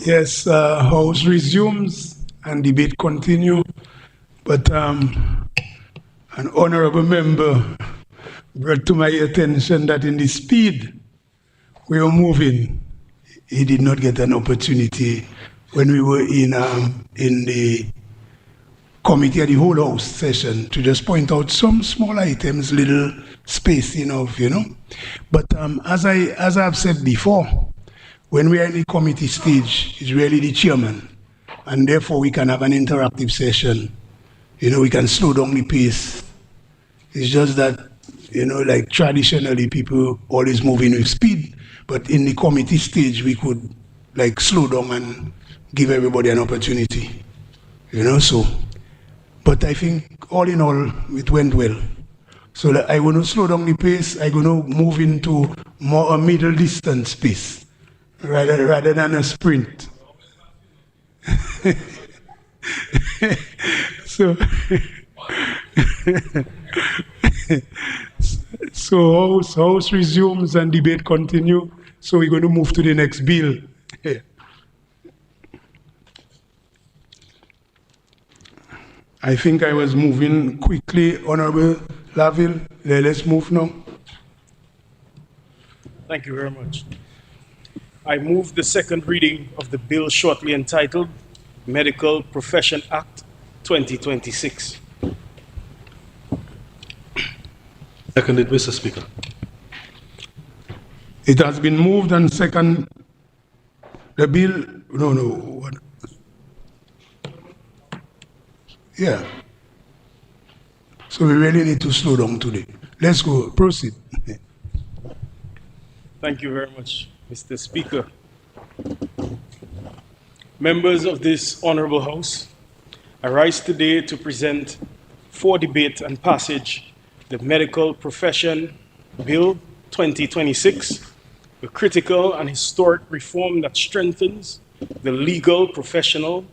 Yes, House resumes and debate continue, but an honorable member brought to my attention that in the speed we were moving, he did not get an opportunity when we were in the committee at the whole house session to just point out some small items, little spacing of, But as I've said before, when we are in the committee stage, it's really the chairman, and therefore we can have an interactive session. We can slow down the pace. It's just that, like traditionally people always moving with speed, but in the committee stage we could like slow down and give everybody an opportunity, so. But I think all in all, it went well. So I'm going to slow down the pace. I'm going to move into more a middle distance pace rather than a sprint. so, so house resumes and debate continue. So we're going to move to the next bill. I think I was moving quickly, Honorable Laville. Let's move now. Thank you very much. I move the second reading of the bill shortly entitled Medical Profession Act 2026. Seconded, Mr. Speaker. It has been moved and second. The bill, no. Yeah. So we really need to slow down today. Let's go, proceed. Thank you very much, Mr. Speaker. Members of this Honorable House, I rise today to present for debate and passage the Medical Profession Bill 2026, a critical and historic reform that strengthens the legal, professional,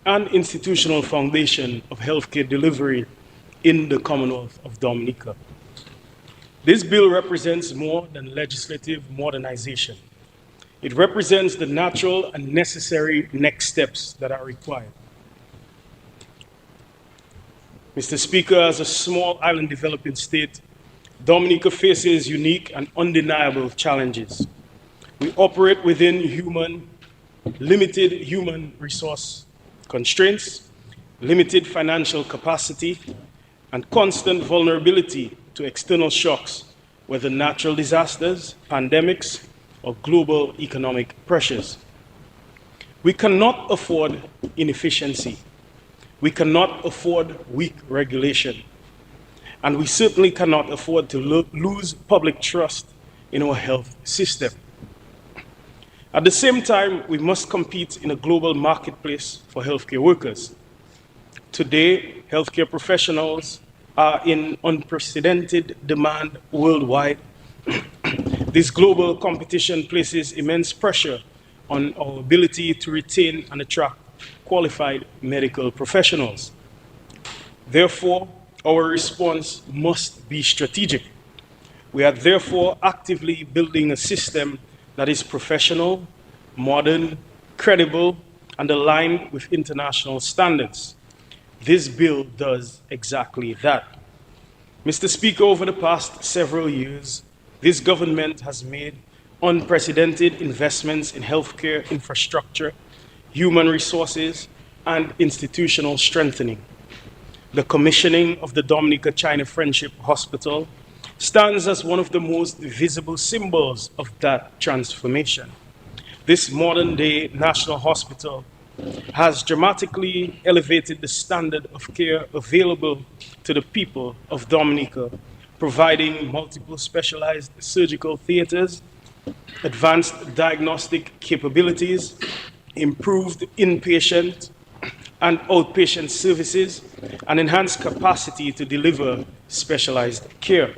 and institutional foundation of healthcare delivery in the Commonwealth of Dominica. This bill represents more than legislative modernization. It represents the natural and necessary next steps that are required. Mr. Speaker, as a small island developing state, Dominica faces unique and undeniable challenges. We operate within limited human resource constraints, limited financial capacity, and constant vulnerability to external shocks, whether natural disasters, pandemics, or global economic pressures. We cannot afford inefficiency. We cannot afford weak regulation. And we certainly cannot afford to lose public trust in our health system. At the same time, we must compete in a global marketplace for healthcare workers. Today, healthcare professionals are in unprecedented demand worldwide. This global competition places immense pressure on our ability to retain and attract qualified medical professionals. Therefore, our response must be strategic. We are therefore actively building a system that is professional, modern, credible, and aligned with international standards. This bill does exactly that. Mr. Speaker, over the past several years, this government has made unprecedented investments in healthcare infrastructure, human resources, and institutional strengthening. The commissioning of the Dominica-China Friendship Hospital stands as one of the most visible symbols of that transformation. This modern-day national hospital has dramatically elevated the standard of care available to the people of Dominica, providing multiple specialized surgical theaters, advanced diagnostic capabilities, improved inpatient and outpatient services, and enhanced capacity to deliver specialized care.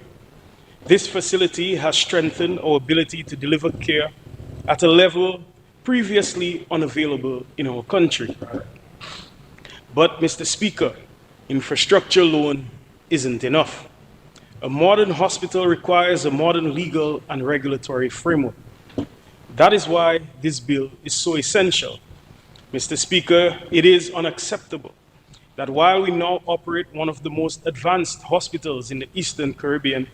This facility has strengthened our ability to deliver care at a level previously unavailable in our country. But, Mr. Speaker, infrastructure alone isn't enough. A modern hospital requires a modern legal and regulatory framework. That is why this bill is so essential Mr. Speaker, it is unacceptable that while we now operate one of the most advanced hospitals in the Eastern Caribbean,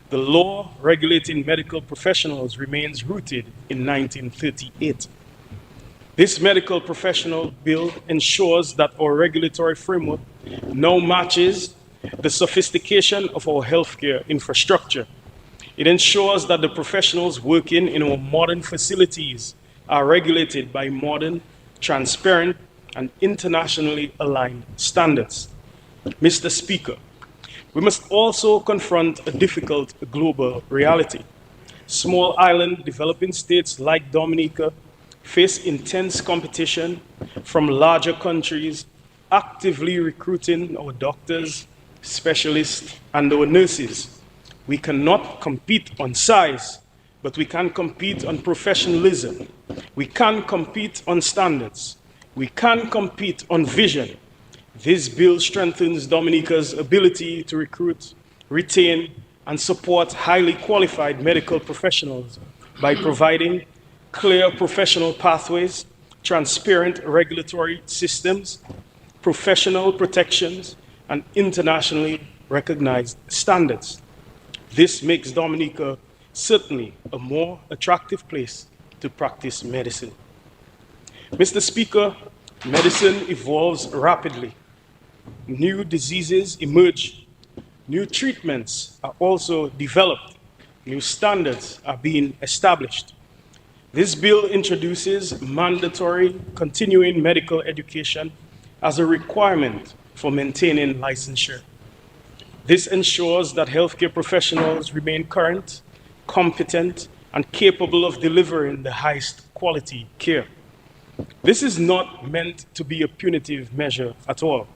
the law regulating medical professionals remains rooted in 1938. This medical professional bill ensures that our regulatory framework now matches the sophistication of our healthcare infrastructure. It ensures that the professionals working in our modern facilities are regulated by modern, transparent, and internationally aligned standards. Mr. Speaker, we must also confront a difficult global reality. Small island developing states like Dominica face intense competition from larger countries actively recruiting our doctors, specialists, and our nurses. We cannot compete on size, but we can compete on professionalism. We can compete on standards. We can compete on vision. This bill strengthens Dominica's ability to recruit, retain, and support highly qualified medical professionals by providing clear professional pathways, transparent regulatory systems, professional protections, and internationally recognized standards. This makes Dominica certainly a more attractive place to practice medicine. Mr. Speaker, medicine evolves rapidly. New diseases emerge. New treatments are also developed. New standards are being established. This bill introduces mandatory continuing medical education as a requirement for maintaining licensure. This ensures that healthcare professionals remain current, competent, and capable of delivering the highest quality care. This is not meant to be a punitive measure at all.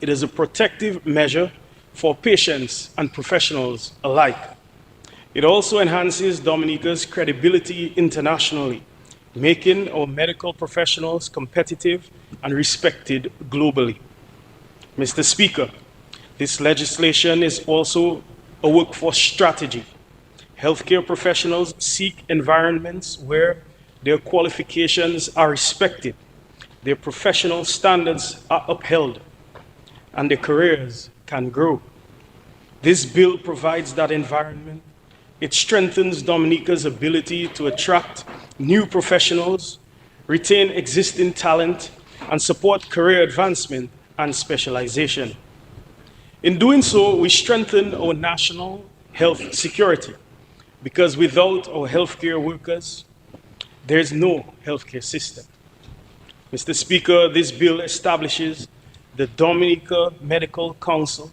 It is a protective measure for patients and professionals alike. It also enhances Dominica's credibility internationally, making our medical professionals competitive and respected globally. Mr. Speaker, this legislation is also a workforce strategy. Healthcare professionals seek environments where their qualifications are respected, their professional standards are upheld, and their careers can grow. This bill provides that environment. It strengthens Dominica's ability to attract new professionals, retain existing talent, and support career advancement and specialization. In doing so, we strengthen our national health security, because without our healthcare workers, there is no healthcare system. Mr. Speaker, this bill establishes the Dominica Medical Council,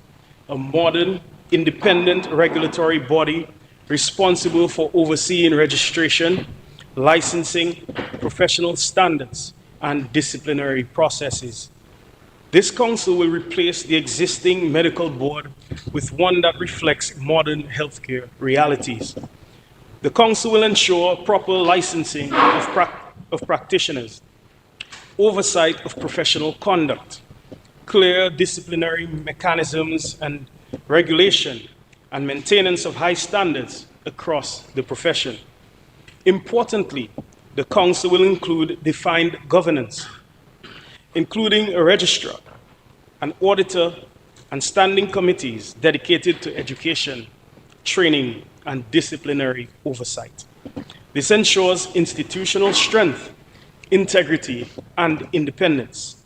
a modern, independent regulatory body responsible for overseeing registration, licensing, professional standards, and disciplinary processes. This council will replace the existing medical board with one that reflects modern healthcare realities. The council will ensure proper licensing of practitioners, oversight of professional conduct, clear disciplinary mechanisms and regulation, and maintenance of high standards across the profession. Importantly, the council will include defined governance, including a registrar, an auditor, and standing committees dedicated to education, training, and disciplinary oversight. This ensures institutional strength, integrity, and independence.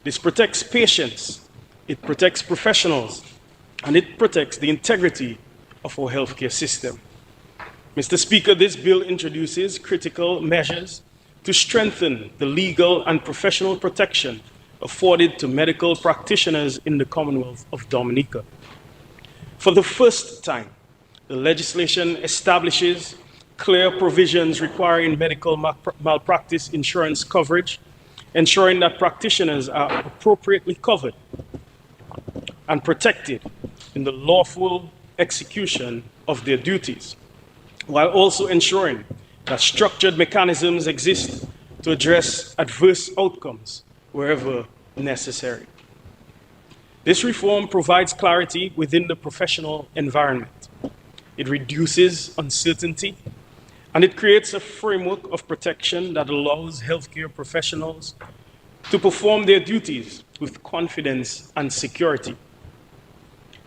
This protects patients, it protects professionals, and it protects the integrity of our healthcare system. Mr. Speaker, this bill introduces critical measures to strengthen the legal and professional protection afforded to medical practitioners in the Commonwealth of Dominica. For the first time, the legislation establishes clear provisions requiring medical malpractice insurance coverage, ensuring that practitioners are appropriately covered and protected in the lawful execution of their duties, while also ensuring that structured mechanisms exist to address adverse outcomes wherever necessary. This reform provides clarity within the professional environment. It reduces uncertainty, and it creates a framework of protection that allows healthcare professionals to perform their duties with confidence and security.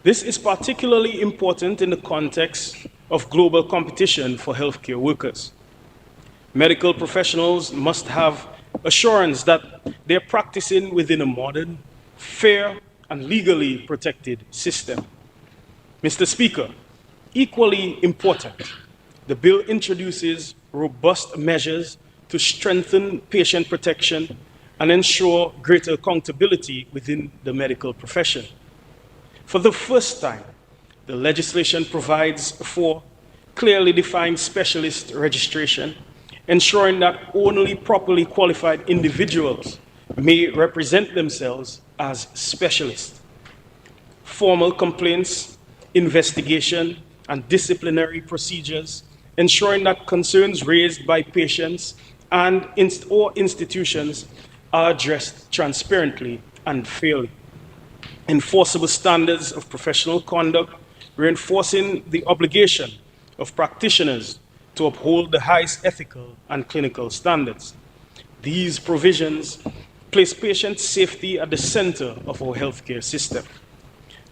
This is particularly important in the context of global competition for healthcare workers. Medical professionals must have assurance that they're practicing within a modern, fair, and legally protected system. Mr. Speaker, equally important, the bill introduces robust measures to strengthen patient protection and ensure greater accountability within the medical profession. For the first time, the legislation provides for clearly defined specialist registration, ensuring that only properly qualified individuals may represent themselves as specialists. Formal complaints, investigation, and disciplinary procedures, ensuring that concerns raised by patients and or institutions are addressed transparently and fairly. Enforceable standards of professional conduct, reinforcing the obligation of practitioners to uphold the highest ethical and clinical standards. These provisions place patient safety at the center of our healthcare system.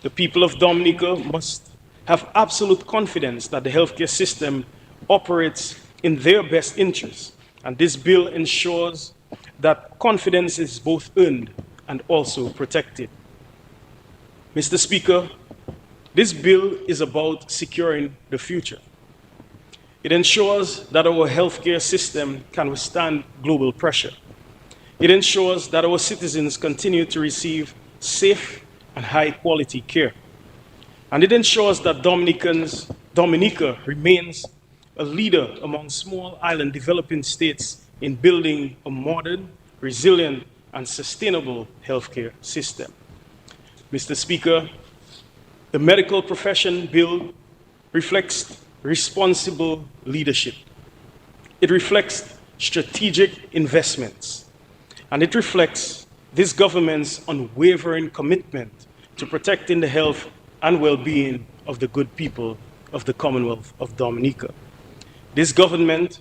The people of Dominica must have absolute confidence that the healthcare system operates in their best interests, and this bill ensures that confidence is both earned and also protected. Mr. Speaker, this bill is about securing the future. It ensures that our healthcare system can withstand global pressure. It ensures that our citizens continue to receive safe and high-quality care. And it ensures that Dominica remains a leader among small island developing states in building a modern, resilient, and sustainable healthcare system. Mr. Speaker, the medical profession bill reflects responsible leadership. It reflects strategic investments, and it reflects this government's unwavering commitment to protecting the health and well-being of the good people of the Commonwealth of Dominica. This government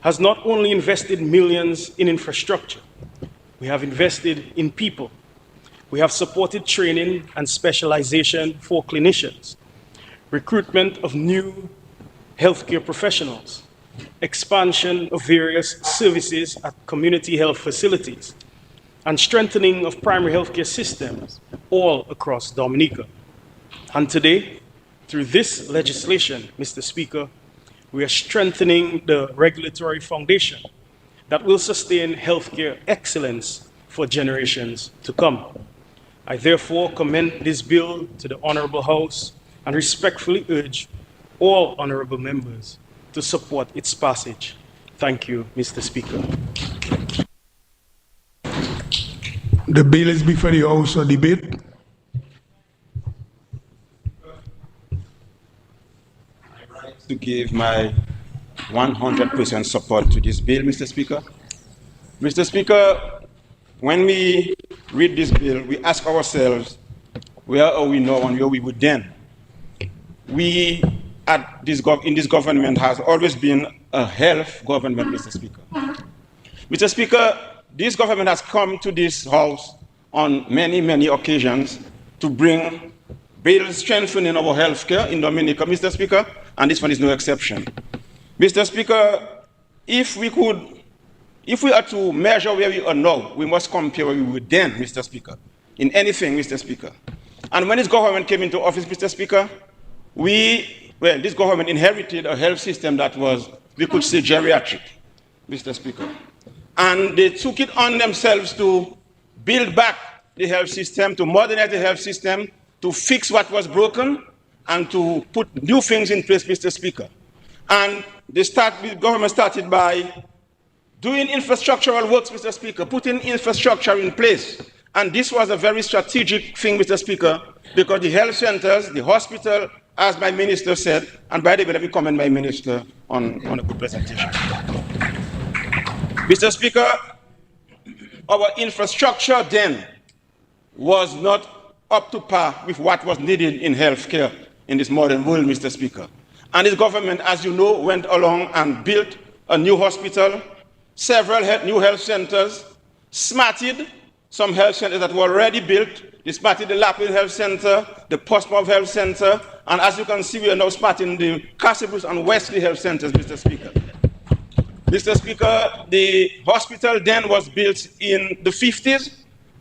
has not only invested millions in infrastructure, we have invested in people. We have supported training and specialization for clinicians, recruitment of new healthcare professionals, expansion of various services at community health facilities, and strengthening of primary healthcare systems all across Dominica. And today, through this legislation, Mr. Speaker, we are strengthening the regulatory foundation that will sustain healthcare excellence for generations to come. I therefore commend this bill to the Honorable House and respectfully urge all honorable members to support its passage. Thank you, Mr. Speaker. The bill is before the House for debate. To give my 100% support to this bill, Mr. Speaker. Mr. Speaker, when we read this bill, we ask ourselves, where are we now and where we would then? We in this government has always been a health government, Mr. Speaker. Mr. Speaker, this government has come to this House on many, many occasions to bring bills strengthening our health care in Dominica, Mr. Speaker, and this one is no exception. Mr. Speaker, if we are to measure where we are now, we must compare where we were then, Mr. Speaker, in anything, Mr. Speaker. And when this government came into office, Mr. Speaker, this government inherited a health system that was, we could say, geriatric, Mr. Speaker. And they took it on themselves to build back the health system, to modernize the health system, to fix what was broken, and to put new things in place, Mr. Speaker. And the government started by doing infrastructural works, Mr. Speaker, putting infrastructure in place. And this was a very strategic thing, Mr. Speaker, because the health centers, the hospital, as my minister said, and by the way, let me commend my minister on a good presentation. Mr. Speaker, our infrastructure then was not up to par with what was needed in healthcare in this modern world, Mr. Speaker. And this government, as you know, went along and built a new hospital, several new health centers, smarted some health centers that were already built. They started the Lapin Health Center, the Portsmouth Health Center, and as you can see, we are now starting the Castle Bruce and Wesley Health Centers, Mr. Speaker. Mr. Speaker, the hospital then was built in the 50s,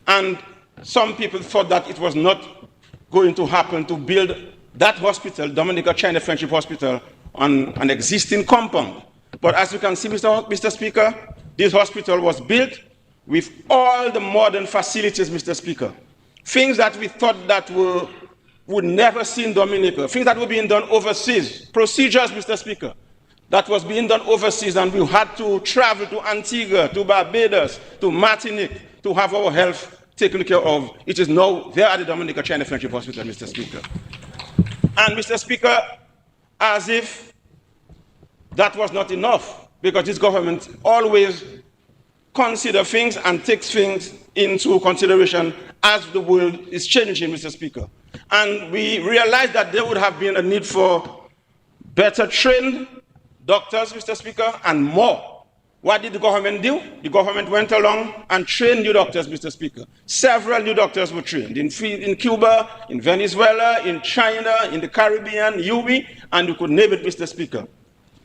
and some people thought that it was not going to happen to build that hospital, Dominica China Friendship Hospital, on an existing compound. But as you can see, Mr. Speaker, this hospital was built with all the modern facilities, Mr. Speaker. Things that we thought that would never see in Dominica, things that were being done overseas, procedures, Mr. Speaker, that was being done overseas, and we had to travel to Antigua, to Barbados, to Martinique, to have our health taken care of. It is now there at the Dominica China Friendship Hospital, Mr. Speaker. And Mr. Speaker, as if that was not enough, because this government always consider things and takes things into consideration as the world is changing, Mr. Speaker. And we realized that there would have been a need for better trained doctors, Mr. Speaker, and more. What did the government do? The government went along and trained new doctors, Mr. Speaker. Several new doctors were trained in Cuba, in Venezuela, in China, in the Caribbean, UBI, and you could name it, Mr. Speaker.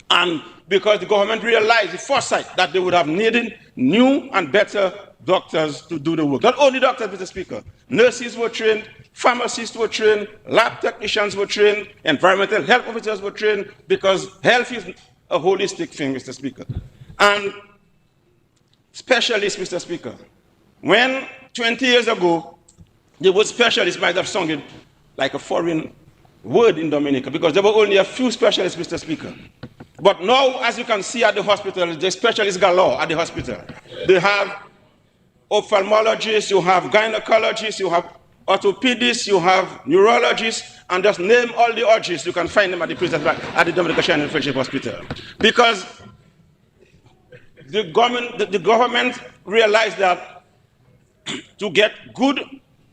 And because the government realized the foresight that they would have needed new and better doctors to do the work. Not only doctors, Mr. Speaker, nurses were trained, pharmacists were trained, lab technicians were trained, environmental health officers were trained, because health is a holistic thing, Mr. Speaker. And specialists, Mr. Speaker, when 20 years ago, the word specialist might have sounded like a foreign word in Dominica, because there were only a few specialists, Mr. Speaker. But now, as you can see at the hospital, the specialists galore at the hospital. They have ophthalmologists, you have gynecologists, you have orthopedists, you have neurologists, and just name all the urges, you can find them at the Dominica China Friendship Hospital. Because the government realized that to get good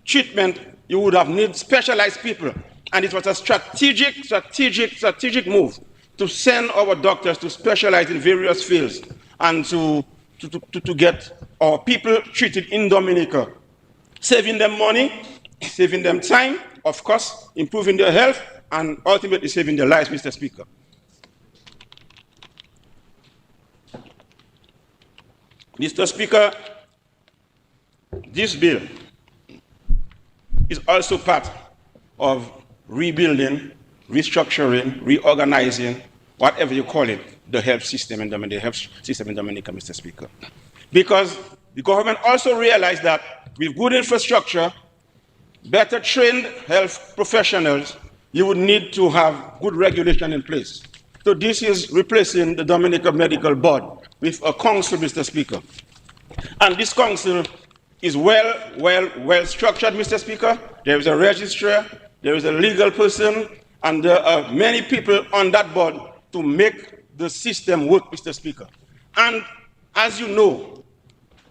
treatment, you would have needed specialized people. And it was a strategic move to send our doctors to specialize in various fields and to get our people treated in Dominica, saving them money, saving them time, of course, improving their health, and ultimately saving their lives, Mr. Speaker. Mr. Speaker, this bill is also part of rebuilding, restructuring, reorganizing, whatever you call it, the health system in Dominica, Mr. Speaker. Because the government also realized that with good infrastructure, better trained health professionals, you would need to have good regulation in place. So this is replacing the Dominica Medical Board with a council, Mr. Speaker. And this council is well structured, Mr. Speaker. There is a registrar, there is a legal person, and there are many people on that board to make the system work, Mr. Speaker. And as you know,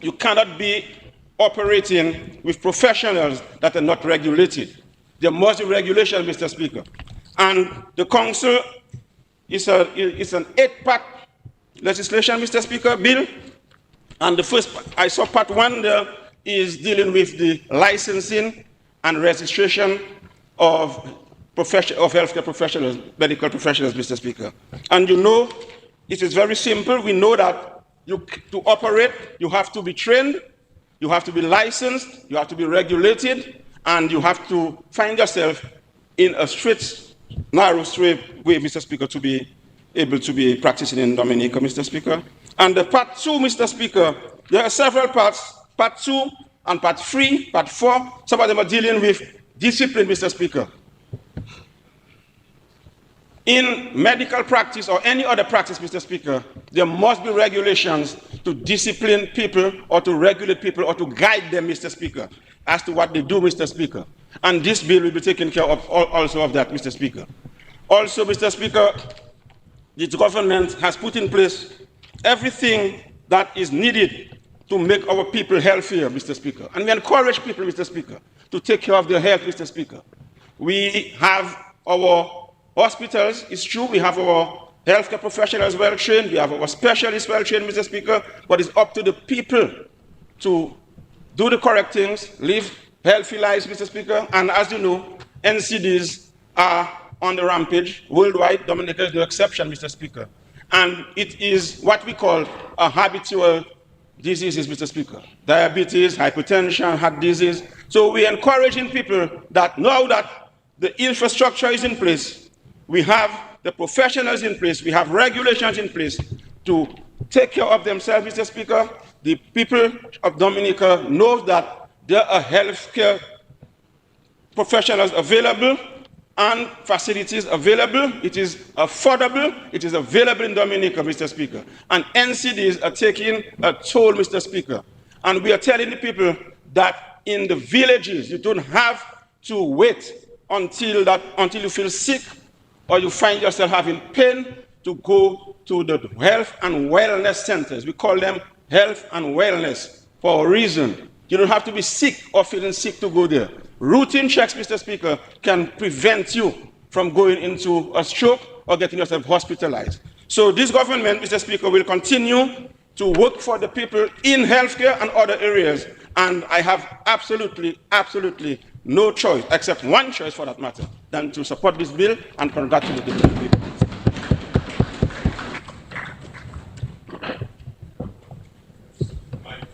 you cannot be operating with professionals that are not regulated. There must be regulation, Mr. Speaker. And the council is an 8-part legislation, Mr. Speaker, bill. And the first, I saw part 1 there is dealing with the licensing and registration of healthcare professionals, medical professionals, Mr. Speaker. And you know, it is very simple. We know that to operate, you have to be trained, you have to be licensed, you have to be regulated, and you have to find yourself in a straight, narrow, straight way, Mr. Speaker, to be able to be practicing in Dominica, Mr. Speaker. And the part 2, Mr. Speaker, there are several parts, part 2 and part 3, part 4. Some of them are dealing with discipline, Mr. Speaker. In medical practice or any other practice, Mr. Speaker, there must be regulations to discipline people or to regulate people or to guide them, Mr. Speaker, as to what they do, Mr. Speaker. And this bill will be taking care of also of that, Mr. Speaker. Also, Mr. Speaker, the government has put in place everything that is needed to make our people healthier, Mr. Speaker. And we encourage people, Mr. Speaker, to take care of their health, Mr. Speaker. We have our hospitals, it's true, we have our healthcare professionals well trained, we have our specialists well trained, Mr. Speaker, but it's up to the people to do the correct things, live healthy lives, Mr. Speaker. And as you know, NCDs are on the rampage worldwide. Dominica is no exception, Mr. Speaker. And it is what we call a habitual diseases, Mr. Speaker. Diabetes, hypertension, heart disease. So we're encouraging people that now that the infrastructure is in place, we have the professionals in place, we have regulations in place to take care of themselves, Mr. Speaker. The people of Dominica know that there are healthcare professionals available and facilities available. It is affordable. It is available in Dominica, Mr. Speaker. And NCDs are taking a toll, Mr. Speaker. And we are telling the people that in the villages, you don't have to wait until you feel sick or you find yourself having pain to go to the health and wellness centers. We call them health and wellness for a reason. You don't have to be sick or feeling sick to go there. Routine checks, Mr. Speaker, can prevent you from going into a stroke or getting yourself hospitalized. So this government, Mr. Speaker, will continue to work for the people in healthcare and other areas. And I have absolutely no choice, except one choice for that matter, than to support this bill and congratulate the people.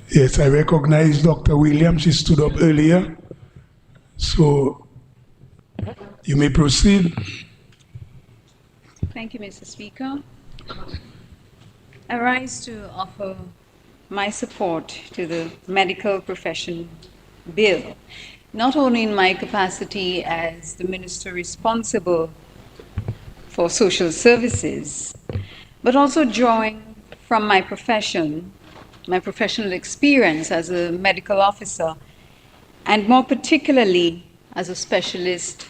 Yes, I recognize Dr. Williams. She stood up earlier. So you may proceed. Thank you, Mr. Speaker. I rise to offer my support to the medical profession bill, not only in my capacity as the minister responsible for social services, but also drawing from my profession, my professional experience as a medical officer, and more particularly as a specialist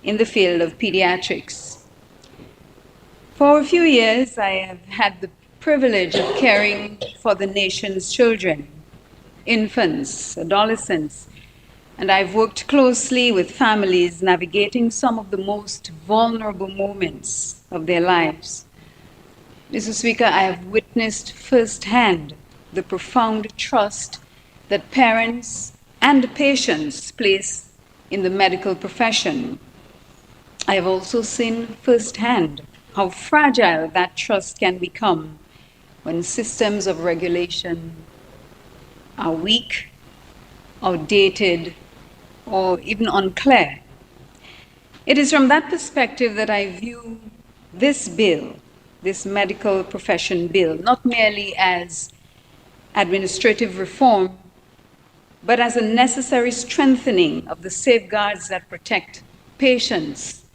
in the field of pediatrics. For a few years, I have had the privilege of caring for the nation's children, infants, adolescents, and I've worked closely with families navigating some of the most vulnerable moments of their lives. Mr. Speaker, I have witnessed firsthand the profound trust that parents and patients place in the medical profession. I have also seen firsthand how fragile that trust can become when systems of regulation are weak, outdated, or even unclear. It is from that perspective that I view this bill, this medical profession bill, not merely as administrative reform, but as a necessary strengthening of the safeguards that protect patients,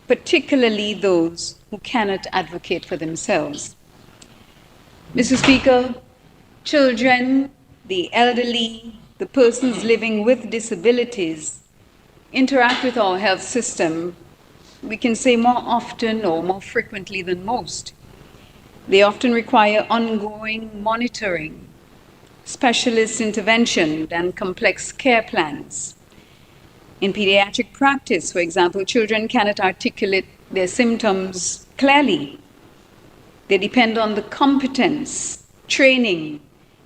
particularly those who cannot advocate for themselves. Mr. Speaker, children, the elderly, the persons living with disabilities interact with our health system, we can say more often or more frequently than most. They often require ongoing monitoring, specialist intervention, and complex care plans. In pediatric practice, for example, children cannot articulate their symptoms clearly. They depend on the competence, training,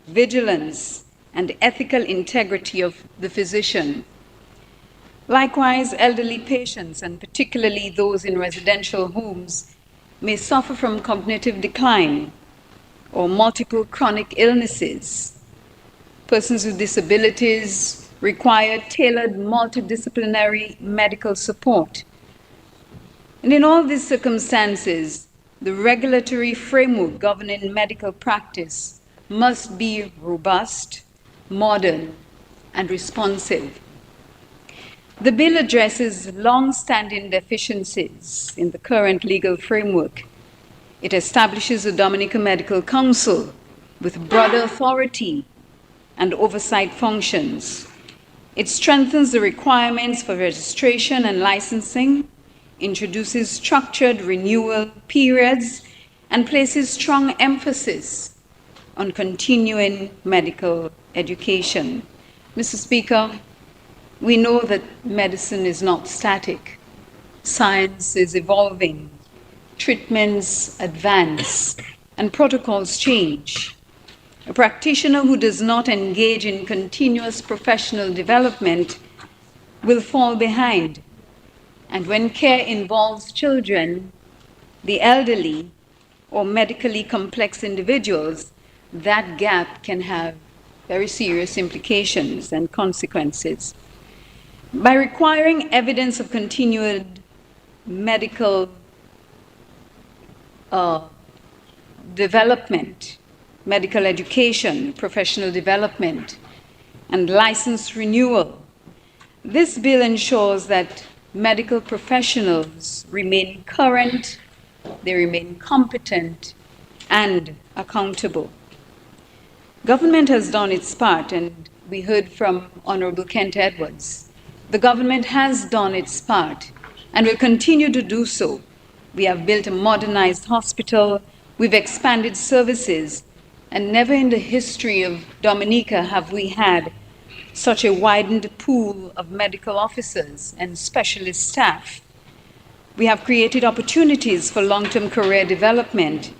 vigilance, and ethical integrity of the physician. Likewise, elderly patients, and particularly those in residential homes, may suffer from cognitive decline or multiple chronic illnesses. Persons with disabilities require tailored multidisciplinary medical support. And in all these circumstances, the regulatory framework governing medical practice must be robust, modern, and responsive. The bill addresses long-standing deficiencies in the current legal framework. It establishes a Dominica Medical Council with broader authority and oversight functions. It strengthens the requirements for registration and licensing, introduces structured renewal periods, and places strong emphasis on continuing medical education. Mr. Speaker, we know that medicine is not static. Science is A practitioner who does not engage in continuous professional development will fall behind. And when care involves children, the elderly, or medically complex individuals, that gap can have very serious implications and consequences. By requiring evidence of continued medical development, medical education, professional development, and license renewal, this bill ensures that medical professionals remain current, they remain competent, and accountable. Government has done its part, and we heard from Honorable Kent Edwards. The government has done its part and will continue to do so. We have built a modernized hospital, we've expanded services, and never in the history of Dominica have we had such a widened pool of medical officers and specialist staff. We have created opportunities for long-term career development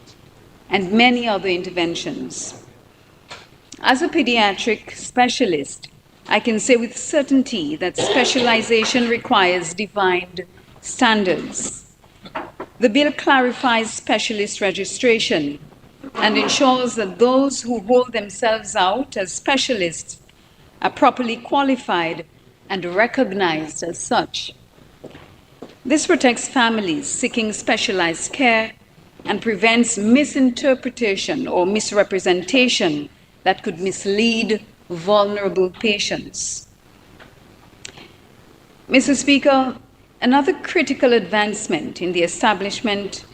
and many other interventions. As a pediatric specialist, I can say with certainty that specialization requires defined standards. The bill clarifies specialist registration and ensures that those who hold themselves out as specialists are properly qualified and recognized as such. This protects families seeking specialized care and prevents misinterpretation or misrepresentation that could mislead vulnerable patients. Mr. Speaker, another critical advancement in the establishment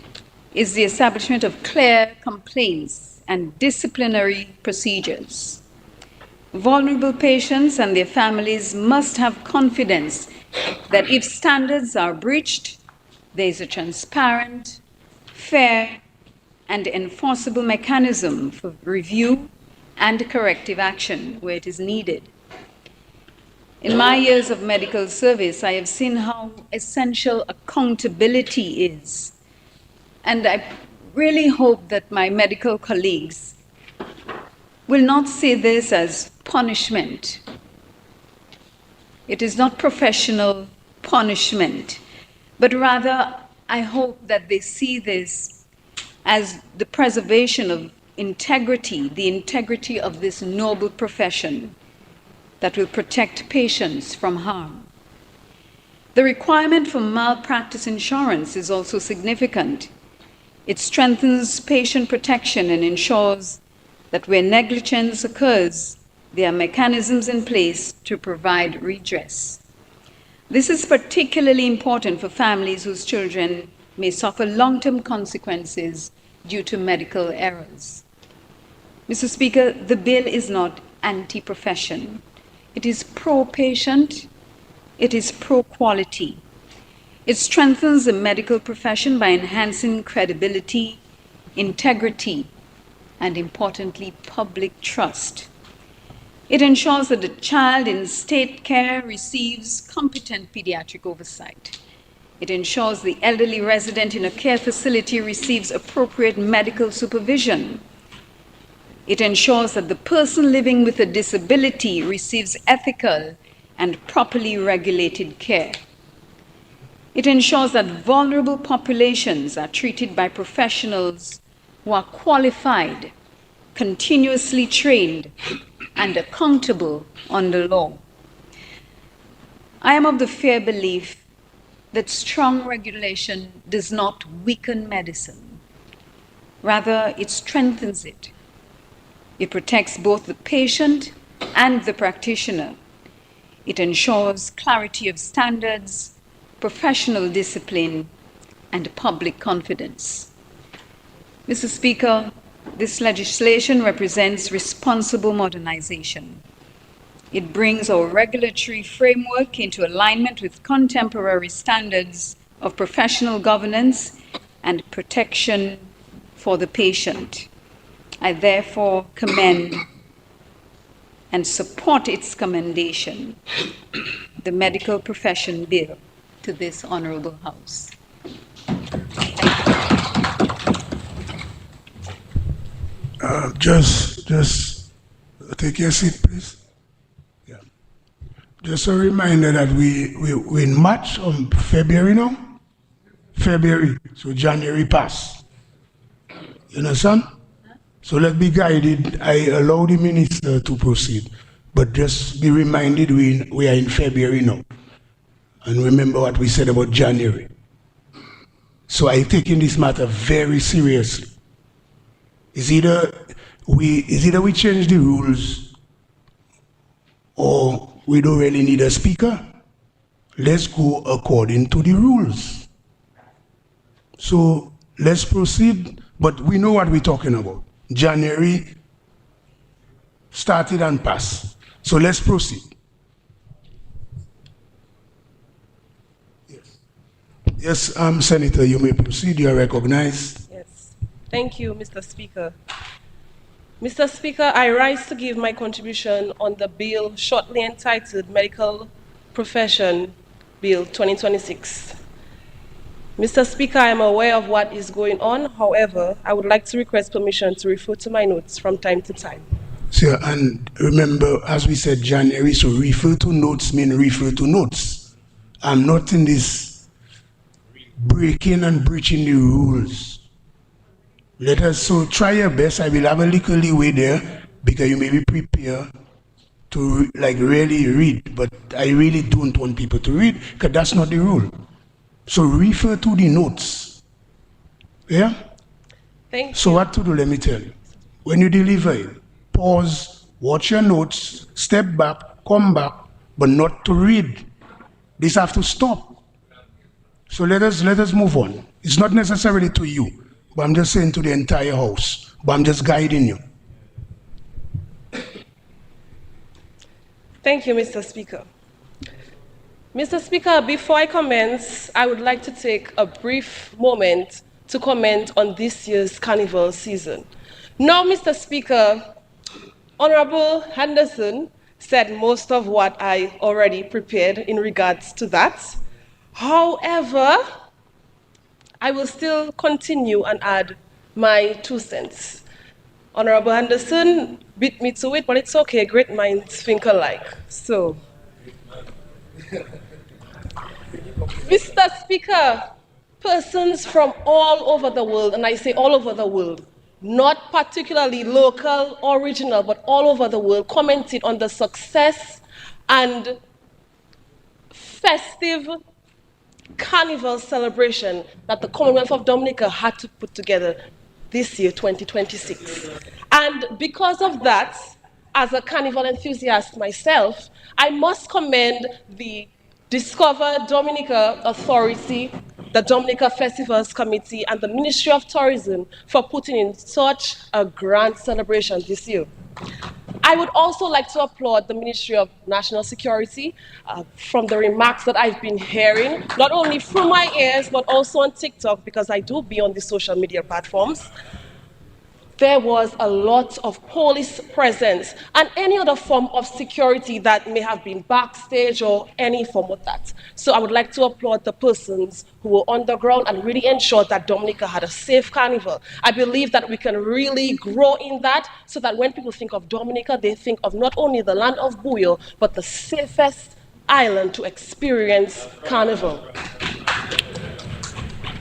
is the establishment of clear complaints and disciplinary procedures. Vulnerable patients and their families must have confidence that if standards are breached, there is a transparent, fair, and enforceable mechanism for review and corrective action where it is needed. In my years of medical service, I have seen how essential accountability is. And I really hope that my medical colleagues will not see this as punishment. It is not professional punishment, but rather I hope that they see this as the preservation of integrity, the integrity of this noble profession that will protect patients from harm. The requirement for malpractice insurance is also significant. It strengthens patient protection and ensures that where negligence occurs, there are mechanisms in place to provide redress. This is particularly important for families whose children may suffer long-term consequences due to medical errors. Mr. Speaker, the bill is not anti-profession. It is pro-patient, it is pro-quality. It strengthens the medical profession by enhancing credibility, integrity, and importantly, public trust. It ensures that the child in state care receives competent pediatric oversight. It ensures the elderly resident in a care facility receives appropriate medical supervision. It ensures that the person living with a disability receives ethical and properly regulated care. It ensures that vulnerable populations are treated by professionals who are qualified, continuously trained, and accountable under law. I am of the fair belief that strong regulation does not weaken medicine. Rather, it strengthens it. It protects both the patient and the practitioner. It ensures clarity of standards, professional discipline, and public confidence. Mr. Speaker, this legislation represents responsible modernization. It brings our regulatory framework into alignment with contemporary standards of professional governance and protection for the patient. I therefore commend and support its commendation, the Medical Profession Bill, to this Honorable House. Just Just take your seat, please. Yeah. Just a reminder that we in March on February now. February, so January passed. You understand? So let's be guided. I allow the minister to proceed, but just be reminded we are in February now. And remember what we said about January. So I'm taking this matter very seriously. Is either we change the rules or we don't really need a speaker. Let's go according to the rules. So let's proceed, but we know what we're talking about. January started and passed. So let's proceed. Yes, Senator, you may proceed. You are recognized. Yes. Thank you, Mr. Speaker. Mr. Speaker, I rise to give my contribution on the bill shortly entitled Medical Profession Bill 2026. Mr. Speaker, I am aware of what is going on. However, I would like to request permission to refer to my notes from time to time. Sir, and remember, as we said, January, so refer to notes mean refer to notes. I'm not in this breaking and breaching the rules. Let us, so try your best. I will have a little leeway there because you may be prepared to like really read, but I really don't want people to read because that's not the rule. So refer to the notes. Yeah? Thank you. So what to do, let me tell you. When you deliver it, pause, watch your notes, step back, come back, but not to read. This have to stop. So let us move on. It's not necessarily to you, but I'm just saying to the entire house. But I'm just guiding you. Thank you, Mr. Speaker. Mr. Speaker, before I commence, I would like to take a brief moment to comment on this year's carnival season. Now, Mr. Speaker, Honorable Henderson said most of what I already prepared in regards to that. However, I will still continue and add my 2 cents. Honorable Henderson beat me to it, but it's okay. Great minds think alike. So, Mr. Speaker, persons from all over the world, and I say all over the world, not particularly local or regional, but all over the world, commented on the success and festive carnival celebration that the Commonwealth of Dominica had to put together this year, 2026. And because of that, as a carnival enthusiast myself, I must commend the Discover Dominica Authority, the Dominica Festivals Committee, and the Ministry of Tourism for putting in such a grand celebration this year. I would also like to applaud the Ministry of National Security from the remarks that I've been hearing, not only through my ears, but also on TikTok, because I do be on the social media platforms. There was a lot of police presence and any other form of security that may have been backstage or any form of that. So I would like to applaud the persons who were on the ground and really ensure that Dominica had a safe carnival. I believe that we can really grow in that so that when people think of Dominica, they think of not only the land of Buyo, but the safest island to experience carnival.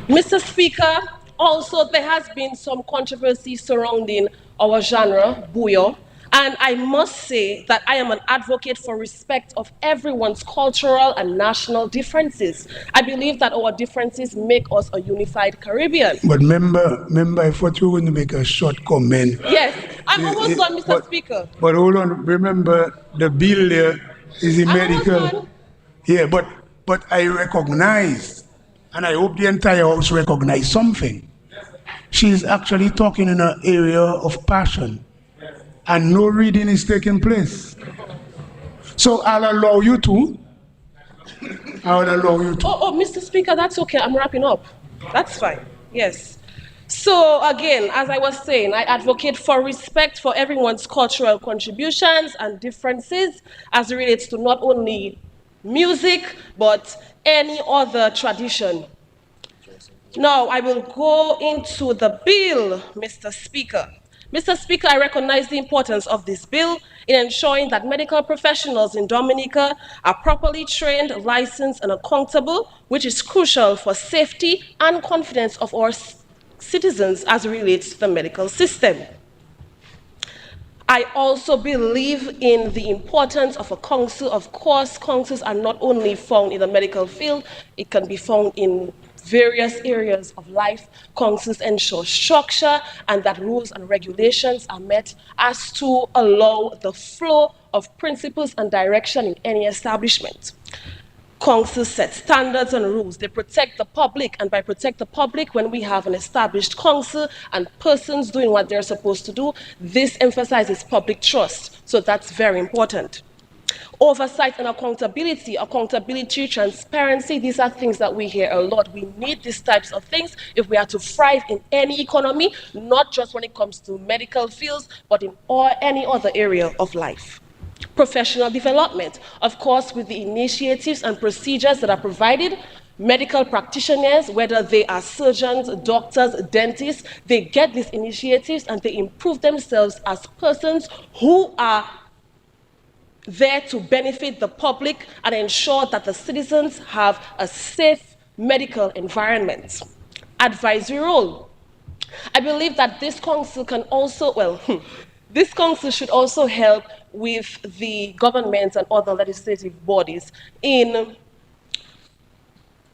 Mr. Speaker, also, there has been some controversy surrounding our genre, Buyo, and I must say that I am an advocate for respect of everyone's cultural and national differences. I believe that our differences make us a unified Caribbean. But remember, I thought you were going to make a short comment. Yes, I'm almost done, Mr. Speaker. But hold on, remember the bill there is a medical. Yeah, but I recognize, and I hope the entire house recognize something. She's actually talking in an area of passion, and no reading is taking place. So I'll allow you to. Oh, Mr. Speaker, that's okay. I'm wrapping up. That's fine. Yes. So again, as I was saying, I advocate for respect for everyone's cultural contributions and differences as it relates to not only music, but any other tradition. Now, I will go into the bill, Mr. Speaker. Mr. Speaker, I recognize the importance of this bill in ensuring that medical professionals in Dominica are properly trained, licensed, and accountable, which is crucial for safety and confidence of our citizens as it relates to the medical system. I also believe in the importance of a council. Of course, councils are not only found in the medical field, it can be found in various areas of life. Councils ensure structure and that rules and regulations are met as to allow the flow of principles and direction in any establishment. Councils set standards and rules. They protect the public, and by protect the public, when we have an established council and persons doing what they're supposed to do, this emphasizes public trust. So that's very important. Oversight and accountability, transparency, these are things that we hear a lot. We need these types of things if we are to thrive in any economy, not just when it comes to medical fields, but in any other area of life. Professional development, of course, with the initiatives and procedures that are provided, medical practitioners, whether they are surgeons, doctors, dentists, they get these initiatives and they improve themselves as persons who are there to benefit the public and ensure that the citizens have a safe medical environment. Advisory role. I believe that this council can also, this council should also help with the government and other legislative bodies in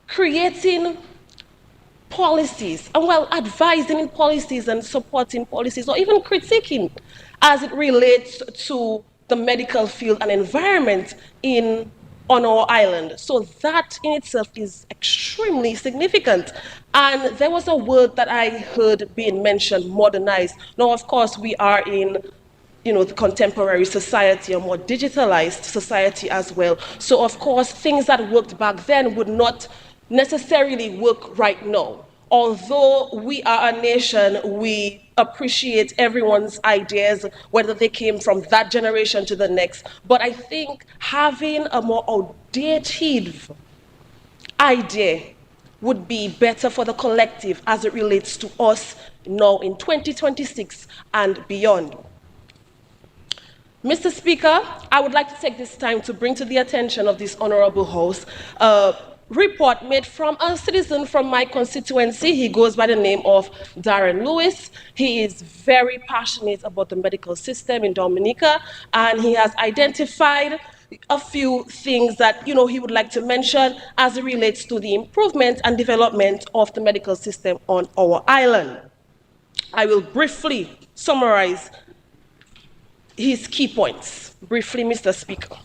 creating policies, and advising in policies and supporting policies, or even critiquing as it relates to the medical field and environment on our island. So that in itself is extremely significant. And there was a word that I heard being mentioned, modernized. Now, of course, we are in the contemporary society, a more digitalized society as well. So, of course, things that worked back then would not necessarily work right now. Although we are a nation, we appreciate everyone's ideas, whether they came from that generation to the next. But I think having a more outdated idea would be better for the collective as it relates to us now in 2026 and beyond. Mr. Speaker, I would like to take this time to bring to the attention of this honorable House a report made from a citizen from my constituency. He goes by the name of Darren Lewis. He is very passionate about the medical system in Dominica, and he has identified a few things that he would like to mention as it relates to the improvement and development of the medical system on our island. I will briefly summarize his key points. Briefly, Mr. Speaker.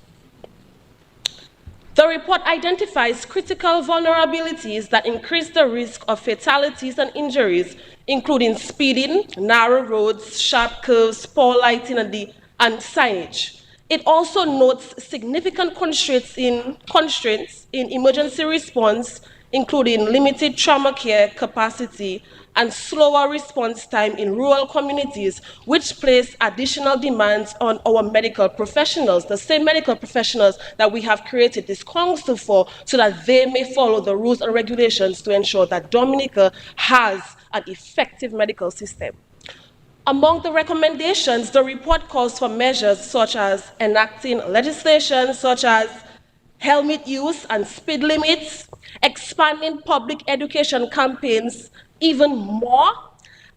The report identifies critical vulnerabilities that increase the risk of fatalities and injuries, including speeding, narrow roads, sharp curves, poor lighting, and signage. It also notes significant constraints in emergency response, including limited trauma care capacity and slower response time in rural communities, which place additional demands on our medical professionals, the same medical professionals that we have created this council for, so that they may follow the rules and regulations to ensure that Dominica has an effective medical system. Among the recommendations, the report calls for measures such as enacting legislation such as helmet use and speed limits, expanding public education campaigns even more,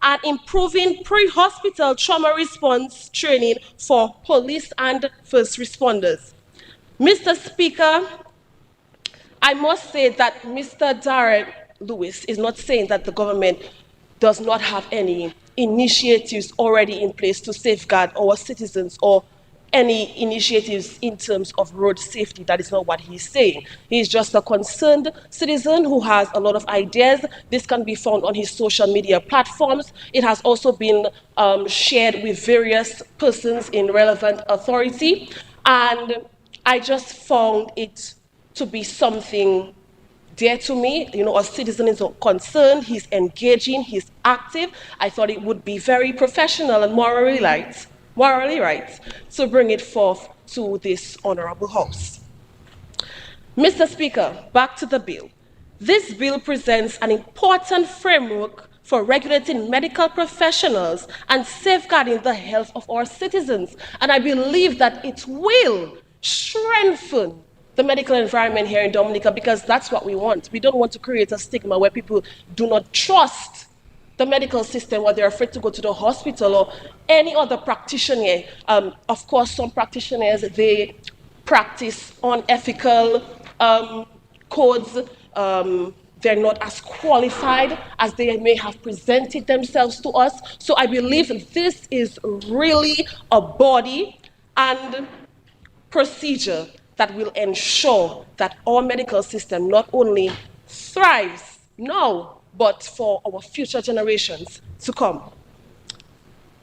and improving pre-hospital trauma response training for police and first responders. Mr. Speaker, I must say that Mr. Darren Lewis is not saying that the government does not have any initiatives already in place to safeguard our citizens or any initiatives in terms of road safety. That is not what he's saying. He's just a concerned citizen who has a lot of ideas. This can be found on his social media platforms. It has also been shared with various persons in relevant authority. And I just found it to be something dear to me. A citizen is concerned, he's engaging, he's active. I thought it would be very professional and morally right to bring it forth to this honorable House. Mr. Speaker, back to the bill. This bill presents an important framework for regulating medical professionals and safeguarding the health of our citizens. And I believe that it will strengthen the medical environment here in Dominica, because that's what we want. We don't want to create a stigma where people do not trust the medical system, or they're afraid to go to the hospital or any other practitioner. Of course, some practitioners, they practice unethical codes. They're not as qualified as they may have presented themselves to us. So I believe this is really a body and procedure that will ensure that our medical system not only thrives now, but for our future generations to come.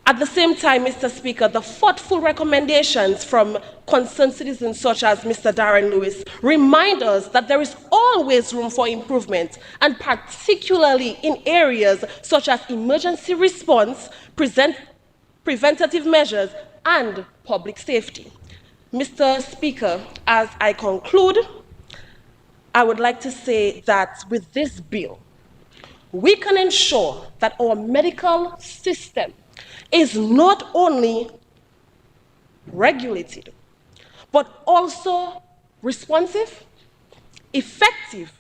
At the same time, Mr. Speaker, the thoughtful recommendations from concerned citizens such as Mr. Darren Lewis remind us that there is always room for improvement, and particularly in areas such as emergency response, preventative measures, and public safety. Mr. Speaker, as I conclude, I would like to say that with this bill, we can ensure that our medical system is not only regulated, but also responsive, effective,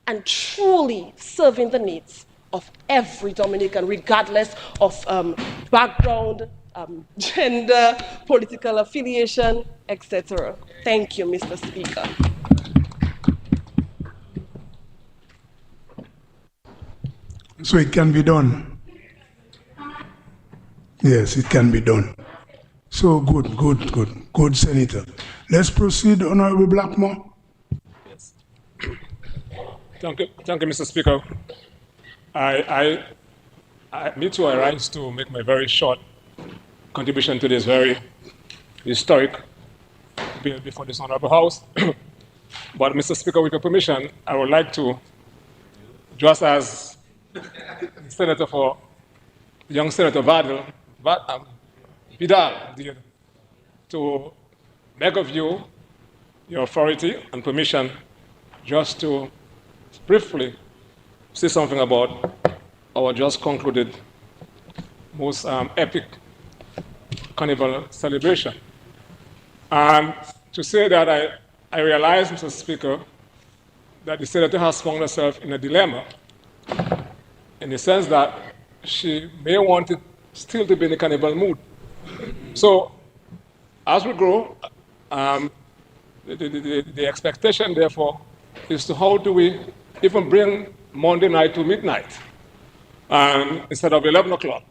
and truly serving the needs of every Dominican, regardless of background, gender, political affiliation, etc. Thank you, Mr. Speaker. So it can be done. Yes, it can be done. So good, Senator. Let's proceed, Honorable Blackmore. Yes. Thank you, Mr. Speaker. Me too, I rise to make my very short contribution to this very historic bill before this Honorable House. But, Mr. Speaker, with your permission, I would like to, just as Senator for young Senator Vidal did, to beg of you your authority and permission just to briefly say something about our just concluded most epic carnival celebration. And to say that I realize, Mr. Speaker, that the Senator has found herself in a dilemma, in the sense that she may want it still to be in a carnival mood. So, as we grow, the expectation, therefore, is to how do we even bring Monday night to midnight, instead of 11 o'clock,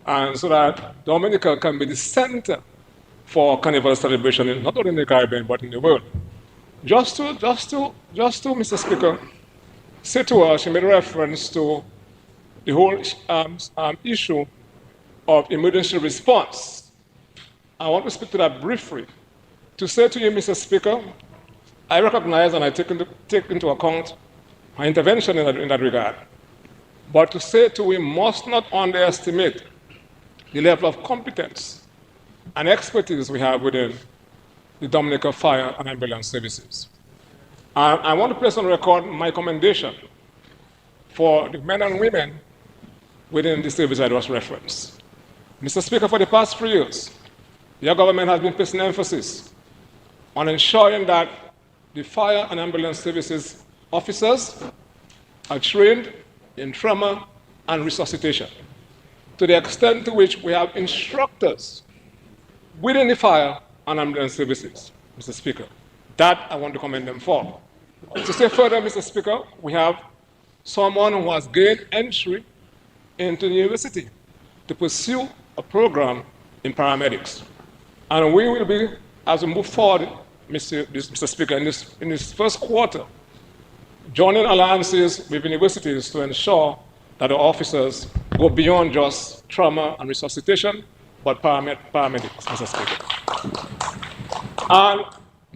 and so that Dominica can be the center for carnival celebration, not only in the Caribbean, but in the world. Just to, Mr. Speaker, say to her, she made reference to the whole issue of emergency response. I want to speak to that briefly. To say to you, Mr. Speaker, I recognize and I take into account my intervention in that regard. But to say to we must not underestimate the level of competence and expertise we have within the Dominica Fire and Ambulance Services. I want to place on record my commendation for the men and women within the service I just referenced. Mr. Speaker, for the past 3 years, your government has been placing emphasis on ensuring that the fire and ambulance services officers are trained in trauma and resuscitation, to the extent to which we have instructors within the fire and ambulance services, Mr. Speaker. That I want to commend them for. To say further, Mr. Speaker, we have someone who has gained entry into the university to pursue a program in paramedics. And we will be, as we move forward, Mr. Speaker, in this first quarter, joining alliances with universities to ensure that the officers go beyond just trauma and resuscitation, but paramedics, Mr. Speaker. And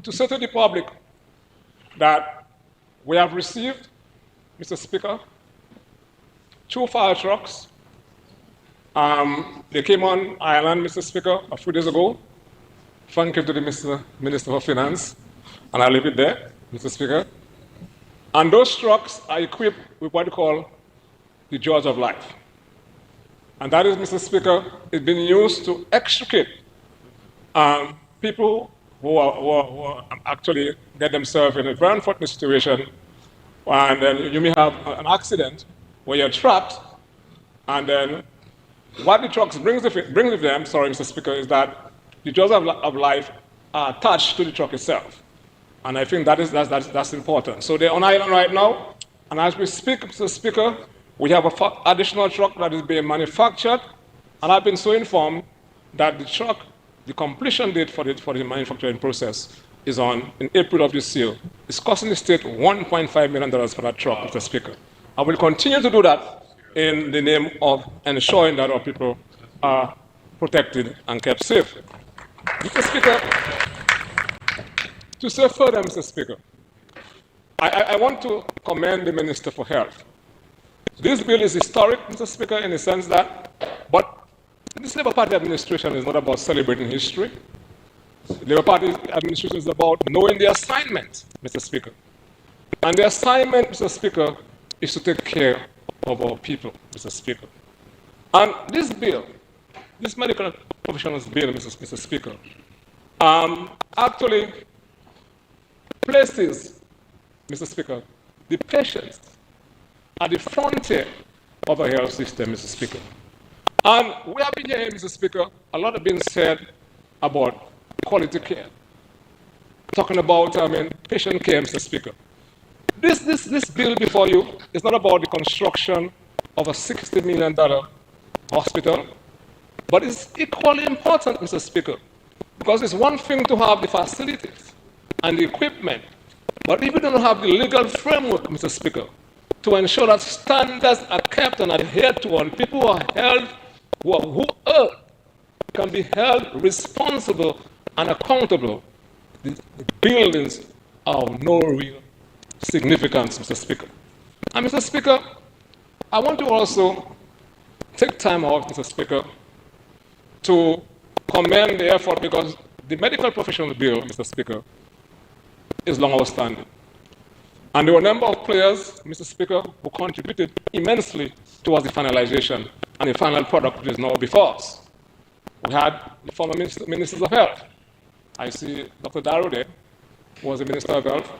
to say to the public that we have received, Mr. Speaker, 2 fire trucks. They came on island, Mr. Speaker, a few days ago. Thank you to the Minister of Finance, and I'll leave it there, Mr. Speaker. And those trucks are equipped with what we call the jaws of life. And that is, Mr. Speaker, is being used to extricate people who actually get themselves in a very unfortunate situation. And then you may have an accident where you're trapped, and then what the trucks brings with them, sorry, Mr. Speaker, is that the jaws of life are attached to the truck itself. And I think that's important. So they're on island right now, and as we speak, Mr. Speaker, we have an additional truck that is being manufactured, and I've been so informed that the truck, the completion date for the manufacturing process is in April of this year. It's costing the state $1.5 million for that truck, Mr. Speaker. I will continue to do that in the name of ensuring that our people are protected and kept safe. Mr. Speaker, to say further, Mr. Speaker, I want to commend the Minister for Health. This bill is historic, Mr. Speaker, in the sense that, but this Labour Party administration is not about celebrating history. The Labour Party administration is about knowing the assignment, Mr. Speaker. And the assignment, Mr. Speaker, is to take care of our people, Mr. Speaker. And this bill, this medical professionals bill, Mr. Speaker, actually places, Mr. Speaker, the patients at the frontier of our health system, Mr. Speaker. And we have been hearing, Mr. Speaker, a lot has been said about quality care, talking about patient care, Mr. Speaker. This bill before you is not about the construction of a $60 million hospital, but it's equally important, Mr. Speaker, because it's one thing to have the facilities and the equipment, but if we don't have the legal framework, Mr. Speaker, to ensure that standards are kept and adhered to, and people who are held, who can be held responsible and accountable, the buildings are of no real significance, Mr. Speaker. And Mr. Speaker, I want to also take time out, Mr. Speaker, to commend the effort, because the medical professional bill, Mr. Speaker, is long outstanding. And there were a number of players, Mr. Speaker, who contributed immensely towards the finalization and the final product which is now before us. We had the former Ministers of Health. I see Dr. Darrow there, who was the Minister of Health.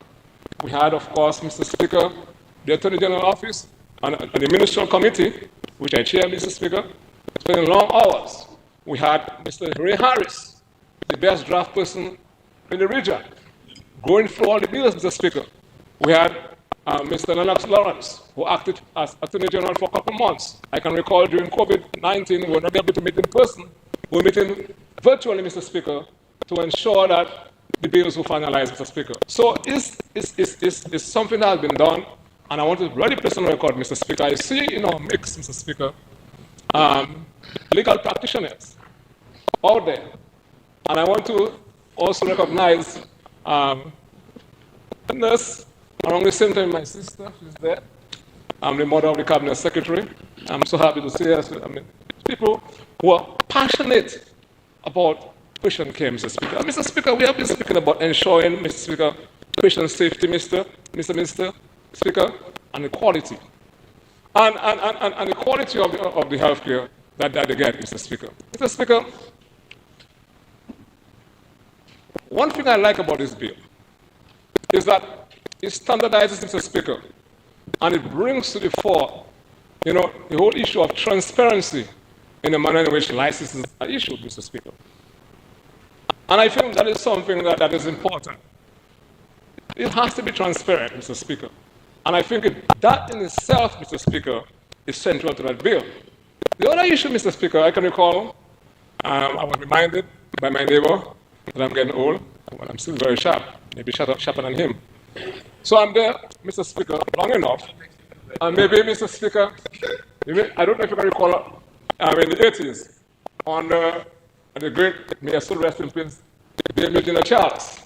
We had, of course, Mr. Speaker, the Attorney General Office and the Ministerial Committee, which I chair, Mr. Speaker, spending long hours. We had Mr. Ray Harris, the best draft person in the region, going through all the bills, Mr. Speaker. We had Mr. Lennox Lawrence, who acted as Attorney General for a couple of months. I can recall during COVID-19, we were not able to meet in person. We were meeting virtually, Mr. Speaker, to ensure that the bills were finalized, Mr. Speaker. So it's something that has been done, and I want to really place on record, Mr. Speaker. I see in our mix, Mr. Speaker, legal practitioners out there. And I want to also recognize a nurse. Around the same time, my sister, she's there. I'm the mother of the Cabinet Secretary. I'm so happy to see her. People who are passionate about patient care, Mr. Speaker. And Mr. Speaker, we have been speaking about ensuring, Mr. Speaker, patient safety, Mr. Speaker, and the quality. And the quality of the health care that they get, Mr. Speaker. Mr. Speaker, one thing I like about this bill is that it standardizes, Mr. Speaker, and it brings to the fore, the whole issue of transparency in the manner in which licenses are issued, Mr. Speaker. And I think that is something that is important. It has to be transparent, Mr. Speaker. And I think that in itself, Mr. Speaker, is central to that bill. The other issue, Mr. Speaker, I can recall, I was reminded by my neighbor that I'm getting old, but I'm still very sharp, maybe sharper than him. So I'm there, Mr. Speaker, long enough, and maybe, Mr. Speaker, I don't know if you can recall, in the 80s, on the great, may I still rest in peace, Dame Eugenia Charles,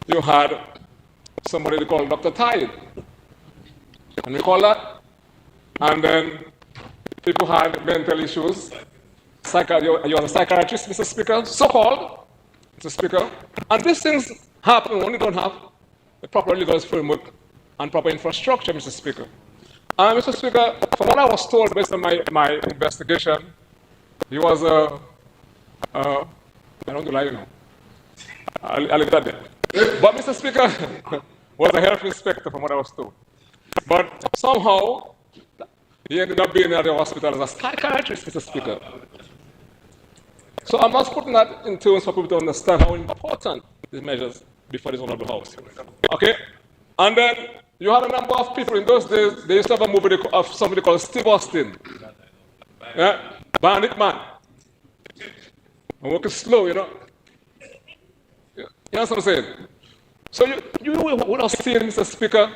you had somebody they called Dr. Tide. Can you recall that? And then people had mental issues. You are a psychiatrist, Mr. Speaker, so-called, Mr. Speaker. And these things happen when you don't have a proper legal framework and proper infrastructure, Mr. Speaker. Mr. Speaker, from what I was told based on my investigation, he was I don't lie, you know. I'll leave that there. But Mr. Speaker was a health inspector from what I was told. But somehow, he ended up being at the hospital as a psychiatrist, Mr. Speaker. So I'm just putting that in terms for people to understand how important these measures before this honorable house. Okay? And then you had a number of people in those days, they used to have a movie of somebody called Steve Austin. Yeah? Bandit Man. I'm working slow, you know. You understand what I'm saying? So you would have seen, Mr. Speaker,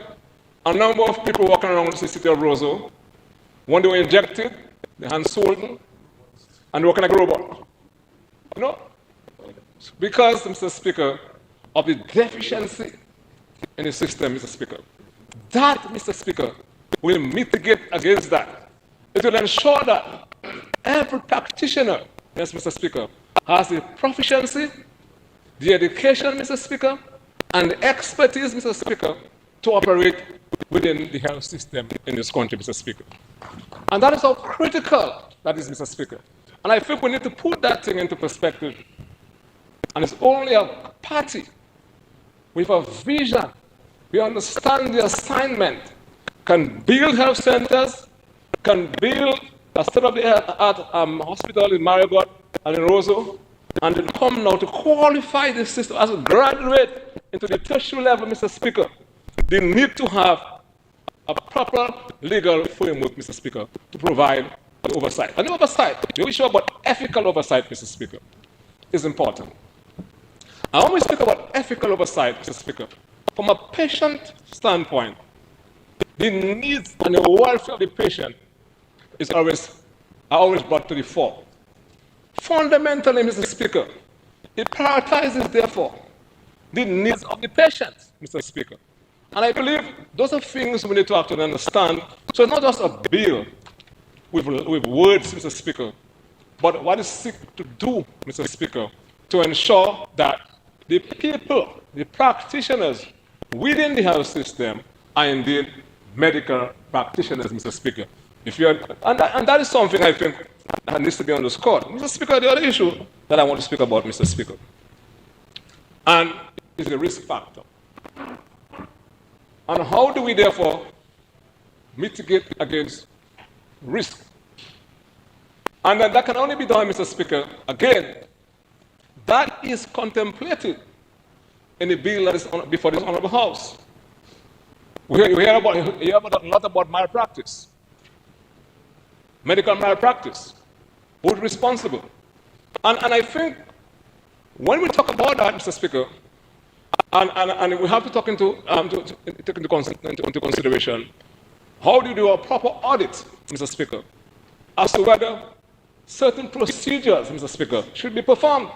a number of people walking around the city of Roseau. When they were injected, the hand swollen, and working like a robot. You know? Because, Mr. Speaker, of the deficiency in the system, Mr. Speaker. That, Mr. Speaker, will mitigate against that. It will ensure that every practitioner, yes, Mr. Speaker, has the proficiency, the education, Mr. Speaker, and the expertise, Mr. Speaker, to operate within the health system in this country, Mr. Speaker. And that is how critical that is, Mr. Speaker. And I think we need to put that thing into perspective. And it's only a party with a vision, we understand the assignment, can build health centers, can build a state-of-the-art hospital in Marigot and in Roseau, and then come now to qualify the system as a graduate into the tertiary level, Mr. Speaker. They need to have a proper legal framework, Mr. Speaker, to provide an oversight. And the oversight, the issue about ethical oversight, Mr. Speaker, is important. And when we speak about ethical oversight, Mr. Speaker, from a patient standpoint, the needs and the welfare of the patient are always brought to the fore. Fundamentally, Mr. Speaker, it prioritizes, therefore, the needs of the patient, Mr. Speaker. And I believe those are things we need to actually understand. So it's not just a bill with words, Mr. Speaker, but what is seek to do, Mr. Speaker, to ensure that the people, the practitioners within the health system are indeed medical practitioners, Mr. Speaker. And that is something I think that needs to be underscored. Mr. Speaker, the other issue that I want to speak about, Mr. Speaker, and is the risk factor. And how do we therefore mitigate against risk? And then that can only be done, Mr. Speaker, again, that is contemplated in the bill that is before this honorable house. You hear a lot about malpractice, medical malpractice. Who's responsible? And I think when we talk about that, Mr. Speaker, and we have to take into consideration how do you do a proper audit, Mr. Speaker, as to whether certain procedures, Mr. Speaker, should be performed.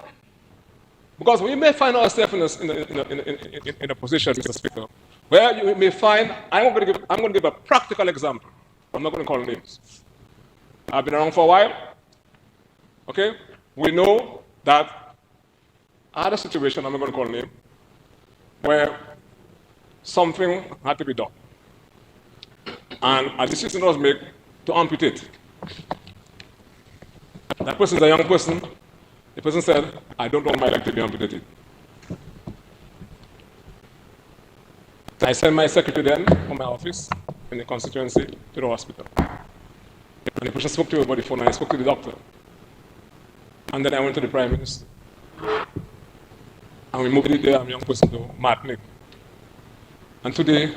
Because we may find ourselves in a position, Mr. Speaker, where you may find, I'm going to give a practical example. I'm not going to call names. I've been around for a while. Okay? We know that I had a situation, I'm not going to call a name, where something had to be done. And a decision was made to amputate. That person is a young person. The person said, I don't want my leg to be amputated. I sent my secretary then from my office in the constituency to the hospital. And the person spoke to me over the phone, and I spoke to the doctor. And then I went to the Prime Minister. And we moved the young person to Martinique. And today,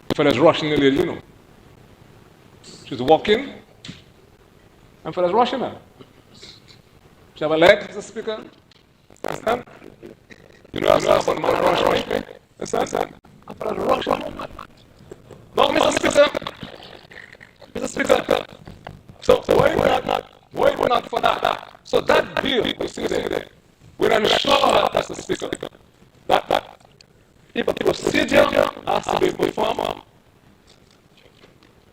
the fellas rushing the lady, you know. She's walking, and fellas rushing her. She have a leg, Mr. Speaker. Understand? You know, about man rush me. Understand? And fellas rush her. No, Mr. Speaker. Mr. Speaker. So why we're not for that? So that bill, you see there, will ensure, Mr. Speaker, that if a procedure has to be performed,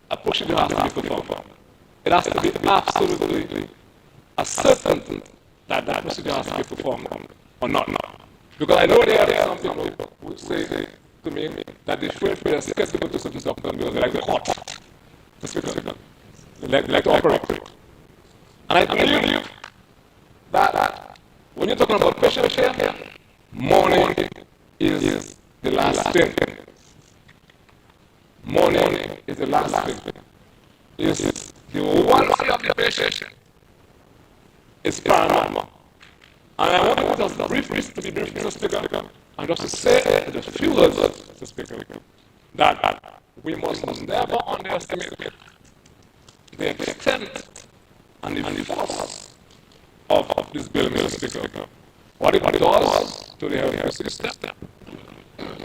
a procedure has to be performed. It has to be absolutely certain that that procedure has to be performed or not. Because I know there are some people who say to me that they feel skeptical to certain doctors because they like the court. Mr. Speaker, like to operate. And I believe that when you're talking about patient care, money is the last thing. Money is the last thing. Is the welfare of the patient is paramount. And I want to just briefly, Mr. Speaker, and just to say the few words, Mr. Speaker, that we must never underestimate the extent and the force of this bill, Mr. Speaker. What it does to the healthcare system,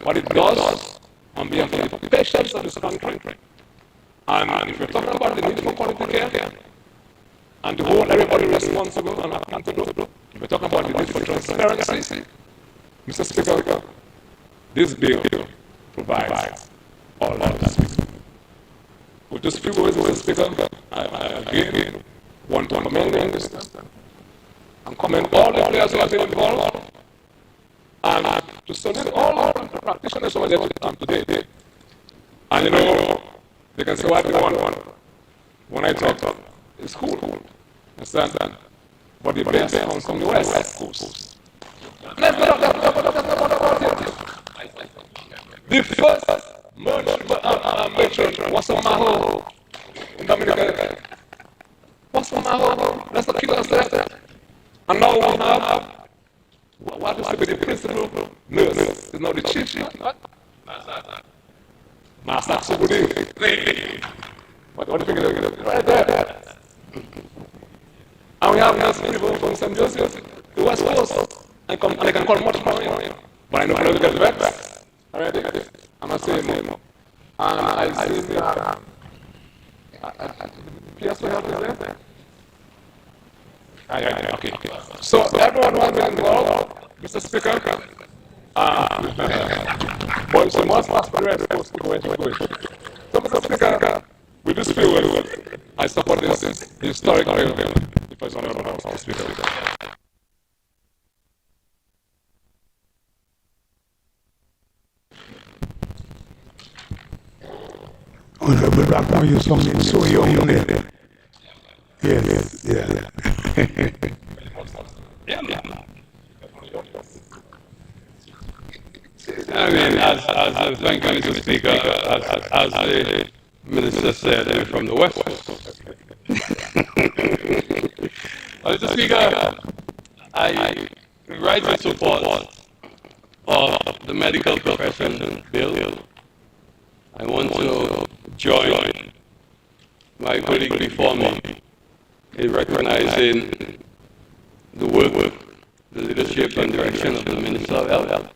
what it does on behalf of the patients of this country. And if we're talking about the need for quality care and to hold everybody responsible and accountable, if we're talking about the need for transparency, Mr. Speaker, this bill provides all of that. With just few words, Mr. Speaker, I again want to commend the minister and commend all the players who have been involved and to salute all the practitioners who are there today. And you know, they can say what they want. When I talk, it's cool. Understand? But the best comes from the West Coast. Let's not about it. The first merchant was a Maho in Dominica. What's the Maho? Let's not kill ourselves. And now we have what is to be the principal nurse. It's not the chief. Master Subudi. What do you think of it? Right there. And we have nurse people from St. Joseph, the West Coast, and they can call much more. But I know I don't get vexed. All right? I'm not saying more. And I see that. Yes, we have to there. Okay. So everyone who has been involved, Mr. Speaker, but so much faster than supposed to go into it. So, Mr. Speaker, with this bill, I support this historic bill. If I don't know how to speak of it. Honorable Rockmore, you sounding so young there. Yes, yeah. I mean, thank you, Mr. Speaker, as the Minister said, I'm from the West. Mr. Speaker, I write in support of the medical profession bill. I want to join my colleague before me in recognizing the work, the leadership and direction of the Minister of Health,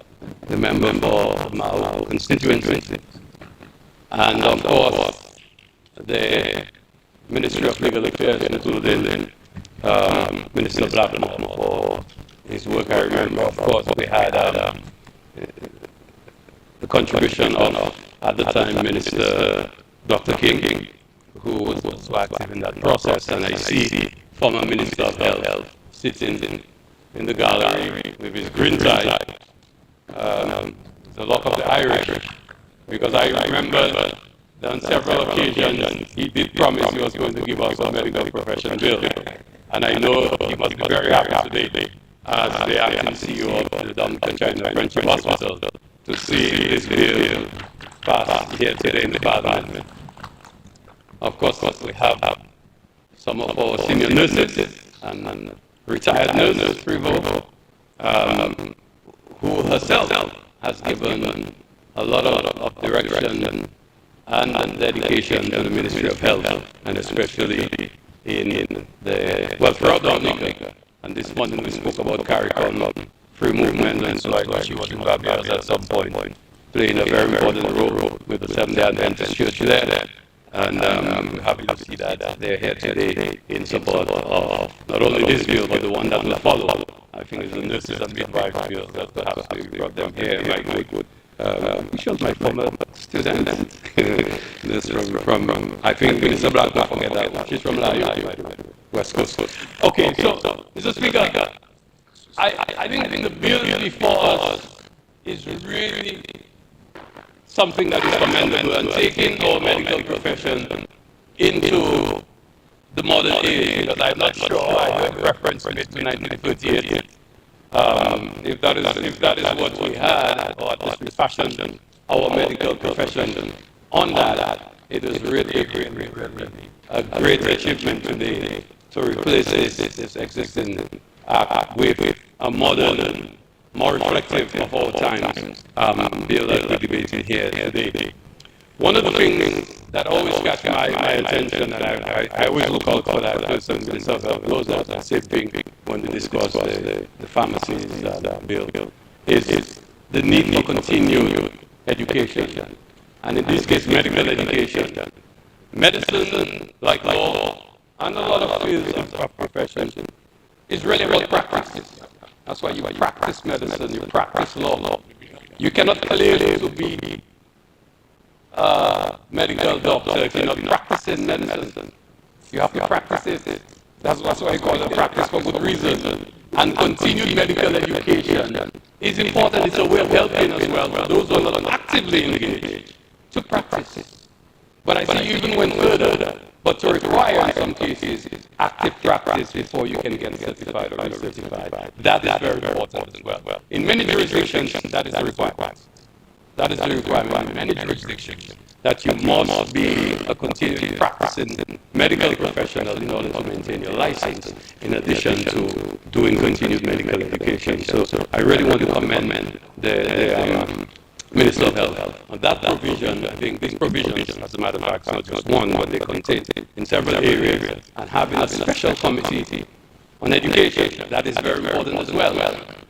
the member for my constituency, and of course the Ministry of Legal Affairs, including Minister Blackmore for his work. I remember, of course, we had the contribution of, at the time, Minister Dr. King, who was so active in that process, and I see former Minister of Health sitting in the gallery with his green tie, the luck of the Irish, because I remember that on several occasions he did promise he was going to give us a medical profession bill, and I know he must be very happy today as the acting CEO of the Dominica China Friendship Hospital to see this bill passed here today in the Parliament. Of course, we have some of our senior nurses and retired nurses, Prevo, who herself has given a lot of direction and dedication to the Ministry of Health, and especially in the welfare of Dominica. And this morning we spoke about CARICOM, free movement, and so I thought she was in Barbados at some point, playing a very important role with the Seventh-day Adventist Church there. And we're happy to see that they're here today in support of not only this bill, but the one that will follow. I think it's the nurses and midwives bill that perhaps we brought them here. My good, she was my former student, nurse from I think Minister Black, don't forget that one. She's from Layo, West Coast. Okay, so, Mr. Speaker, I think the bill before us is really something that is commendable, and taking our medical profession into the modern age, because I'm not sure I heard reference made to 1938. If that is what we had, or at least we fashioned our medical profession on that, it is really a great achievement today to replace this existing act with a modern, more reflective of all times bill that we're debating here today. One of the things that always catch my attention, and I always look out for that person himself, knows that the same thing when we discuss the pharmacies bill, is the need for continued education. And in this case, medical education. Medicine, like law, and a lot of fields of profession, is really about practice. That's why you practice medicine, you practice law. You cannot claim to be medical doctor if you're not practicing medicine. You have to practice it. That's why I call it practice for good reason. And continued medical education is important. It's a way of helping as well for those who are not actively engaged to practice it. But I see you even went further, but to require in some cases active practice before you can get certified or recertified. That is very important as well. In many jurisdictions, that is the requirement. That is the requirement in many jurisdictions, that you must be a continually practicing medical professional in order to maintain your license, in addition to doing continued medical education. So I really want to commend the Minister of Health on that provision. I think these provisions, as a matter of fact, not just one, but they contain in several areas, and having a special committee on education, that is very important as well.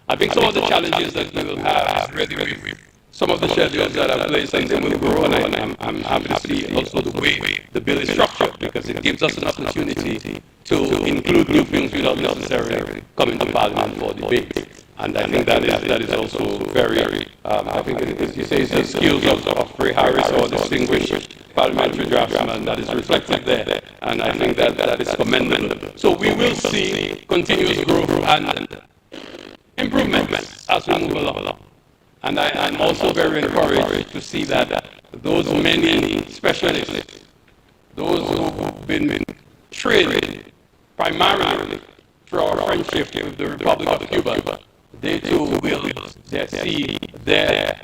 I think some of the challenges that we will have is really some of the schedules that are placed, and they will grow, and I'm happy to see also the way the bill is structured, because it gives us an opportunity to include new things without necessarily coming to Parliament for debate. And I think that is also very, I think you say it's the skills of Ray Harris, or distinguished parliamentary draftsman, that is reflected there. And I think that is commendable. So we will see continuous growth and improvement as we move along. And I'm also very encouraged to see that those many specialists, those who've been trained primarily through our friendship with the Republic of Cuba, they too will see their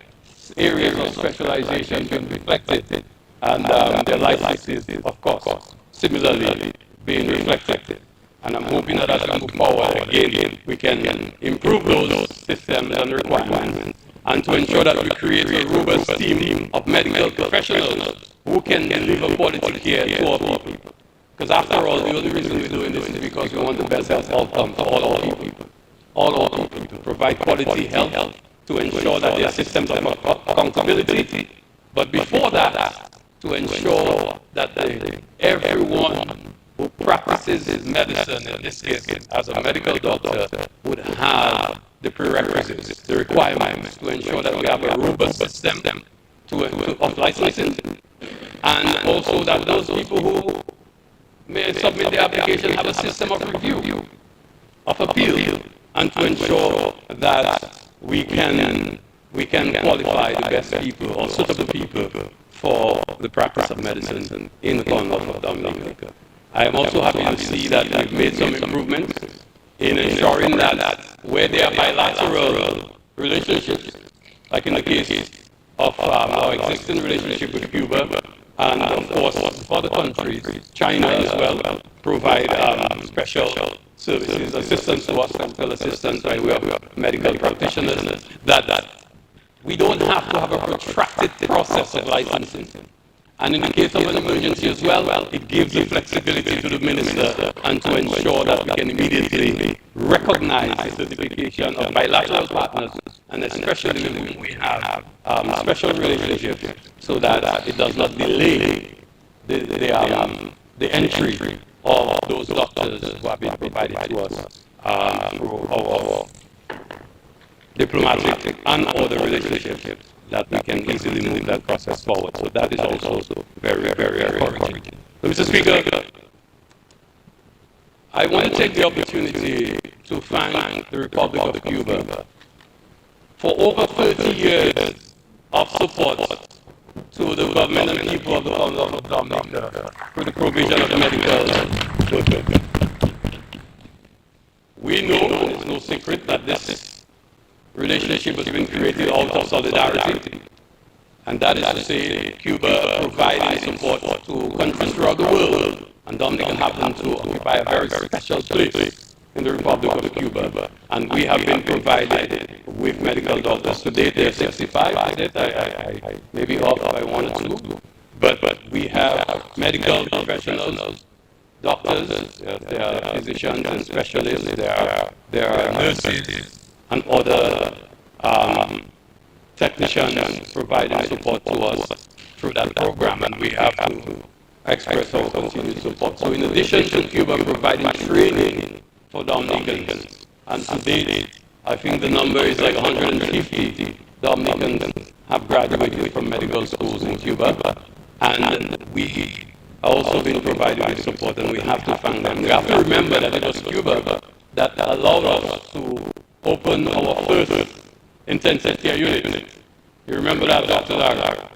areas of specialization being reflected, and their licenses, of course, similarly being reflected. And I'm hoping that as we move forward, again, we can improve those systems and requirements, and to ensure that we create a robust team of medical professionals who can deliver quality care to our people. Because after all, the only reason we're doing this is because we want the best health outcome for all our people. All our people, provide quality health to ensure that there are systems of accountability. But before that, to ensure that everyone who practices medicine, in this case as a medical doctor, would have the prerequisites, the requirements to ensure that we have a robust system of licensing, and also that those people who may submit their application have a system of review, of appeal, and to ensure that we can qualify the best people or suitable people for the practice of medicine in the Commonwealth of Dominica. I am also happy to see that we've made some improvements in ensuring that where there are bilateral relationships, like in the case of our existing relationship with Cuba, and of course other countries, China as well, provide special services, assistance to us, medical assistance by way of medical practitioners, that we don't have to have a protracted process of licensing. And in the case of an emergency as well, it gives the flexibility to the minister, and to ensure that we can immediately recognize the certification of bilateral partners, and especially when we have special relationships, so that it does not delay the entry of those doctors who have been provided to us through our diplomatic and other relationships, that we can easily move that process forward. So that is also very, very encouraging. So, Mr. Speaker, I want to take the opportunity to thank the Republic of Cuba for over 30 years of support to the government and people of the Commonwealth of Dominica for the provision of medical workers. We know, and it's no secret, that this relationship has been created out of solidarity, and that is to say, Cuba providing support to countries throughout the world, and Dominica happened to occupy a very special place in the Republic of Cuba, and we have been provided with medical doctors. Today they're 65, maybe off by 1 or 2, but we have medical professionals, doctors, there are physicians and specialists, there are nurses and other technicians providing support to us through that program, and we have to express our continued support. So in addition to Cuba providing training for Dominicans, and to date, I think the number is like 150 Dominicans have graduated from medical schools in Cuba, and we have also been provided with support, and we have to thank them. We have to remember that it was Cuba that allowed us to open our first intensive care unit. You remember that, Dr. Lara?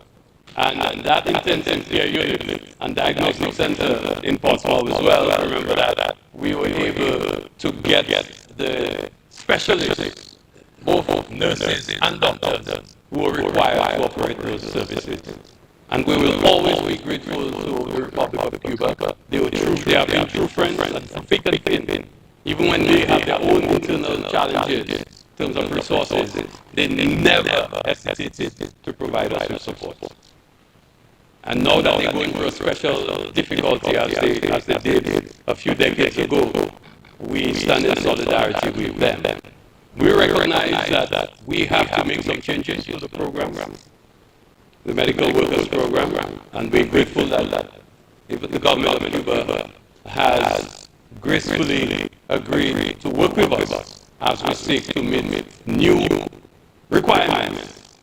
And that intensive care unit and diagnostic center in Portsmouth as well, I remember that we were able to get the specialists, both nurses and doctors, who were required to operate those services. And we will always be grateful to the Republic of Cuba. They have been true friends and thick and thin. Even when they have their own internal challenges in terms of resources, they never hesitated to provide us with support. And now that they're going through a special difficulty as they did a few decades ago, we stand in solidarity with them. We recognize that we have to make some changes to the program, the medical workers program, and we're grateful that the government of Cuba has gracefully agreed to work with us as we seek to meet new requirements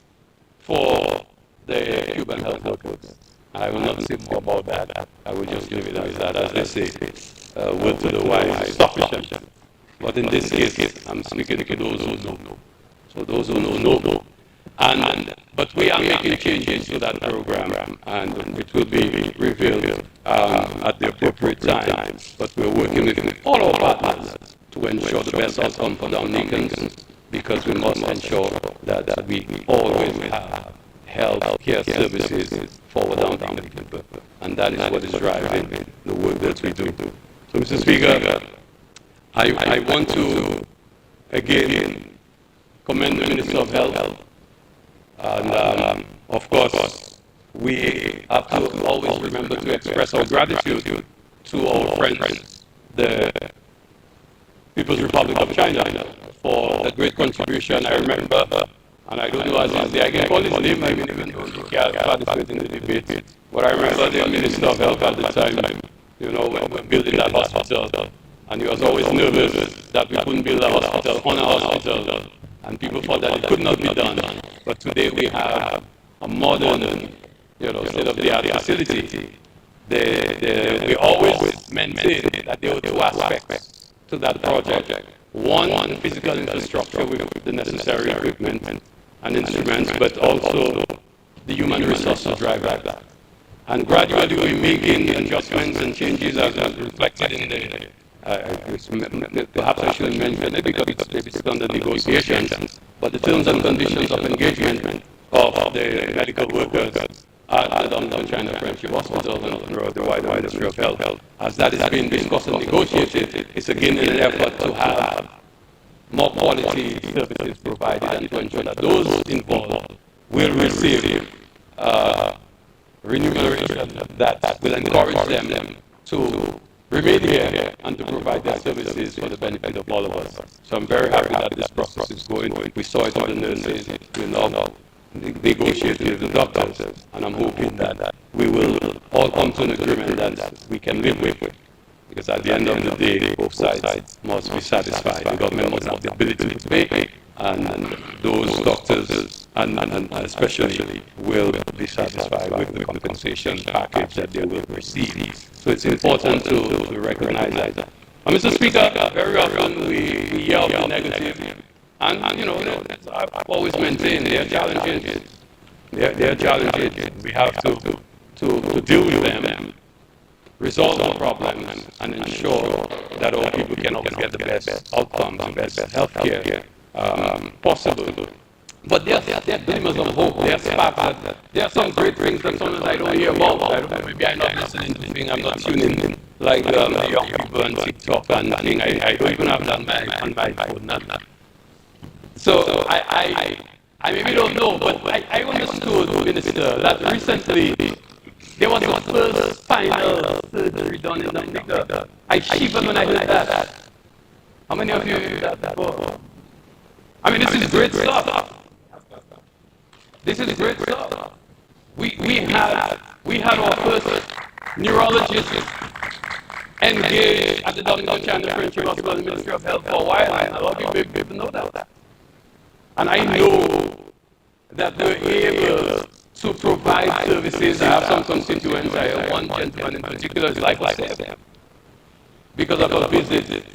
for the Cuban health workers. I will not say more about that. I will just leave it as that. As they say, word to the wise is sufficient. But in this case, I'm speaking to those who know. So those who know. But we are making changes to that program, and it will be revealed at the appropriate time. But we're working with all our partners to ensure the best outcome for Dominicans, because we must ensure that we always have health care services for Dominican people. And that is what is driving the work that we do. So, Mr. Speaker, I want to again commend the Minister of Health. And of course, we have to always remember to express our gratitude to our friends, the People's Republic of China, for the great contribution. I remember, and I don't know as is I can call his name, I mean, even though he can't participate in the debate, but I remember the Minister of Health at the time, you know, when we were building that hospital, and he was always nervous that we couldn't build a hospital on a hospital, and people thought that it could not be done. But today we have a modern, state-of-the-art facility. We always maintain that there were two aspects to that project. One, physical infrastructure with the necessary equipment and instruments, but also the human resource to drive that. And gradually we're making adjustments and changes as reflected in the perhaps I shouldn't mention it because it's under negotiations, but the terms and conditions of engagement of the medical workers at the Dominica China Friendship Hospital and throughout the wider Ministry of Health, as that is being discussed and negotiated, it's again in an effort to have more quality services provided and to ensure that those involved will receive remuneration that will encourage them to remain here and to provide their services for the benefit of all of us. So I'm very happy that this process is going. We saw it with the nurses, we're now negotiating with the doctors, and I'm hoping that we will all come to an agreement that we can live with. Because at the end of the day, both sides must be satisfied. The government must have the ability to pay, and those doctors and especially will be satisfied with the compensation package that they will receive. So it's important to recognize that. And Mr. Speaker, very often we hear of the negative, and I've always maintained there are challenges. There are challenges. We have to deal with them, resolve the problems, and ensure that all people can always get the best outcome, the best health care possible. But there are glimmers of hope. There are sparks. There are some great things that sometimes I don't hear about. Maybe I'm not listening to things. I'm not tuning in like the young people on TikTok and thing. I don't even have that on my phone. So I maybe don't know, but I understood, Minister, that recently there was the first spinal surgery done in Dominica. I shivered when I heard that. How many of you heard that before? I mean, this is great stuff. This is great stuff. We had our first neurologist engaged at the Dominican China French Hospital, the Ministry of Health, for a while, and a lot of people know that. And I know that they're able to provide services. I have some constituents. I have one gentleman in particular, his life was saved because of a visit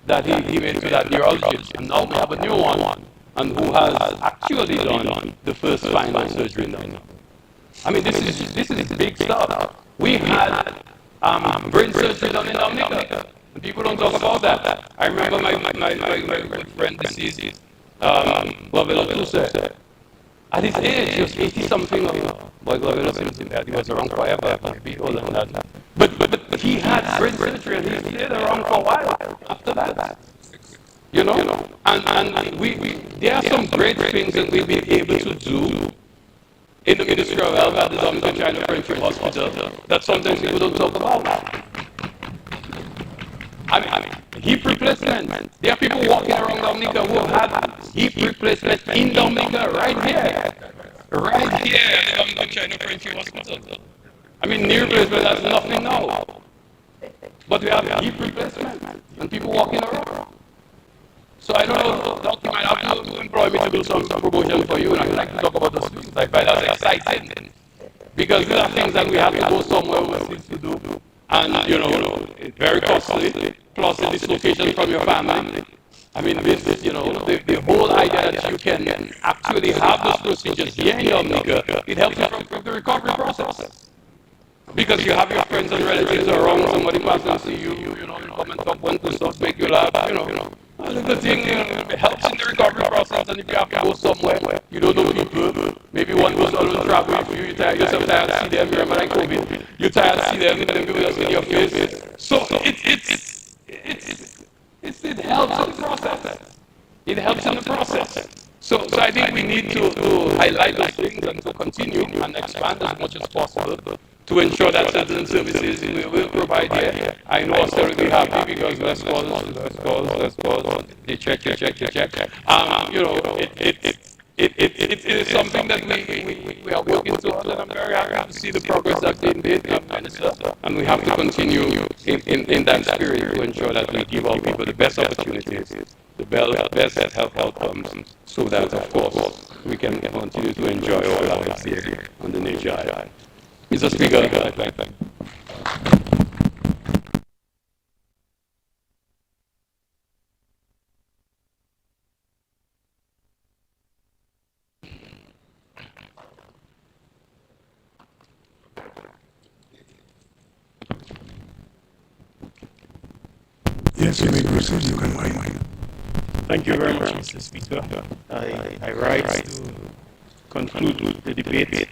that he made to that neurologist. And now we have a new one, and who has actually done the first spinal surgery now. I mean, this is big stuff. We had brain surgery done in Dominica. People don't talk about that. I remember my friend deceased, Glovelo Tuse. At his age, he was 80-something. Boy, Glovelo seems that he was around forever, maybe older than that. But he had brain surgery, and he stayed around for a while after that. You know, and there are some great things that we've been able to do in the Ministry of Health at the Dominican China French Hospital that sometimes people don't talk about. I mean, hip replacement. There are people walking around Dominica who have had hip replacement in Dominica right here at the Dominican China French Hospital. I mean, knee replacement, that's nothing now. But we have hip replacement and people walking around. So I don't know, Doctor might have to employ me to do some promotion for you, and I'd like to talk about those things. I find that exciting. Because these are things that we have to go somewhere overseas to do. And, you know, it's very costly, plus the dislocation from your family. I mean, this, you know, the whole idea that you can actually have those procedures here in Dominica, it helps you from the recovery process. Because you have your friends and relatives around, somebody passes and see you, you know, you come and talk one to stuff, make you laugh, you know. A little thing, it helps in the recovery process, and if you have to go somewhere, you don't know people, maybe one goes on travel with you, you're yourself tired to see them, remember like COVID, you're tired to see them, and then people just in your face. So it helps in the process. It helps in the process. So I think we need to highlight those things and to continue and expand as much as possible to ensure that certain services we will provide here. I know us will be happy because less calls, they check. You know, it is something that we are working towards, and I'm very happy to see the progress that's been made, Minister, and we have to continue in that spirit to ensure that we give our people the best opportunities, the best health outcomes, so that, of course, we can continue to enjoy our lives here on the Nature Island. Mr. Speaker, Yes, you may proceed. You can mind. Thank you very much, Mr. Speaker. I rise to conclude the debate.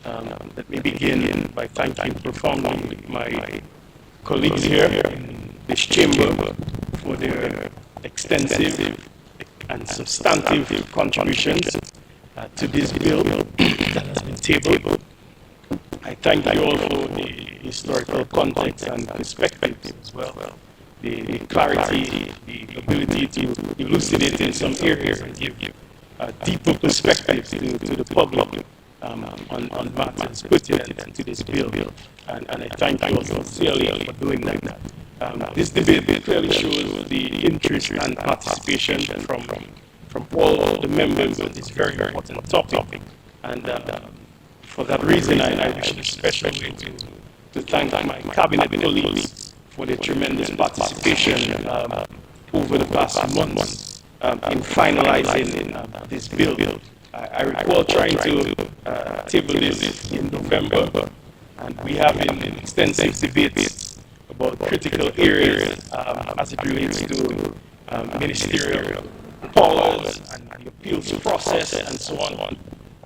Let me begin by thanking profoundly my colleagues here in this chamber for their extensive and substantive contributions to this bill that has been tabled. I thank you all for the historical context and perspective as well. The clarity, the ability to elucidate in some areas and give a deeper perspective to the public on matters pertinent to this bill. And I thank you all sincerely for doing that. This debate clearly shows the interest and participation from all the members on this very important topic. And for that reason, I wish especially to thank my cabinet colleagues for their tremendous participation over the past months in finalizing this bill. I recall trying to table this in November, and we have been in extensive debates about critical areas as it relates to ministerial powers and the appeals process and so on.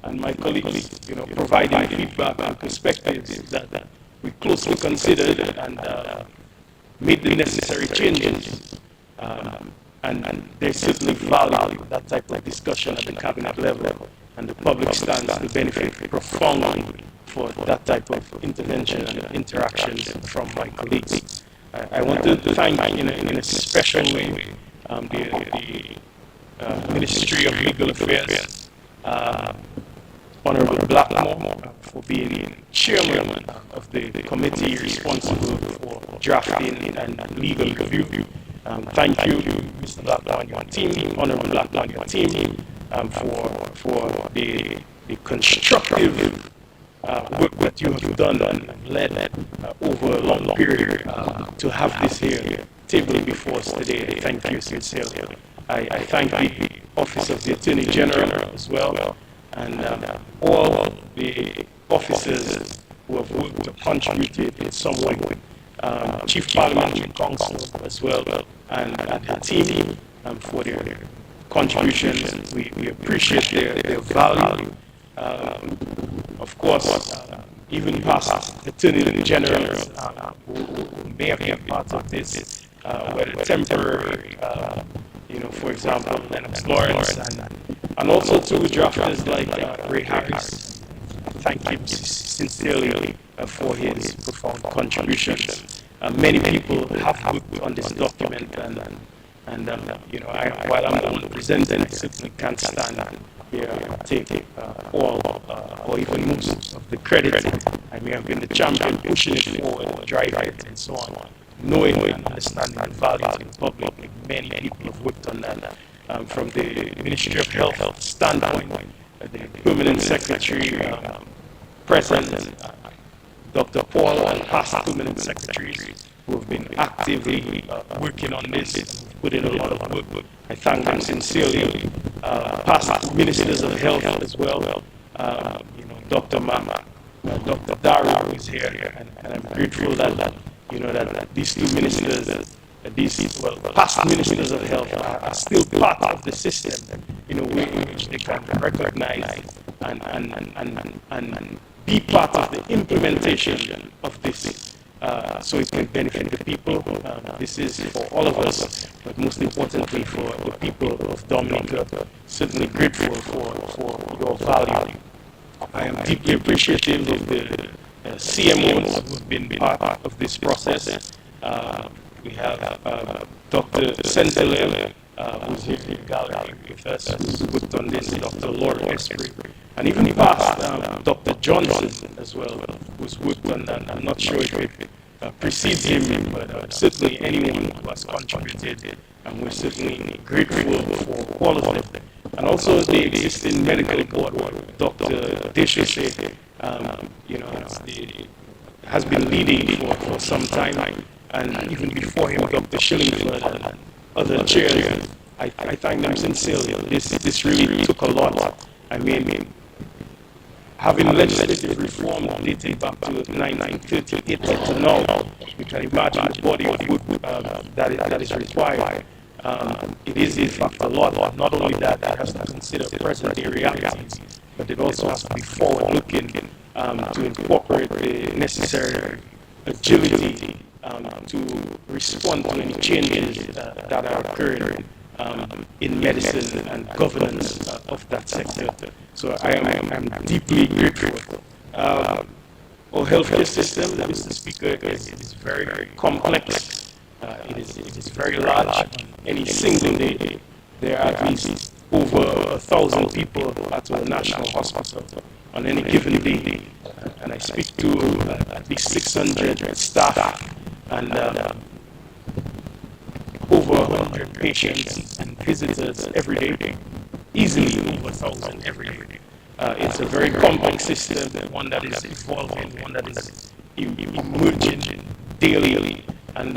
And my colleagues, providing feedback and perspectives that we closely considered and made the necessary changes. And they certainly value that type of discussion at the cabinet level, and the public stands to benefit profoundly for that type of intervention and interactions from my colleagues. I want to thank in a special way the Ministry of Legal Affairs, Honorable Blackmore, for being chairman of the committee responsible for drafting and legal review. Thank you, Mr. Blackmore and your team, Honorable Blackmore and your team, for the constructive work that you have done and led over a long period to have this here table before us today. Thank you sincerely. I thank the Office of the Attorney General as well, and all the officers who have worked or contributed in some way. Chief Parliamentary Council as well, and the team for their contributions. We appreciate their value. Of course, even past Attorney Generals who may have been part of this, whether temporary, for example, Lennox Lawrence, and also to drafters like Ray Harris. Thank him sincerely for his profound contributions. Many people have worked on this document, and while I'm the only presenting, I certainly can't stand here and take all or even most of the credit. I may have been the champion pushing it forward, driving it, and so on. Knowing and understanding the value to the public, many people have worked on that. From the Ministry of Health standpoint, the Permanent Secretary, President, Dr. Paul, and past Permanent Secretaries who have been actively working on this, put in a lot of work. I thank them sincerely. Past Ministers of Health as well, Dr. Mama, Dr. Daru is here, and I'm grateful that these two ministers, past ministers of health are still part of the system, in which they can recognize and be part of the implementation of this, so it can benefit the people. This is for all of us, but most importantly for the people of Dominica. Certainly grateful for your value. I am deeply appreciative of the CMOs who have been part of this process. We have Dr. Sentelel, who's here in the gallery with us, who's worked on this, Dr. Laura Esprit, and even past Dr. Johnson as well, who's worked on that. I'm not sure if it precedes him, but certainly anyone who has contributed, and we're certainly grateful for all of them. And also the existing medical board, Dr. Deshese, has been leading for some time, and even before him, Dr. Shillingford and other chairs. I thank them sincerely. This really took a lot. I mean, having legislative reform dating back to 1938 to now, you can imagine the body of work that is required. It is in fact a lot. Not only that, it has to consider present-day realities, but it also has to be forward-looking to incorporate the necessary agility to respond to any changes that are occurring in medicine and governance of that sector. So I'm deeply grateful. Our healthcare system, Mr. Speaker, is very, very complex. It is very large. Any single day, there are at least over 1,000 people at the National Hospital on any given day. And I speak to at least 600 staff and over 100 patients and visitors every day, easily over 1,000 every day. It's a very complex system, one that is evolving, one that is emerging daily, and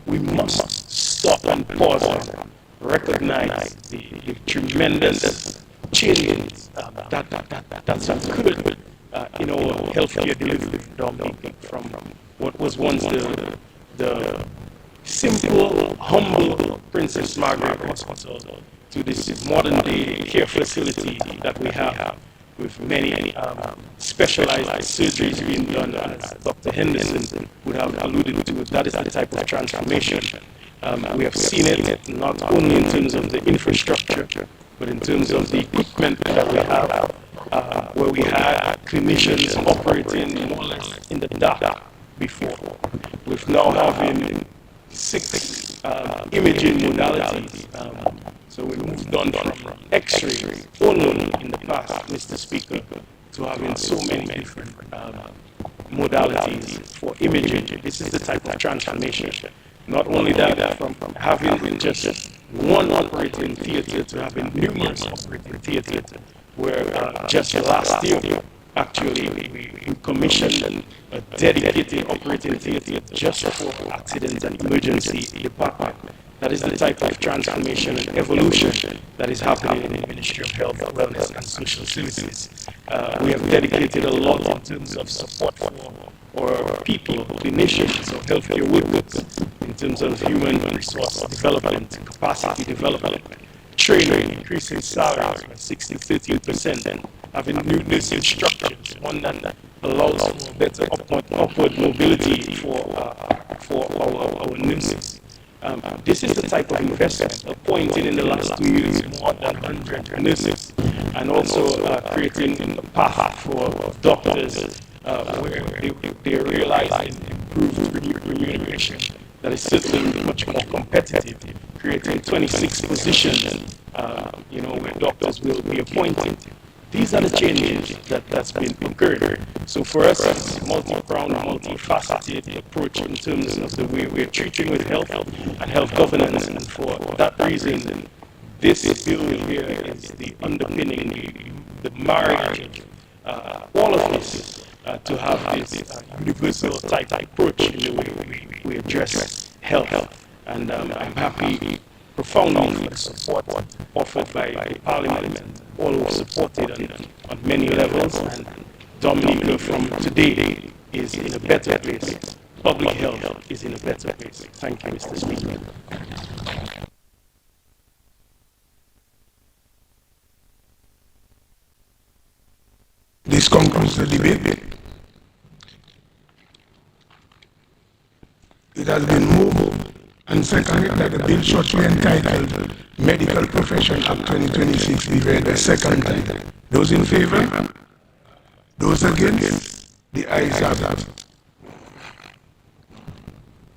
we must stop and pause and recognize the tremendous changes that's occurred in our healthcare delivery of Dominica from what was once the simple, humble Princess Margaret Hospital to this modern day care facility that we have with many specialized surgeries being done, as Dr. Henderson would have alluded to. That is the type of transformation. We have seen it not only in terms of the infrastructure, but in terms of the equipment that we have, where we had clinicians operating more or less in the dark before. With now having 6 imaging modalities. So we moved on from X-ray only in the past, Mr. Speaker, to having so many different modalities for imaging. This is the type of transformation. Not only that, from having just one operating theater to having numerous operating theaters, where just last year, actually, we commissioned a dedicated operating theater just for accident and emergency department. That is the type of transformation and evolution that is happening in the Ministry of Health, Wellness, and Social Services. We have dedicated a lot in terms of support for our people, clinicians, or healthcare workers, in terms of human resource development, capacity development, training, increasing salaries by 60 to 38%, and having new nursing structures, one that allows for better upward mobility for our nurses. This is the type of investment appointed in the last 2 years more than 100 nurses, and also creating a path for doctors where they realize improved remuneration that is certainly much more competitive, creating 26 positions, where doctors will be appointed. These are the changes that's been occurred. So for us, it's multi-pronged, multifaceted approach in terms of the way we're treating with health and health governance. And for that reason, this bill here is the underpinning, the marriage, all of this to have this universal type approach in the way we address health. And I'm happy profoundly for the support offered by the Parliament, all who supported on many levels. And Dominica from today is in a better place. Public health is in a better place. Thank you, Mr. Speaker. This concludes the debate. It has been moved and seconded that the bill shortly entitled Medical Profession Act 2026 be read a second time. Those in favor? Those against? The ayes have it.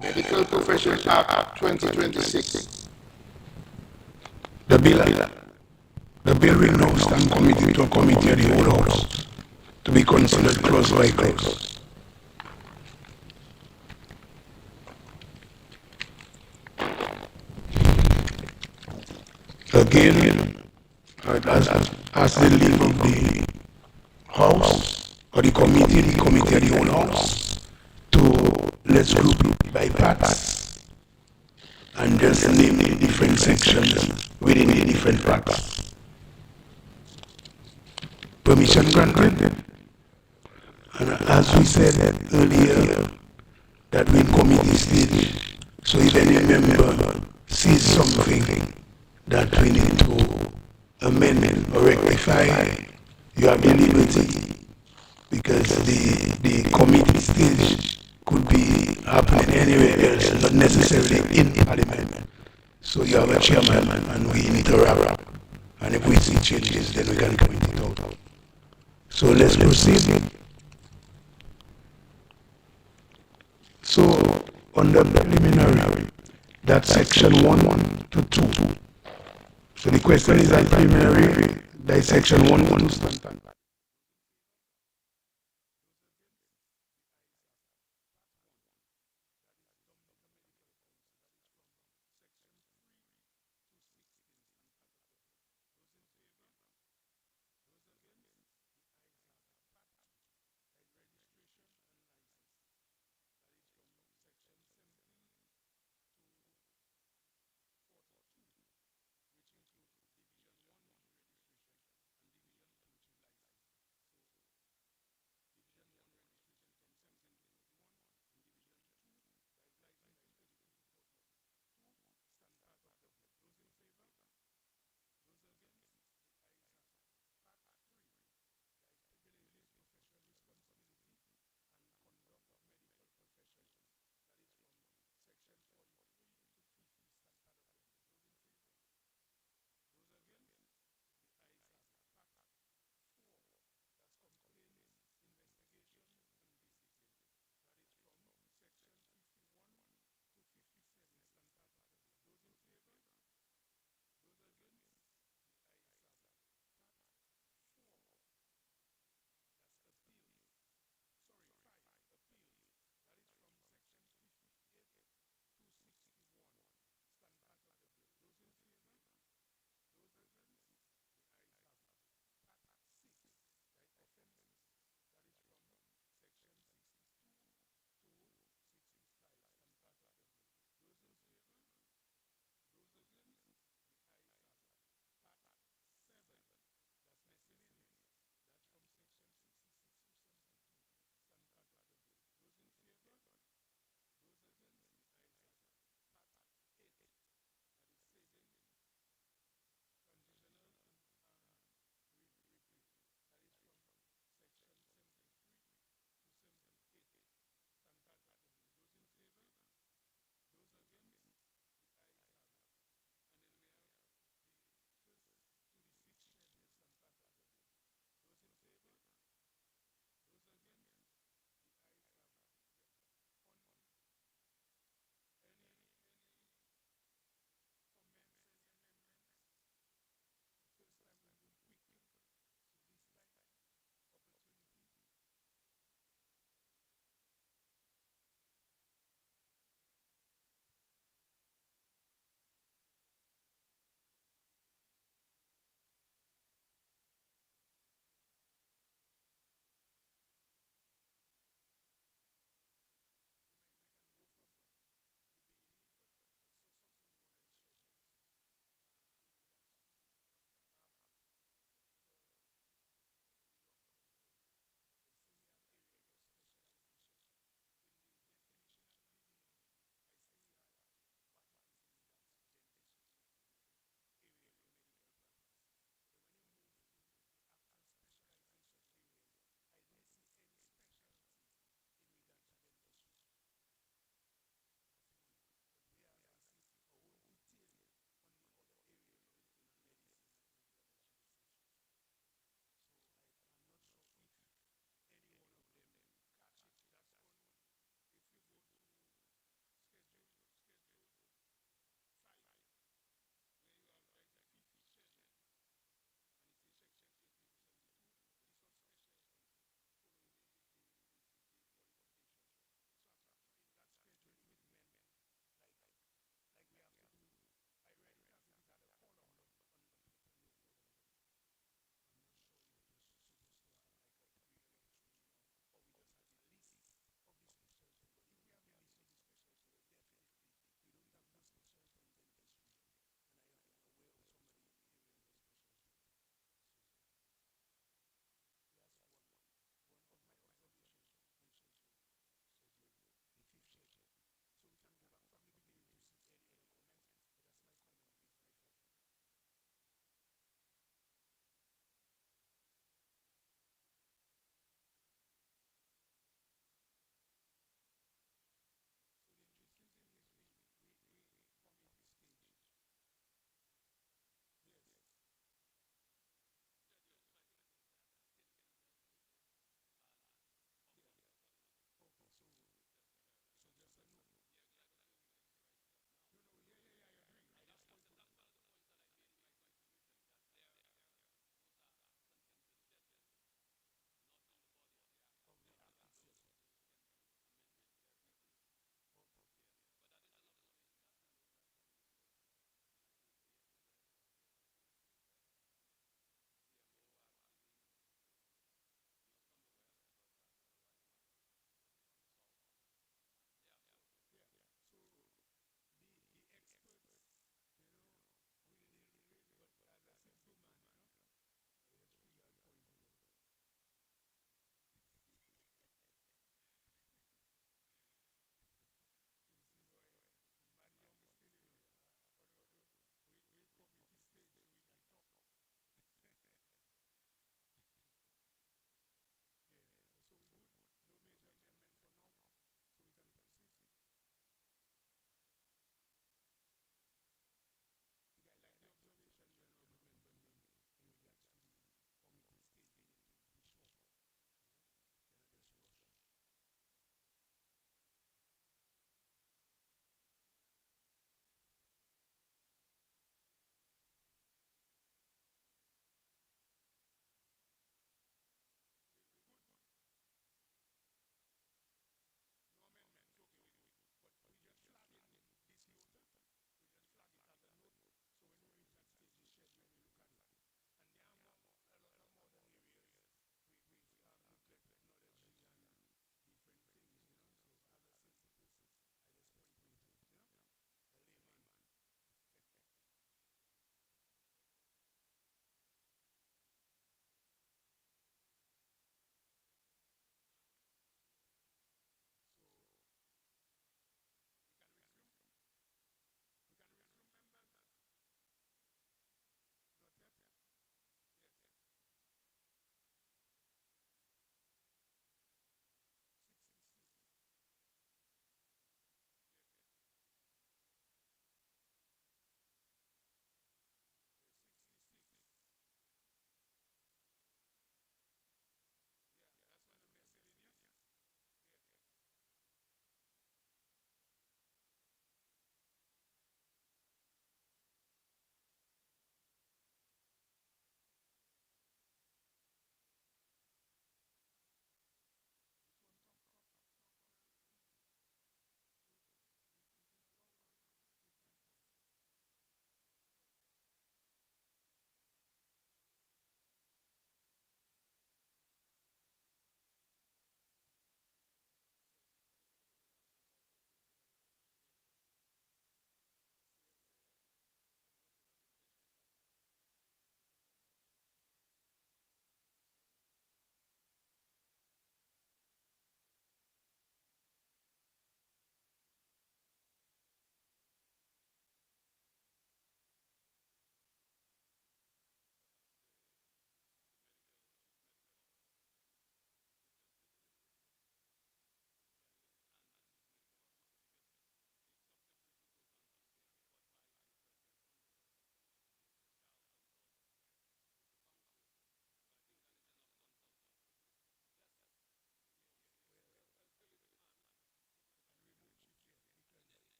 Medical Profession Act 2026. The bill will now stand committed to a committee of the whole House to be considered clause by clause. Again, as the leave of the House or the committee of the whole House to let's group by parts and just name the different sections within the different parts. Permission granted. And as we said earlier, that we in committee stage, so if any member sees something that we need to amend or rectify, you have the liberty, because the committee stage could be happening anywhere else, not necessarily in Parliament. So you have a chairman and we need to wrap up. And if we see changes, then we can point it out. So let's proceed. So on the preliminary, that's section 1 to 2. So the question is on preliminary, that is section 1 to 2.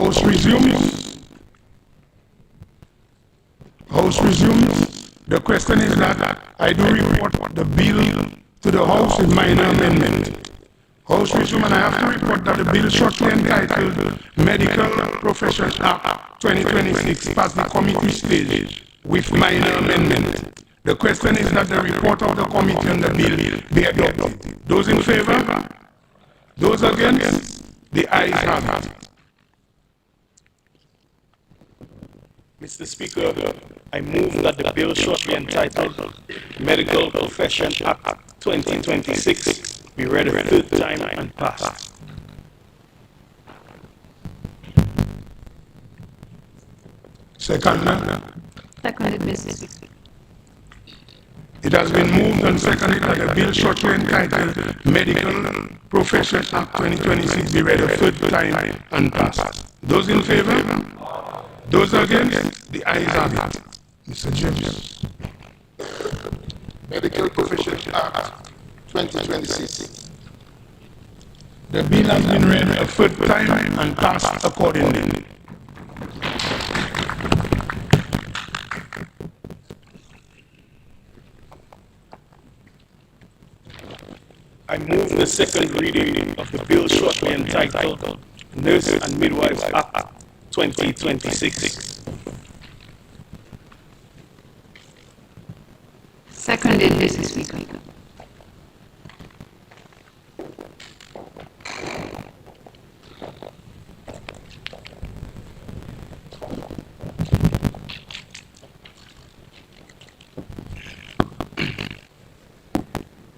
House resumes. House resumes. The question is that I do report the bill to the House with minor amendment. House resume, and I have to report that the bill shortly entitled Medical Professions Act 2026 passed the committee stage with minor amendment. The question is that the report of the committee on the bill be adopted. Those in favor? Those against? The ayes have it. Mr. Speaker, I move that the bill shortly entitled Medical Professions Act 2026 be read a third time and passed. Second. Seconded, Mr. Speaker. It has been moved and seconded that the bill shortly entitled Medical Professions Act 2026 be read a third time and passed. Those in favor? Those against? The ayes have it. Mr. James. Medical Professions Act 2026. The bill has been read a third time and passed accordingly. I move the second reading of the bill shortly entitled Nurse and Midwives Act 2026. Seconded, Mr. Speaker.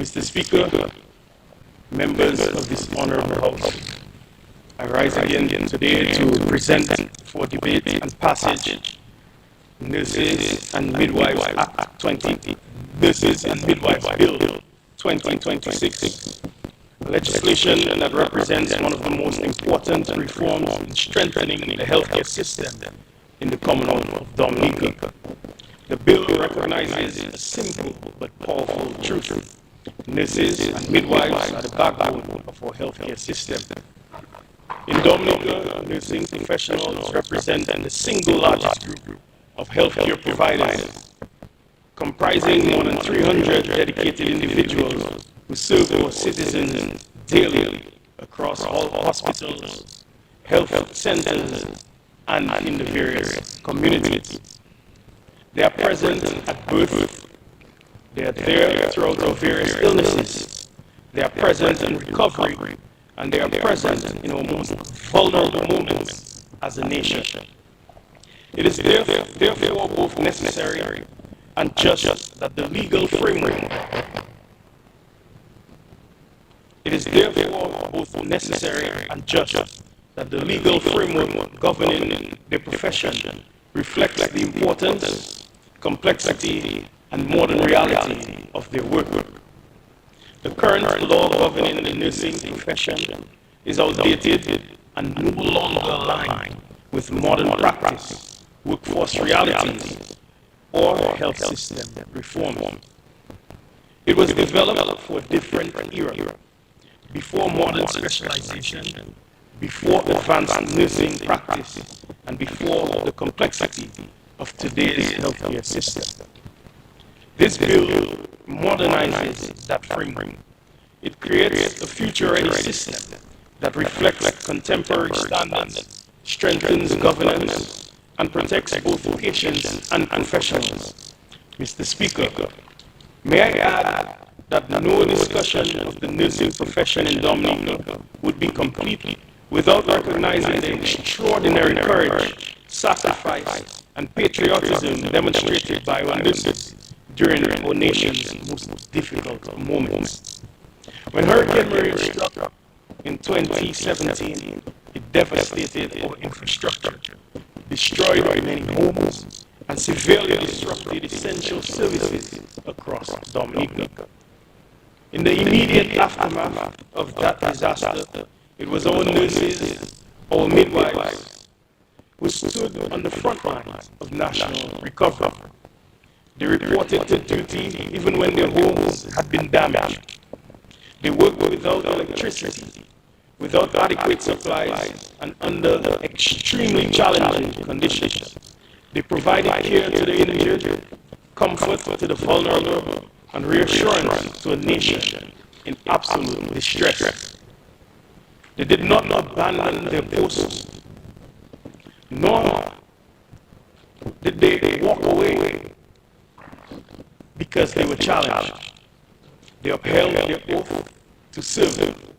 Mr. Speaker, members of this honorable House, I rise again today to present for debate and passage Nurses and Midwives Act 20, Nurses and Midwives Bill 2026, legislation that represents one of the most important reforms in strengthening the healthcare system in the Commonwealth of Dominica. The bill recognizes a simple but powerful truth. Nurses and midwives are the backbone of our healthcare system. In Dominica, nursing professionals represent the single largest group of healthcare providers, comprising more than 300 dedicated individuals who serve our citizens daily across all hospitals, health centers, and in the various communities. They are present at birth. They are there throughout our various illnesses. They are present in recovery, and they are present in our most vulnerable moments as a nation. It is therefore both necessary and just that the legal framework. It is therefore both necessary and just that the legal framework governing the profession reflects the importance, complexity, and modern reality of their work. The current law governing the nursing profession is outdated and no longer aligned with modern practice, workforce realities, or health system reform. It was developed for a different era, before modern specialization, before advanced nursing practice, and before the complexity of today's healthcare system. This bill modernizes that framework. It creates a future-ready system that reflects contemporary standards, strengthens governance, and protects both patients and professionals. Mr. Speaker, may I add that no discussion of the nursing profession in Dominica would be complete without recognizing the extraordinary courage, sacrifice, and patriotism demonstrated by our nurses during our nation's most difficult moments. When Hurricane Maria struck in 2017, it devastated our infrastructure, destroyed many homes, and severely disrupted essential services across Dominica. In the immediate aftermath of that disaster, it was our nurses, our midwives, who stood on the front lines of national recovery. They reported to duty even when their homes had been damaged. They worked without electricity, without adequate supplies and under extremely challenging conditions. They provided care to the injured, comfort to the vulnerable, and reassurance to a nation in absolute distress. They did not abandon their posts, nor did they walk away because they were challenged. They upheld their oath to serve,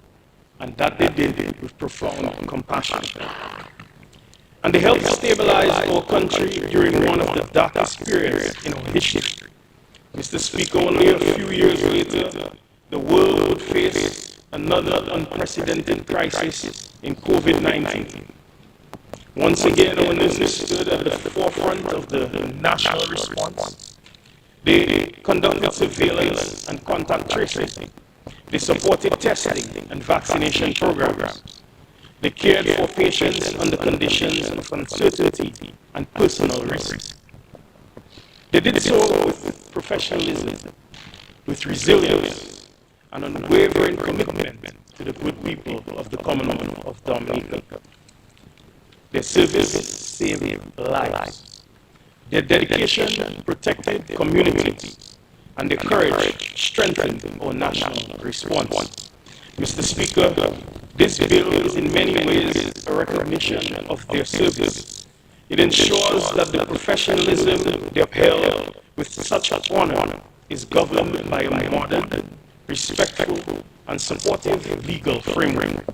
and that they did with profound compassion. And they helped stabilize our country during one of the darkest periods in our history. Mr. Speaker, only a few years later, the world would face another unprecedented crisis in COVID-19. Once again, our nurses stood at the forefront of the national response. They conducted surveillance and contact tracing. They supported testing and vaccination programs. They cared for patients under conditions of uncertainty and personal risk. They did so with professionalism, with resilience, and unwavering commitment to the good people of the Commonwealth of Dominica. Their service saved lives. Their dedication protected communities, and their courage strengthened our national response. Mr. Speaker, this bill is in many ways a recognition of their service. It ensures that the professionalism they upheld with such honor is governed by a modern, respectful, and supportive legal framework.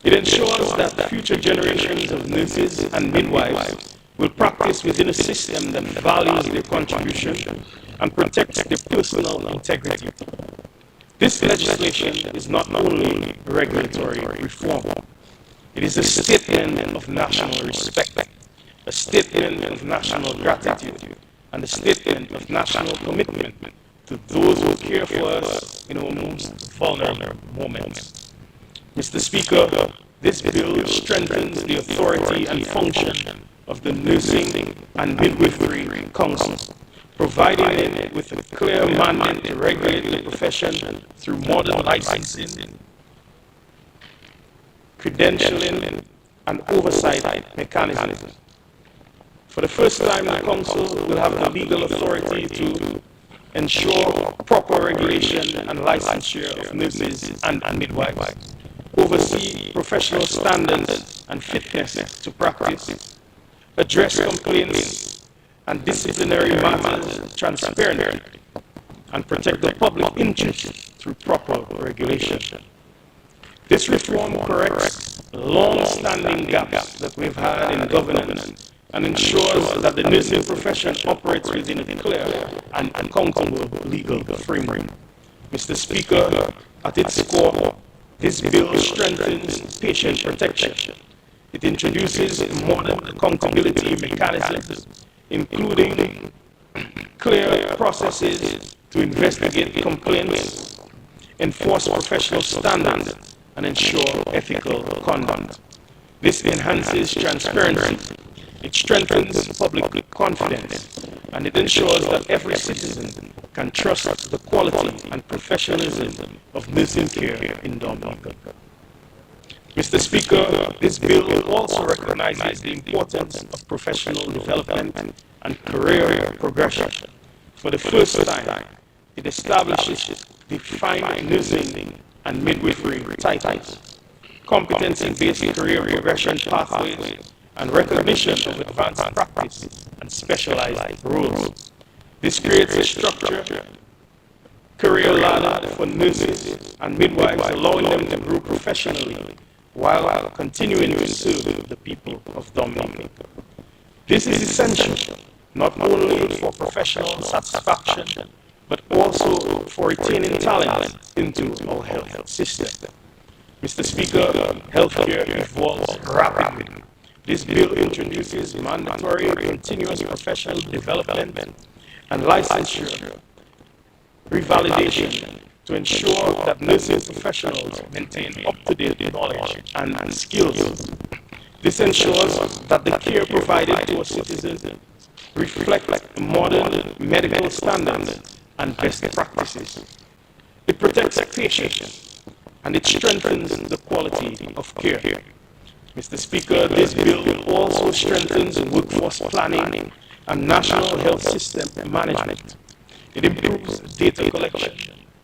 It ensures that future generations of nurses and midwives will practice within a system that values their contribution and protects their personal integrity. This legislation is not only regulatory reform, it is a statement of national respect, a statement of national gratitude, and a statement of national commitment to those who care for us in our most vulnerable moments. Mr. Speaker, this bill strengthens the authority and function of the Nursing and Midwifery Council, providing it with a clear mandate to regulate the profession through modern licensing, credentialing, and oversight mechanisms. For the first time, the Council will have the legal authority to ensure proper regulation and licensure of nurses and midwives, oversee professional standards and fitness to practice, address complaints and disciplinary matters transparently, and protect the public interest through proper regulation. This reform corrects long-standing gaps that we've had in governance and ensures that the nursing profession operates within a clear and accountable legal framework. Mr. Speaker, at its core, this bill strengthens patient protection. It introduces modern accountability mechanisms, including clear processes to investigate complaints, enforce professional standards, and ensure ethical conduct. This enhances transparency, it strengthens public confidence, and it ensures that every citizen can trust the quality and professionalism of nursing care in Dominica. Mr. Speaker, this bill also recognizes the importance of professional development and career progression. For the first time, it establishes defined nursing and midwifery titles, competency-based career progression pathways, and recognition of advanced practice and specialized roles. This creates a structured career ladder for nurses and midwives, allowing them to grow professionally while continuing to serve the people of Dominica. This is essential not only for professional satisfaction, but also for retaining talent into our health system. Mr. Speaker, healthcare evolves rapidly. This bill introduces mandatory continuous professional development and licensure revalidation to ensure that nursing professionals maintain up-to-date knowledge and skills. This ensures that the care provided to our citizens reflects modern medical standards and best practices. It protects patients and it strengthens the quality of care. Mr. Speaker, this bill also strengthens workforce planning and national health system management. It improves data collection,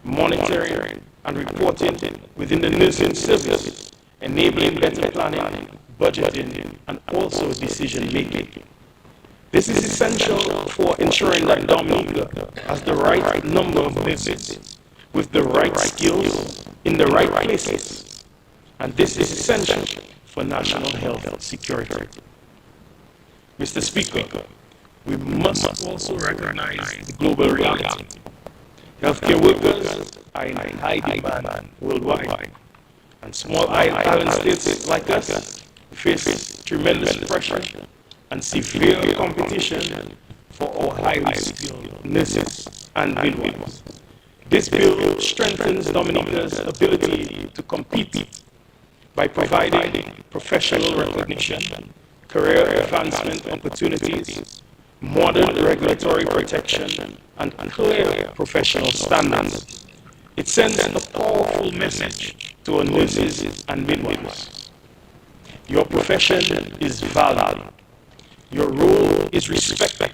monitoring, and reporting within the nursing service, enabling better planning, budgeting, and also decision-making. This is essential for ensuring that Dominica has the right number of nurses with the right skills in the right places, and this is essential for national health security. Mr. Speaker, we must also recognize the global reality. Healthcare workers are in high demand worldwide, and small island states like us face tremendous pressure and severe competition for our highly skilled nurses and midwives. This bill strengthens Dominica's ability to compete by providing professional recognition, career advancement opportunities, modern regulatory protection, and clear professional standards. It sends a powerful message to our nurses and midwives. Your profession is valued. Your role is respected,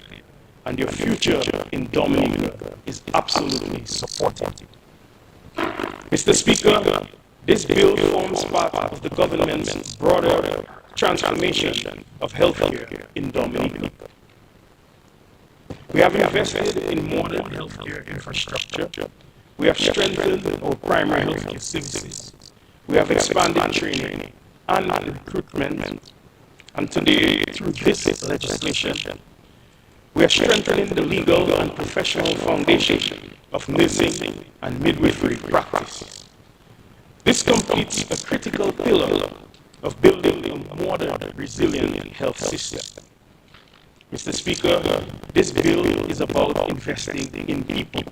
and your future in Dominica is absolutely supported. Mr. Speaker, this bill forms part of the government's broader transformation of healthcare in Dominica. We have invested in modern healthcare infrastructure. We have strengthened our primary healthcare services. We have expanded training and recruitment. And today, through this legislation, we are strengthening the legal and professional foundation of nursing and midwifery practice. This completes a critical pillar of building a modern, resilient health system. Mr. Speaker, this bill is about investing in people.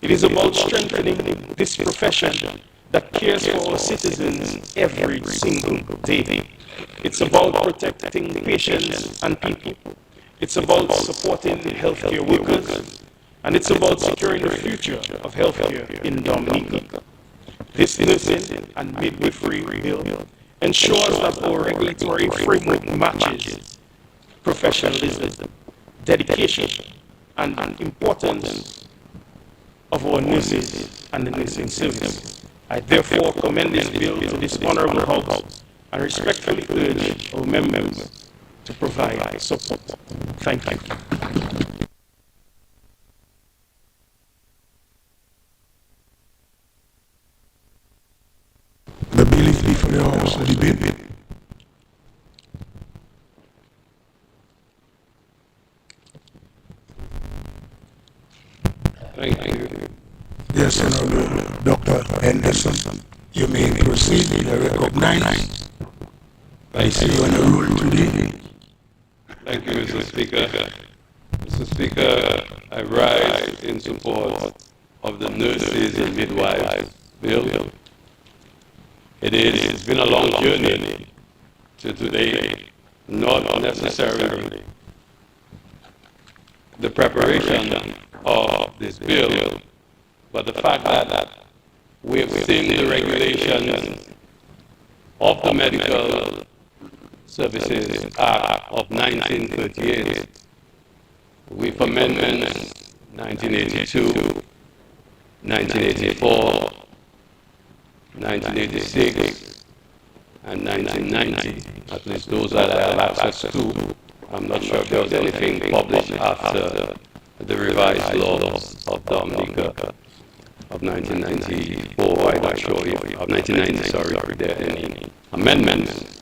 It is about strengthening this profession that cares for our citizens every single day. It's about protecting patients and people. It's about supporting healthcare workers. And it's about securing the future of healthcare in Dominica. This nursing and midwifery bill ensures that our regulatory framework matches professionalism, dedication, and importance of our nurses and the nursing service. I therefore commend this bill to this honorable House and respectfully urge our members to provide support. Thank you. The bill is before the House for debate. Thank you. Yes, Honorable Dr. Henderson, you may proceed. You recognize. I see you on the roll today. Thank you, Mr. Speaker. Mr. Speaker, I rise in support of the nurses and midwives bill. It's been a long journey to today, not necessarily the preparation of this bill, but the fact that we have seen the regulations of the Medical Services Act of 1938 with amendments 1982, 1984, 1986, and 1990. At least those that I have access to. I'm not sure if there was anything published after the revised laws of Dominica of 1994. I'm not sure if, of 1990, sorry, if there are any amendments.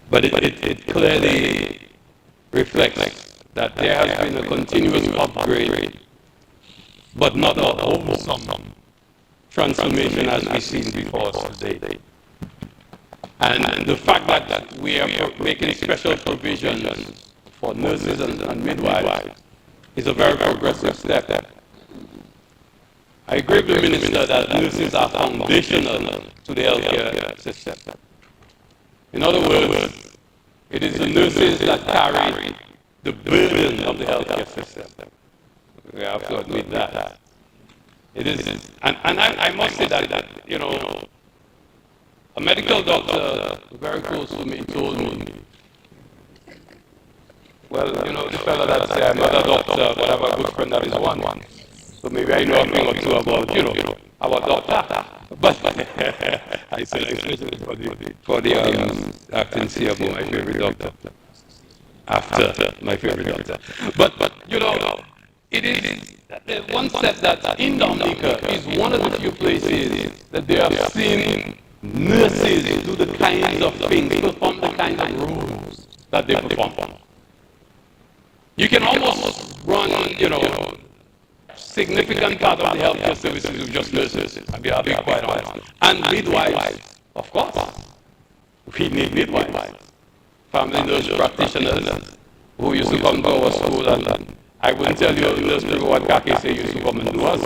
But it clearly reflects that there has been a continuous upgrade, but not a wholesome transformation as we've seen before us today. And the fact that we are making special provisions for nurses and midwives is a very progressive step. I agree with the Minister that nurses are foundational to the healthcare system. In other words, it is the nurses that carry the burden of the healthcare system. We have to admit that. It is, and I must say that, you know, A medical doctor very close to me told me, well, you know, the fellow that said, I'm not a doctor, but I have a good friend that is one. So maybe I know a thing or two about, you know, about doctor. But I said, especially for the acting CFO, my favorite doctor. After my favorite doctor. But you know, it is one step that in Dominica is one of the few places that they have seen nurses do the kinds of things, perform the kinds of roles that they perform. You can almost run, you know, significant part of the healthcare services with just nurses. I'll be quite honest. And midwives, of course. We need midwives. Family nurse practitioners who used to come to our school, and I wouldn't tell you nurse people what Kake used to come and do us.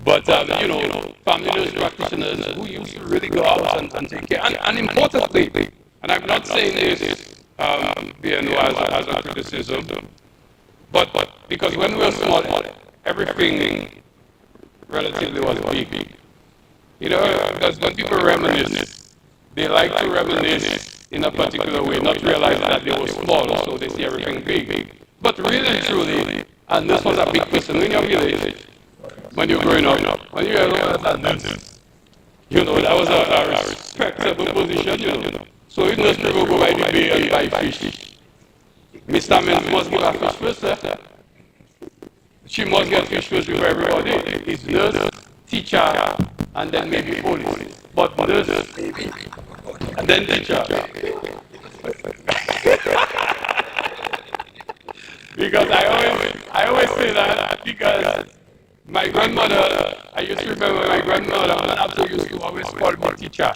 But, you know, family nurse practitioners who used to really go out and take care. And importantly, and I'm not saying this, BNO as a criticism, but because when we were small, everything relatively was big. You know, because when people reminisce, they like to reminisce in a particular way, not realizing that they were small, so they see everything big. But really and truly, and this was a big person in your village, when you were growing up, when you were as a nurse, you know, that was a respectable position, you know. So if nurse people go by the bay and buy fish, Mr. Mills must give her fish first, sir. She must get fish first before everybody. It's nurse, teacher, and then maybe police. But nurse, and then teacher. Because I always say that because my grandmother, I used to remember my grandmother, and after used to always call me teacher.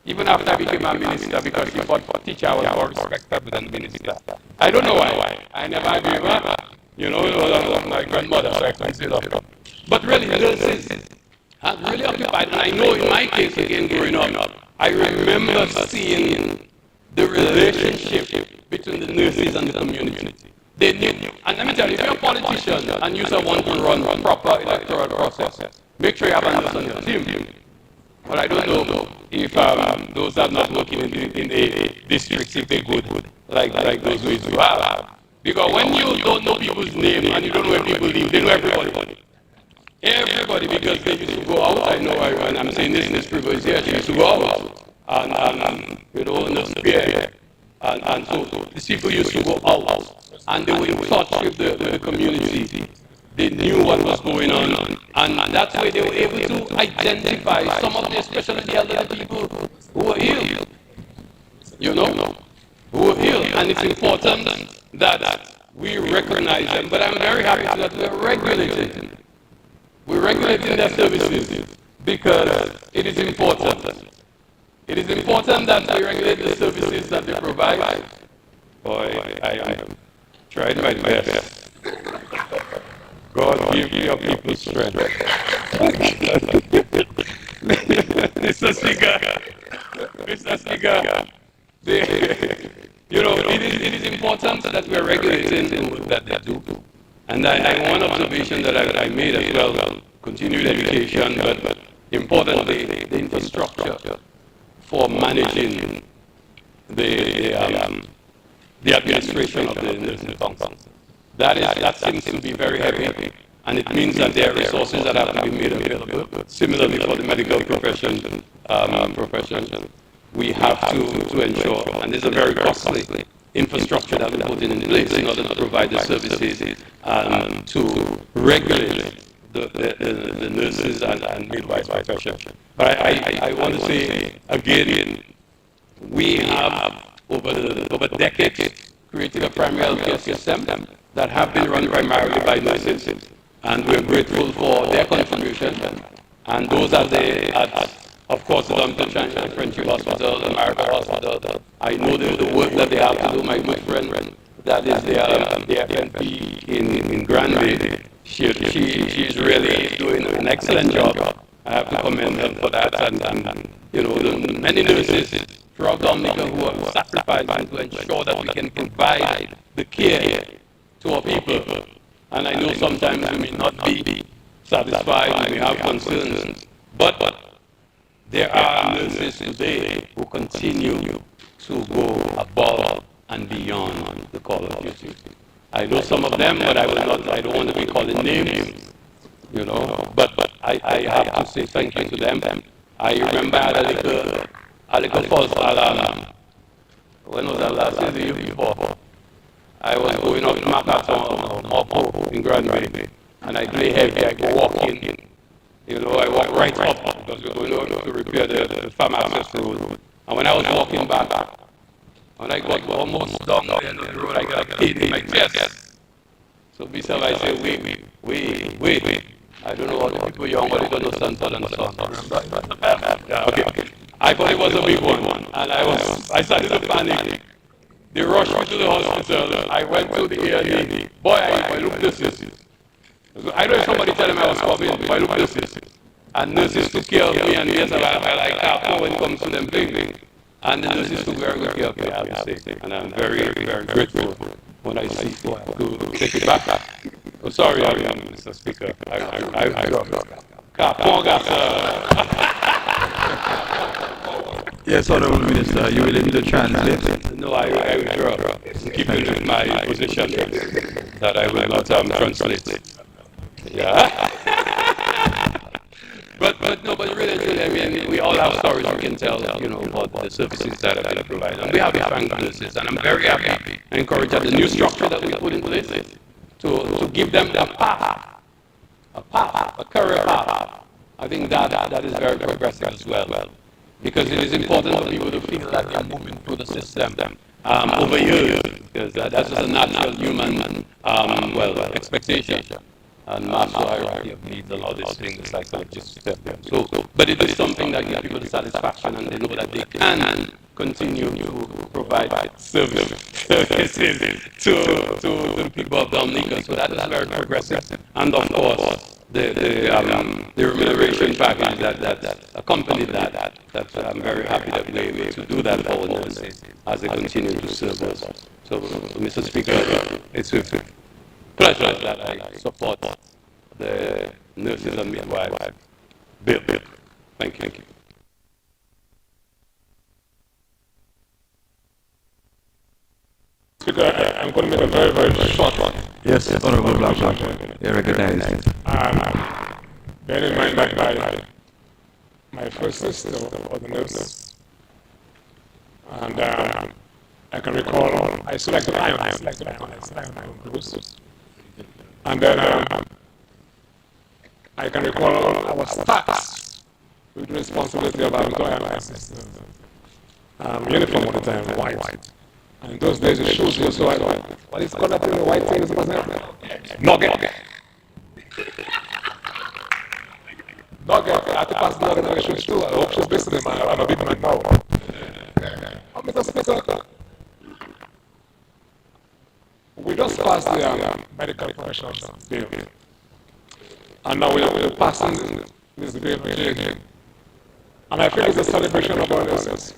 Even after I became a minister, because she thought teacher was more respectable than minister. I don't know why. I never gave her. You know, it was my grandmother, so I can say that. But really, nurses have really occupied, and I know in my case, again, growing up, I remember seeing the relationship between the nurses and the community. They need, and let me tell you, if you're a politician and you want to run a proper electoral process, make sure you have a nurse on your team. But I don't know if those are not working in the districts, if they're good, like those ways you have. Because when you don't know people's name and you don't know where people live, they know everybody. Everybody, because they used to go out. I know, and I'm saying this privilege here, she used to go out and you know, in the spear. And so these people used to go out and they were in touch with the community. They knew what was going on, and that's why they were able to identify some of the, especially the elderly people who were ill. You know, who were ill, and it's important that we recognize them. But I'm very happy that we're regulating. We're regulating their services because it is important. It is important that we regulate the services that they provide. Boy, I am trying my best. God give your people strength. Mr. Speaker, you know, it is important that we are regulating the work that they do. And one observation that I made as well, continued education, but importantly, the infrastructure for managing the administration of the nursing functions. That seems to be very heavy, and it means that there are resources that have to be made available. Similarly, for the medical profession, we have to ensure, and this is a very costly infrastructure that we're putting in place in order to provide the services to regulate the nurses and midwives profession. But I want to say again, we have over decades created a primary healthcare system that have been run primarily by nurses, and we're grateful for their contribution. And those are of course, the Dominica Friendship Hospital, America Hospital. I know the work that they have to do. My good friend, that is the FNP in Granby. She's really doing an excellent job. I have to commend them for that. And you know, the many nurses throughout Dominica who are sacrificing to ensure that we can provide the care to our people. And I know sometimes we may not be satisfied, we may have concerns, but there are nurses today who continue to go above and beyond the call of duty. I know some of them, but I don't want to be calling names, you know, but I have to say thank you to them. I remember I had a little false alarm. When was that last year, the year before? I was going up to Makaton or Moko in Granby, and I play heavy, I go walking. You know, I walk right up because we're going to repair the farm access road. And when I was walking back, when I got almost down the end of the road, I got a pain in my chest. So myself, I say, wait. I don't know how the people young, but they don't know sun, sun, and sun. Yeah, okay. I thought it was a big one, and I started to panic. They rushed me to the hospital. I went to the A&E. Boy, I looked this. I don't know if somebody tell him I was coming, but I looked this. And nurses took care of me, and yes, I like Capo when it comes to them things. And the nurses took very good care of me, I have to say. And I'm very, very grateful when I see to take it back. Oh, sorry, Mr. Speaker. Capo got Yes, Honorable Minister, you will need to translate. No, I withdraw. Keeping with my position that I will not translate. Yeah. but really, I mean, we all have stories we can tell, you know, about the services that have been provided. And we have to thank the nurses, and I'm very happy and encouraged that the new structure that we put in place to give them a path, a career path. I think that is very progressive as well. Because it is important for people to feel that they're moving through the system over years, because that's just a natural human expectation. And master hierarchy of needs and all these things, like psychologists said. So, but it is something that gives people the satisfaction, and they know that they can continue to provide services to the people of Dominica. So that is very progressive. And of course, the remuneration package that accompanied that I'm very happy that we're able to do that for our nurses as they continue to serve us. So, Mr. Speaker, it's with pleasure that I support the nurses and midwives bill. Thank you. Speaker, I'm going to make a very, very short one. Yes, Honorable Blackburn, you're recognized. Bear in mind that my first sister was a nurse. And I can recall, I selected iron blues. And then I can recall I was tasked with the responsibility of having to iron my sister's uniform all the time, white. And in those days the shoes were so white. What is called up in the white thing is nugget. Nugget, I have to pass the nugget on the shoes too. I hope she's listening, man. I'm a big man now. Mr. Speaker, we just passed the medical professionals bill. And now we're passing this bill again. And I think it's a celebration of our nurses.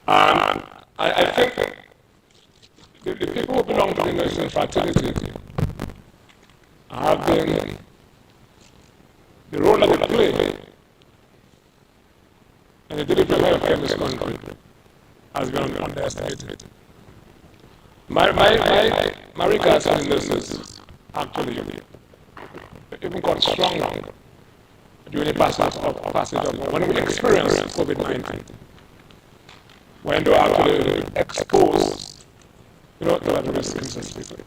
And I think the people who belong to the nursing fraternity have been, the role that they play in the delivery of healthcare in this country has been underestimated. My regards to the nurses actually even got stronger during the passage of when we experienced COVID-19. When they were actually exposed, to that risk, Mr. Speaker.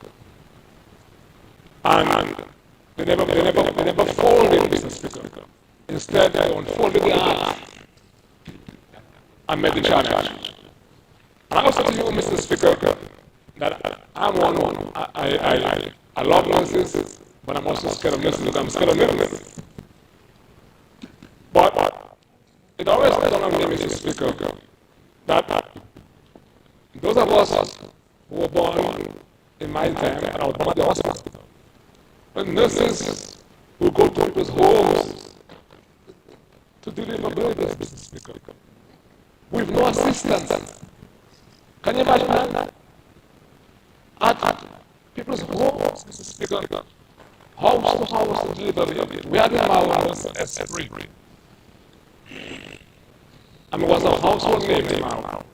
And they never folded, Mr. Speaker. Instead, they unfolded their arms and made the challenge. And I also to you, Mr. Speaker, that I'm one, I love nurses, but I'm also scared of nurses because I'm scared of nurses. But it always dawned on me, Mr. Speaker, that those of us who were born in my time, and I was born at the hospital, when nurses will go to people's homes to deliver babies, Mr. Speaker, with no assistance. Can you imagine that? At people's homes, Mr. Speaker, house to house to deliver babies. We had them our S3. and it was a household name in my house.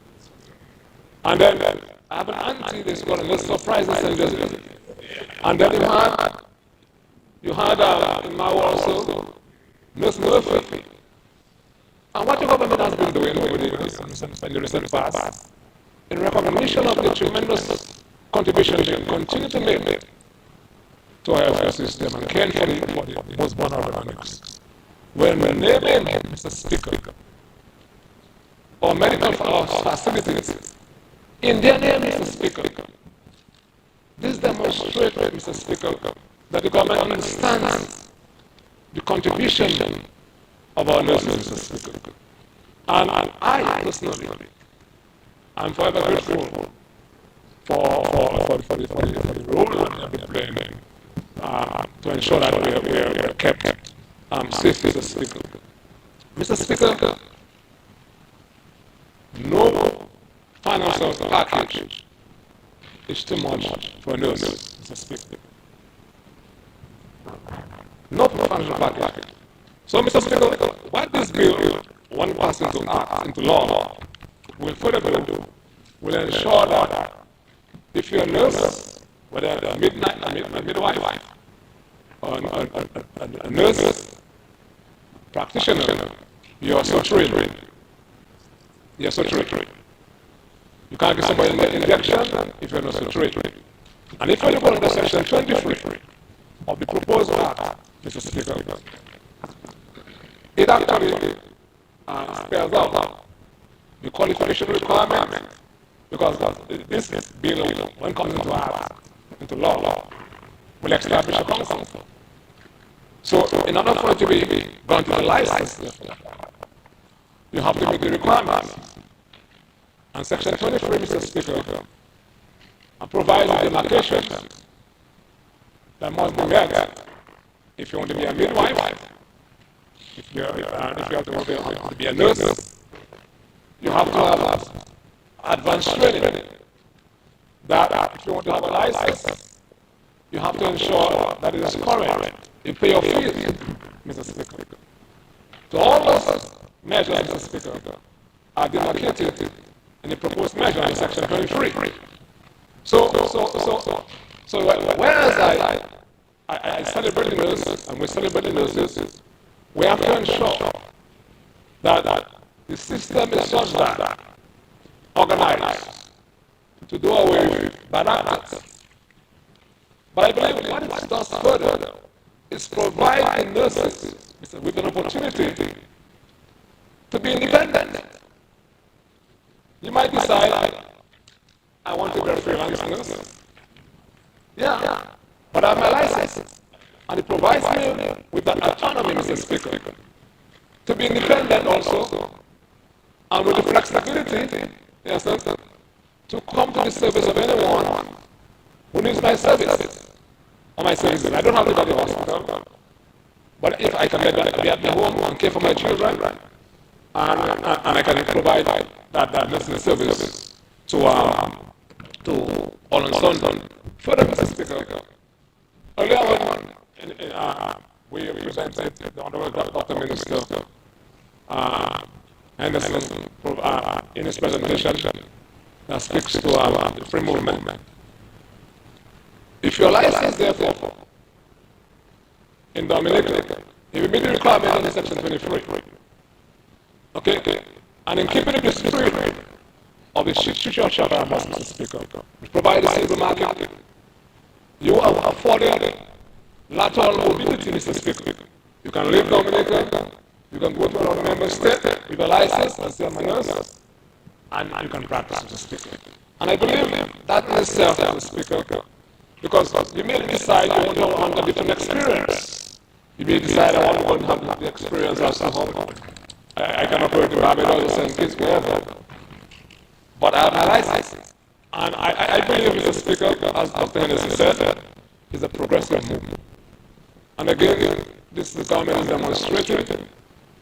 And then I have an auntie that's got a list of prizes and just, and then you had in my also Miss Murphy. And what the government has been doing over the years in the recent past, in recognition of the tremendous contribution they continue to make to our healthcare system and caring for the most vulnerable among us. When we name Mr. Speaker, or medical facilities, in their name, Mr. Speaker, this demonstrates, Mr. Speaker, that the government understands the contribution of our nurses, Mr. Speaker. And I personally am forever grateful for the role that they have been playing to ensure that we are kept safe, Mr. Speaker. Mr. Speaker, no financial package is too much for a nurse, Mr. Speaker. No financial package. So, Mr. Speaker, what this bill, when passed into law, will further do, will ensure that if you're a nurse, whether a midwife, or a nurse practitioner, you're so trained. You're so trained. You can't give somebody an injection if you're not so trained. And if you look under Section 23 of the proposed act, Mr. Speaker, it actually spells out the qualification requirement, because this bill, when it comes into law, will establish a council. So, in order for it to be granted a license, you have to meet the requirements. And Section 23, Mr. Speaker, provides the demarcations that must be met if you want to be a midwife, if you have to be a nurse. You have to have advanced training. That if you want to have a license, you have to ensure that it is current. You pay your fees, Mr. Speaker. So all those measures, Mr. Speaker, are demarcated in the proposed measure in Section 23. So whereas I celebrate the nurses, and we celebrate the nurses, we have to ensure that the system is such that organized to do away with bad actors. But I believe what it does further is provide the nurses with an opportunity to be independent. You might decide, I want to be a freelance nurse. Yeah, but I have my license. And it provides me with that autonomy, Mr. Speaker, to be independent also, and with the flexibility, yes, to come to the service of anyone who needs my service or my services. I don't have to go to the hospital, but if I can be at my home and care for my children, and I can provide that nursing service to all and sons. Further, Mr. Speaker, earlier on, we presented the Honorable Dr. Minister Henderson in his presentation that speaks to the free movement. If your license, therefore, in Dominica, if you meet the requirement under Section 23, okay, and in keeping the spirit of the Church Charter, Mr. Speaker, which provides a single market, you are afforded lateral mobility, Mr. Speaker. You can leave Dominica, you can go to another member state with a license and still a nurse, and you can practice, Mr. Speaker. And I believe that in itself, Mr. Speaker, because you may decide you want to have a different experience. You may decide I want to have the experience as to how I can operate in Barbados and St. Kitts, wherever. But I have my license. And I believe, Mr. Speaker, as Dr. Henderson said, is a progressive movement. And again, this government is demonstrating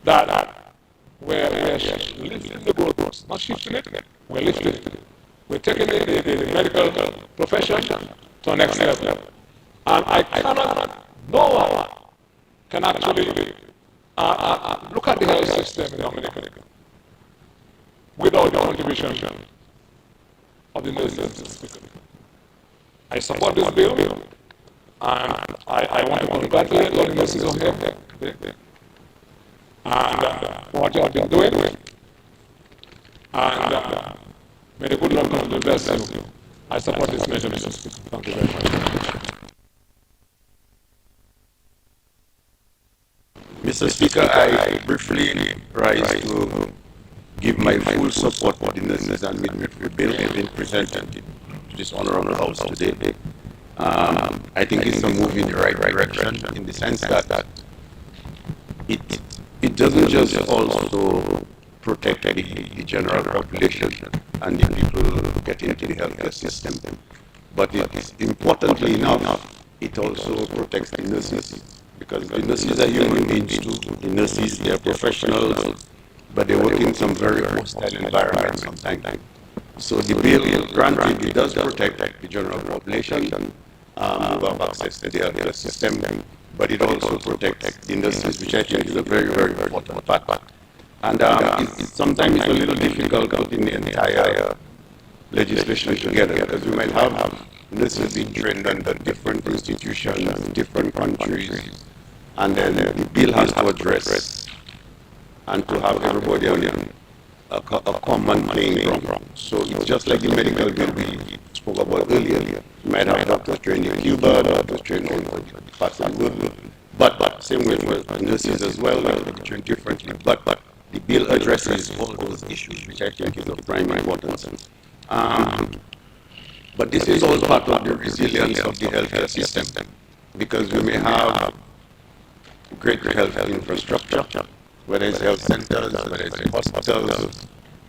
that we're lifting the goalposts, not shifting it, we're lifting it. We're taking the medical profession to the next level. And I cannot, no one can actually look at the health system in Dominica without the contribution of the nurses, Mr. Speaker. I support this bill, and I want to congratulate all the nurses on here and what you have been doing. And may the good Lord come to bless you. I support this measure, Mr. Speaker. Thank you very much. Mr. Speaker, I briefly rise to give my full support for the nurses and midwifery bill being presented to this honorable House today. I think it's a move in the right direction in the sense that it doesn't just also protect the general population and the people getting into the healthcare system, but importantly enough, it also protects the nurses, because the nurses are human beings too. The nurses, they are professionals, but they work in some very hostile environments sometimes. So the bill, granted, it does protect the general population who have access to the healthcare system, but it also protects the nurses, which I think is a very, very important fact. And sometimes it's a little difficult putting the entire legislation together, because we might have nurses being trained under different institutions, different countries, and then the bill has to address and to have everybody on a common playing ground. So it's just like the medical bill we spoke about earlier. You might have doctors trained in Cuba, doctors trained in parts of the world, but same way for nurses as well, they train differently. But the bill addresses all those issues, which I think is of prime importance. But this is all part of the resilience of the healthcare system, because we may have great health infrastructure, whether it's health centers, whether it's hospitals,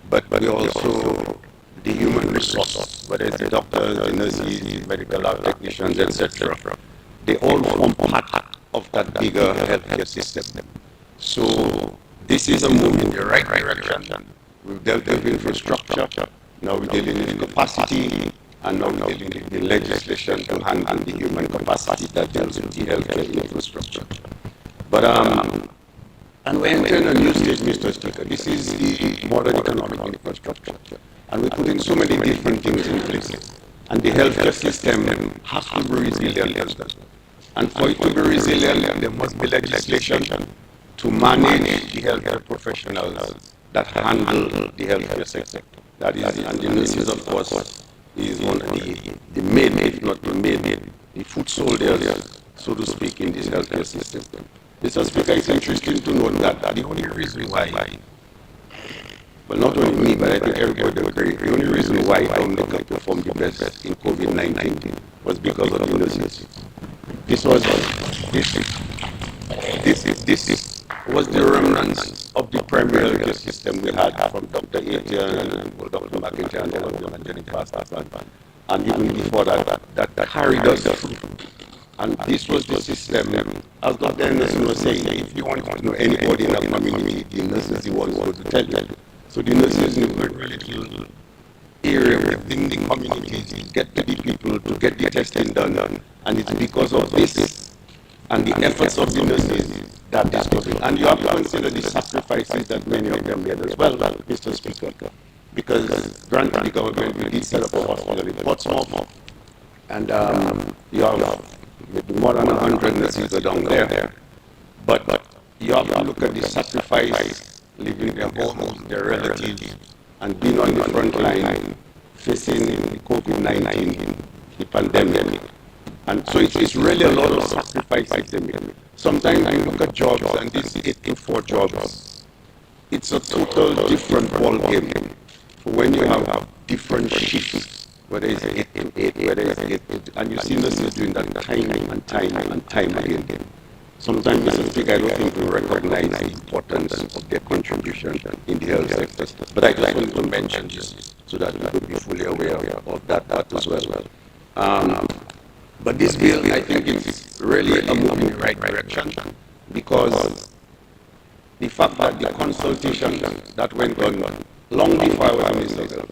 but we also, the human resource, whether it's the doctors, the nurses, medical lab technicians, etc., they all form part of that bigger healthcare system. So this is a move in the right direction. We've dealt with infrastructure, now we're dealing with capacity, and now we're dealing with the legislation to handle the human capacity that deals with the healthcare infrastructure. But and we're entering a new stage, Mr. Speaker. This is the modern economic infrastructure, and we're putting so many different things in place. And the healthcare system has to be resilient as well. And for it to be resilient, there must be legislation to manage the healthcare professionals that handle the healthcare sector. That is, and the nurses, of course, is one of the main, if not the main, the foot soldiers, so to speak, in this healthcare system. Mr. Speaker, it's interesting to note that the only reason why, well, not only me, but I think everybody agrees, the only reason why Dominica performed the best in COVID-19 was because of the nurses. This was the remnants of the primary healthcare system we had from Dr. Etienne and Dr. McIntyre and all of them, and Jenny Pastor, and even before that carried us through. And this was the system, as Dr. Anderson was saying, if you want to know anybody in a community, the nurse is the one who goes to tell you. So the nurses knew very little area within the community to get to the people, to get the testing done. And it's because of this and the efforts of the nurses that this goes on. And you have to consider the sacrifices that many of them made as well, Mr. Speaker. Because granted, the government, we did set up a hospital in Portsmouth, and you have maybe more than 100 nurses are down there. But you have to look at the sacrifice, leaving their homes, their relatives, and being on the front line, facing COVID-19, the pandemic. And so it's really a lot of sacrifices they make. Sometimes you look at jobs, and these 8-to-4 jobs, it's a total different ball game. When you have different shifts, whether it's 8-to-8, whether it's 8-to-2, and you see nurses doing that time and time again. Sometimes, Mr. Speaker, I don't think we recognize the importance of their contribution in the health sector. But I just want to mention this so that we could be fully aware of that part as well. But this bill, I think, is really a move in the right direction, because the fact that the consultation that went on long before I was Minister,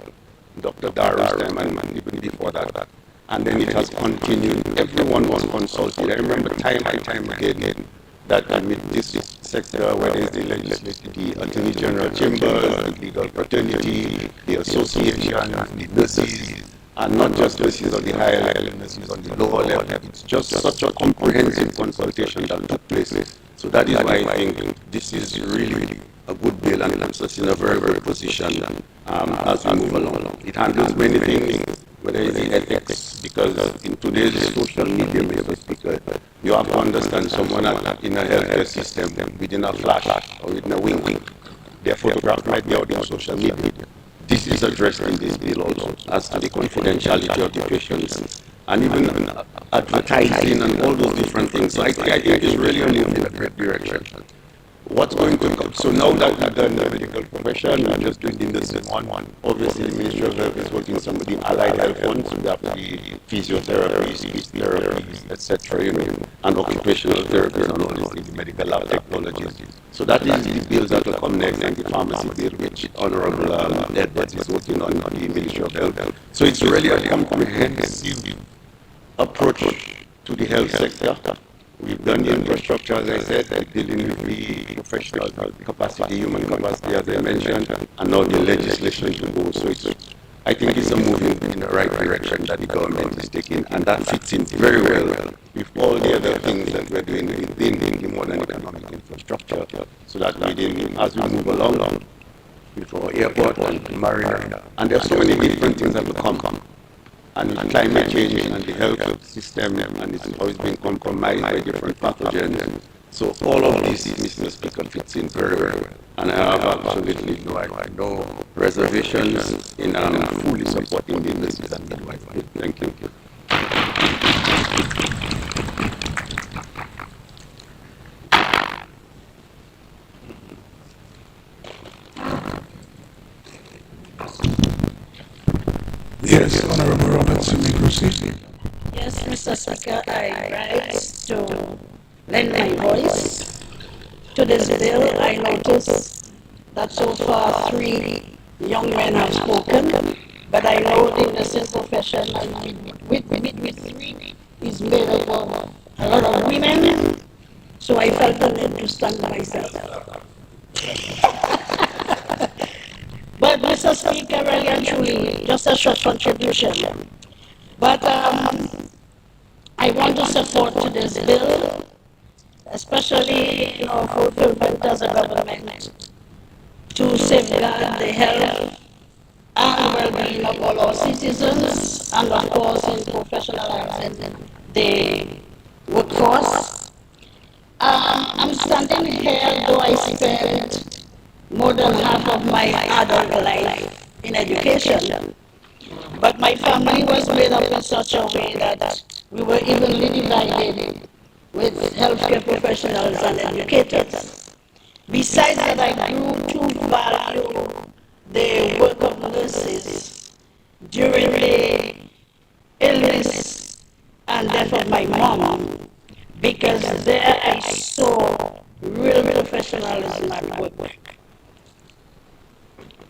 Dr. Darrow's time, and even before that, and then it has continued. Everyone was consulted. I remember time and time again that this sector, whether it's the legislative, the Attorney General Chambers, the legal fraternity, the association, the nurses, and not just nurses on the higher level, nurses on the lower level. It's just such a comprehensive consultation that took place. So that is why I think this is really a good bill and puts us in a very good position as we move along. It handles many things, whether it's the ethics, because in today's social media, Mr. Speaker, you have to understand someone in a healthcare system within a flash or within a wink. Their photograph might be out on social media. This is addressed in this bill also, as to the confidentiality of the patients, and even advertising and all those different things. So I think it's really a move in a great direction. What's going to come? So now that we've done the medical profession, we're just doing the nursing one. Obviously, the Ministry of Health is working with some of the allied health funds, so we have the physiotherapies, speech therapies, etc., and occupational therapies and all these things, medical lab technologies. So that is the bills that will come next, and the pharmacy bill, which Honorable Edwards is working on the Ministry of Health. So it's really a comprehensive approach to the health sector. We've done the infrastructure, as I said, dealing with the professional capacity, human capacity, as I mentioned, and now the legislation to go. So I think it's a move in the right direction that the government is taking, and that fits in very well with all the other things that we're doing within the modern economic infrastructure, so that as we move along with our airport and marina, and there's so many different things that will come. And climate change and the health system, and it's always been compromised by different pathogens. So all of this, Mr. Speaker, fits in very well. And I have absolutely no reservations in fully supporting the nurses and midwives. Thank you. Yes, Honorable Robertson, may proceed. Yes, Mr. Speaker, I rise to lend my voice to this bill. I notice that so far 3 young men have spoken, but I know the nursing profession with midwifery is made up of a lot of women, so I felt the need to stand myself. But Mr. Speaker, really and truly, just a short contribution. But I want to support to this bill, especially fulfillment as a government to safeguard the health and well-being of all our citizens, and of course in professionalizing the workforce. I'm standing here, though I spent more than half of my adult life in education. But my family was made up in such a way that we were evenly divided with healthcare professionals and educators. Besides that, I grew to value the work of nurses during the illness and death of my mom, because there I saw real professionalism at work.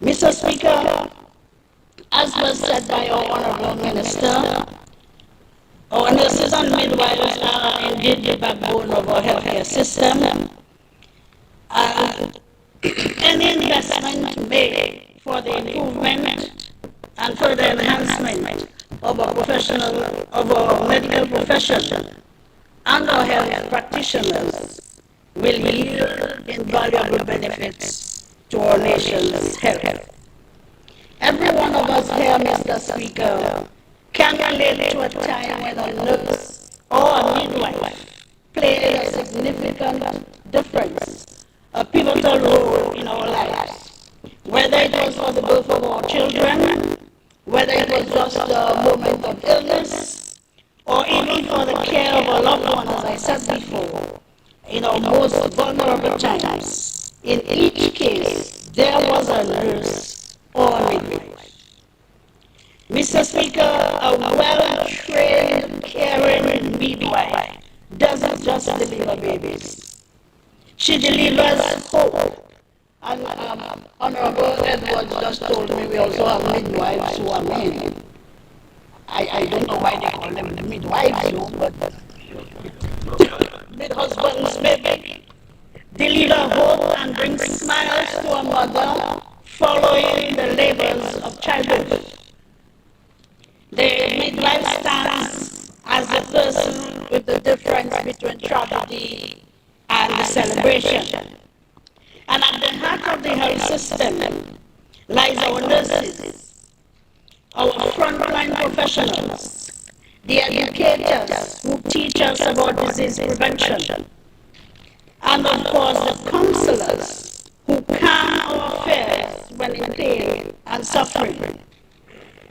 Mr. Speaker, as was said by our Honorable Minister, our nurses and midwives are indeed the backbone of our healthcare system, and any investment made for the improvement and further enhancement of our medical profession and our health practitioners will yield invaluable benefits to our nation's health. Every one of us here, Mr. Speaker, can relate to a time when a nurse or a midwife played a significant difference, a pivotal role in our lives. Whether it was for the birth of our children, whether it was just a moment of illness, or even for the care of a loved one, as I said before, in our most vulnerable times. In each case, there was a nurse or a midwife. Mr. Speaker, a well-trained, caring midwife doesn't just deliver babies. She delivers hope. And Honorable Edwards just told me we also have midwives who are men. I don't know why they call them the midwives, but mid-husbands maybe deliver hope and bring smiles to a mother following the labors of childhood. The midwife stands as a person with the difference between tragedy and the celebration. And at the heart of the health system lies our nurses, our frontline professionals, the educators who teach us about disease prevention, and of course the counselors who calm our fears when in pain and suffering.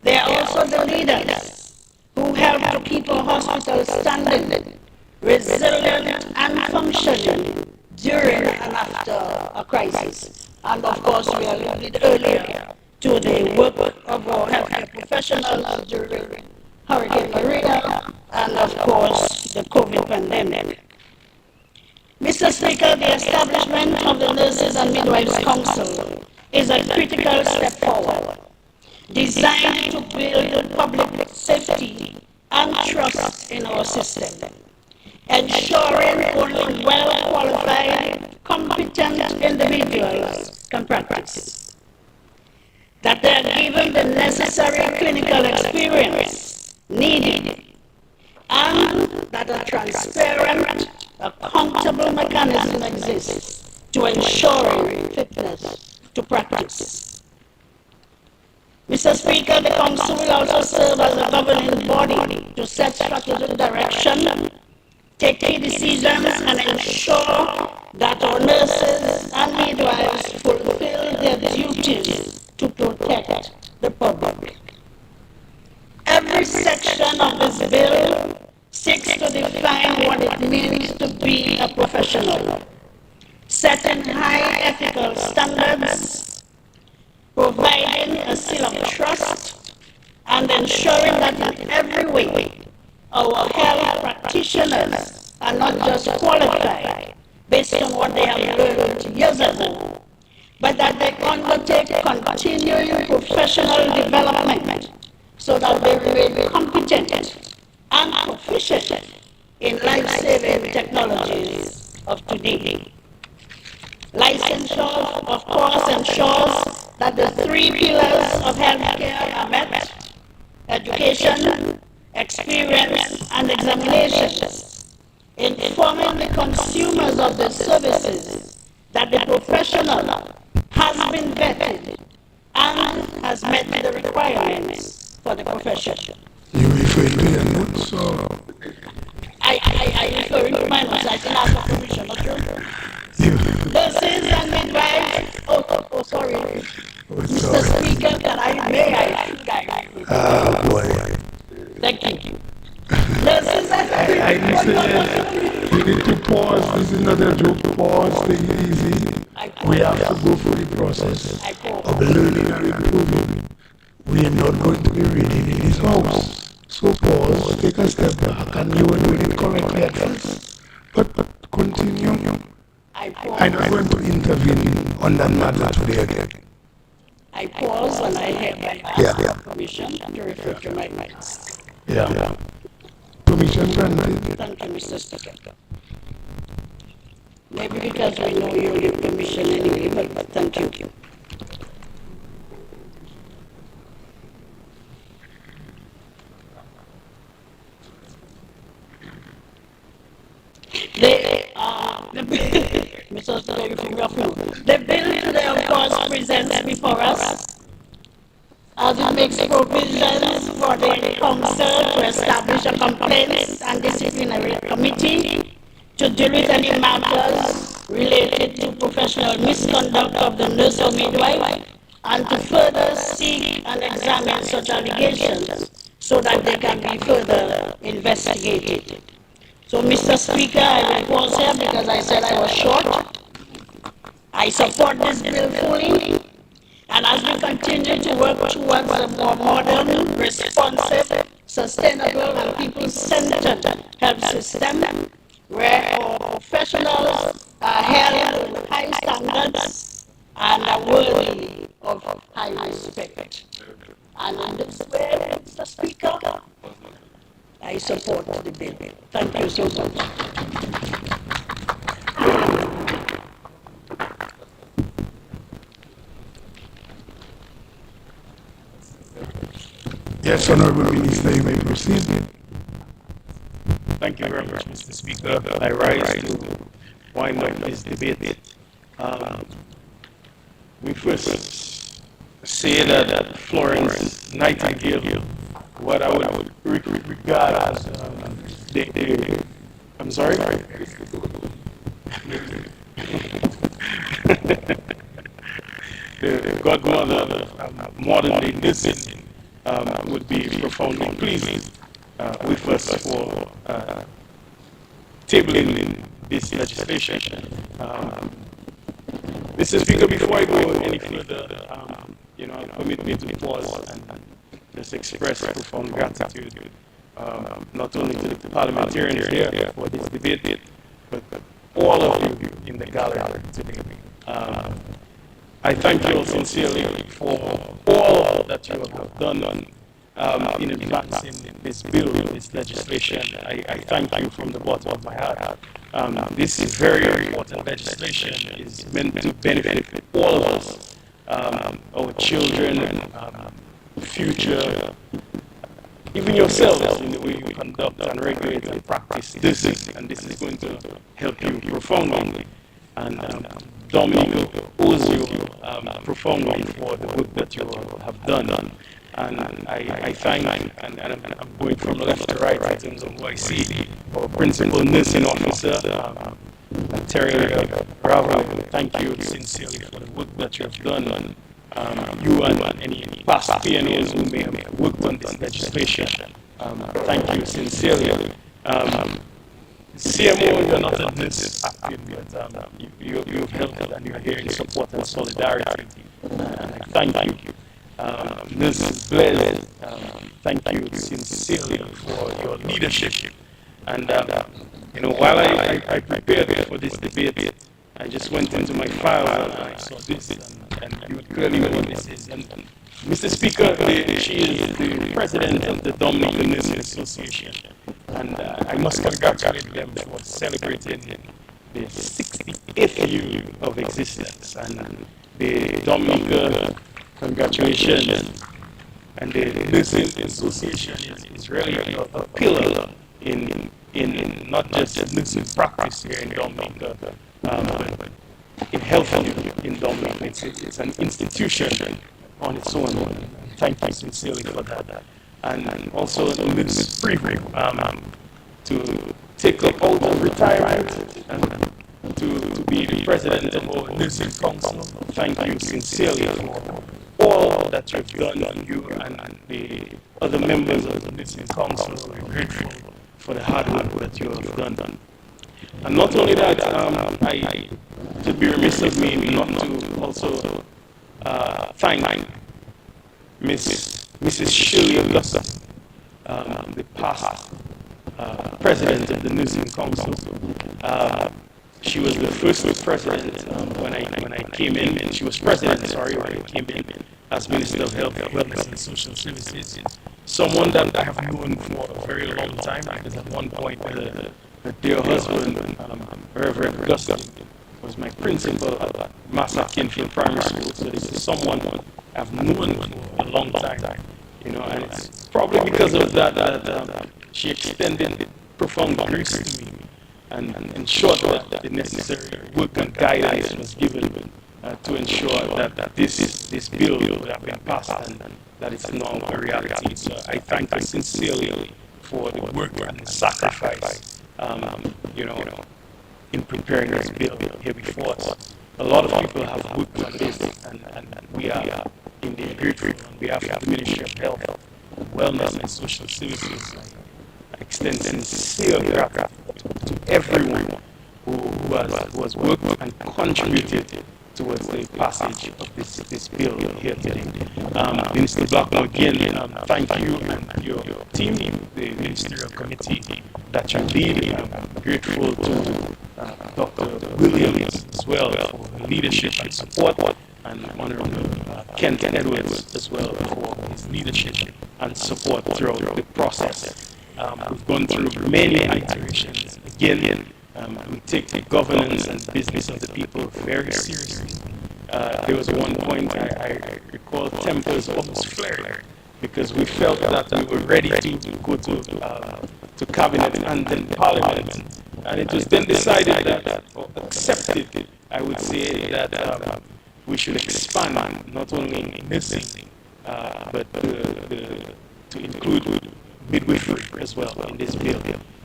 They are also the leaders who help to keep our hospitals standing, resilient and functioning during and after a crisis. And of course, we alluded earlier to the work of our healthcare professionals during Hurricane Maria and of course the COVID pandemic. Mr. Speaker, the establishment of the Nurses and Midwives Council is a critical step forward, designed to build public safety and trust in our system, ensuring only well-qualified, competent individuals can practice, that they are given the necessary clinical experience needed, and that a transparent, accountable mechanism exists to ensuring fitness to practice. Mr. Speaker, the Council will also serve as a governing body to set strategic direction, take key decisions, and ensure that our nurses and midwives fulfill their duties to protect the public. Every section of this bill seeks to define what it means to be a professional, setting high ethical standards, providing a seal of trust, and ensuring that in every way our health practitioners are not just qualified based on what they have learned years ago, but that they undertake continuing professional development so that they remain competent and proficient in life-saving technologies of today. Licensure, of course, ensures that the three pillars of healthcare are met: education, experience, and examinations, informing the consumers of the services that the professional has been vetted and has met the requirements for the profession. You refer to your notes, or? I refer to my notes. I didn't ask for permission, not true? Nurses and midwives, sorry. Mr. Speaker, should I? Ah, boy. Thank you. Nurses and I listen, you need to pause. This is not a joke. Pause, take it easy. We have to go through the process of learning and improving. We are not going to be reading in this house. So pause, take a step back, and you will read it correctly at first. But continue. I'm not going to intervene on that matter today again. I pause and I hereby ask permission to refer to my notes. Yeah. Permission granted. Thank you, Mr. Speaker. Maybe because we know you give permission anyway, but thank you. The bill today, of course, presents before us as it makes provisions for the Council to establish a complaints and disciplinary committee to deal with any matters related to professional misconduct of the nurse or midwife, and to further seek and examine such allegations so that they can be further investigated. So, Mr. Speaker, I will pause here because I said I was short. I support this bill fully, and as we continue to work towards a more modern, responsive, sustainable, and people-centered health system, where our professionals are held with high standards and are worthy of high respect. And in this way, Mr. Speaker, I support the bill. Thank you so much. Yes, Honorable Minister, you may proceed. Thank you very much, Mr. Speaker. I rise to wind up this debate. We first say that Florence Nightingale, what I would regard as I'm sorry? The godmother of modern day nursing would be profoundly pleased with us for tabling this legislation. Mr. Speaker, before I go any further, permit me to pause and just express profound gratitude, not only to the parliamentarians here for this debate, but all of you in the gallery today. I thank you all sincerely for all that you have done in advancing this bill, this legislation. I thank you from the bottom of my heart. This is very important legislation. Is meant to benefit all of us, our children, future, even yourselves in the way you conduct and regulate and practice this, and this is going to help you profoundly. And Dominic owes you profoundly for the work that you have done. And I thank, and I'm going from left to right in terms of who I see, our principal nursing officer, Terry Bravo. Thank you sincerely for the work that you have done. You and any past pioneers who may have worked on this legislation. Thank you sincerely. CMO, you're not a nurse, but you've helped and you're here in support and solidarity. And I thank you. Nurse Blaise, thank you sincerely for your leadership. And while I prepared for this debate, I just went into my file and I saw this, and you would clearly know what this is. And Mr. Speaker, she is the president of the Dominican Nursing Association, and I must congratulate them for celebrating the 68th year of existence. And the Dominica, congratulations. And the Nursing Association is really a pillar in not just nursing practice here in Dominica, but in health in Dominica. It's an institution on its own. Thank you sincerely for that. And also Ms. Preview to take up out of retirement and to be the president of our nursing council. Thank you sincerely for all that you've done, you and the other members of the nursing council. We're grateful for the hard work that you have done. And not only that, I should be remiss of me not to also thank Mrs. Shirley Augusta, the past president of the Nursing Council. She was the first president when I came in. She was president, sorry, when I came in as Minister of Health, Wellness and Social Services. Someone that I have known for a very long time, because at one point her dear husband, Reverend Augustine, was my principal at Master Kinfield Primary School. So this is someone I've known for a long time, and it's probably because of that she extended profound grace to me and ensured that the necessary work and guidance was given to ensure that this bill would have been passed and that it's now a reality. So I thank her sincerely for the work and the sacrifice, in preparing this bill here before us. A lot of people have worked on this, and we are indeed grateful on behalf of the Ministry of Health, Wellness and Social Services. I extend sincere gratitude to everyone who has worked and contributed towards the passage of this bill here today. Minister Blackmore, again, thank you and your team, the ministerial committee that you lead. I'm grateful to Dr. Williams as well for the leadership and support, and Honorable Kent Edwards as well for his leadership and support throughout the process. We've gone through many iterations. Again, we take the governance and business of the people very seriously. There was one point I recall tempers almost flared because we felt that we were ready to go to cabinet and then parliament. And it was then decided that, or accepted, I would say, that we should expand not only nursing, but to include midwifery as well in this bill.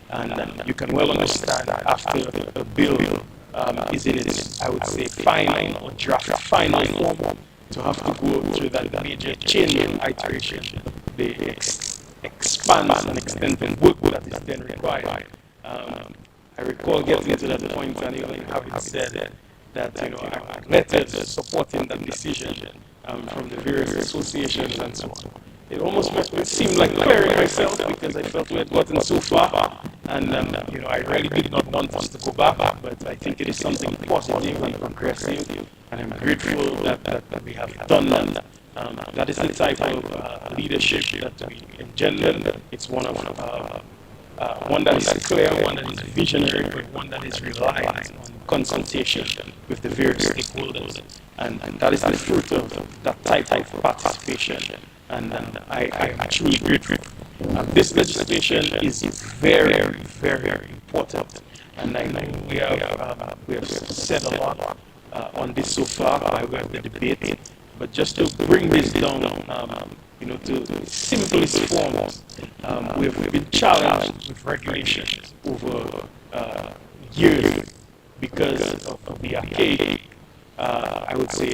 And you can well understand after a bill is in its, I would say, final or draft final form, to have to go through that major change and iteration, the expanse and extended work that is then required. I recall getting to that point and even having said that, you know, letters supporting that decision from the various associations and so on. It almost seemed like clearing myself, because I felt we had gotten so far, and you know, I really did not want us to go back, but I think it is something positive and progressive, and I'm grateful that we have done that. That is the type of leadership that we engender. It's one of one that is clear, one that is visionary, but one that is reliant on consultation with the various stakeholders, and that is the fruit of that type of participation. And I am truly grateful. This legislation is very, very important, and I know we have said a lot on this so far by way of the debate. But just to bring this down, you know, to the simplest form, we've been challenged with regulation over years because of the archaic, I would say,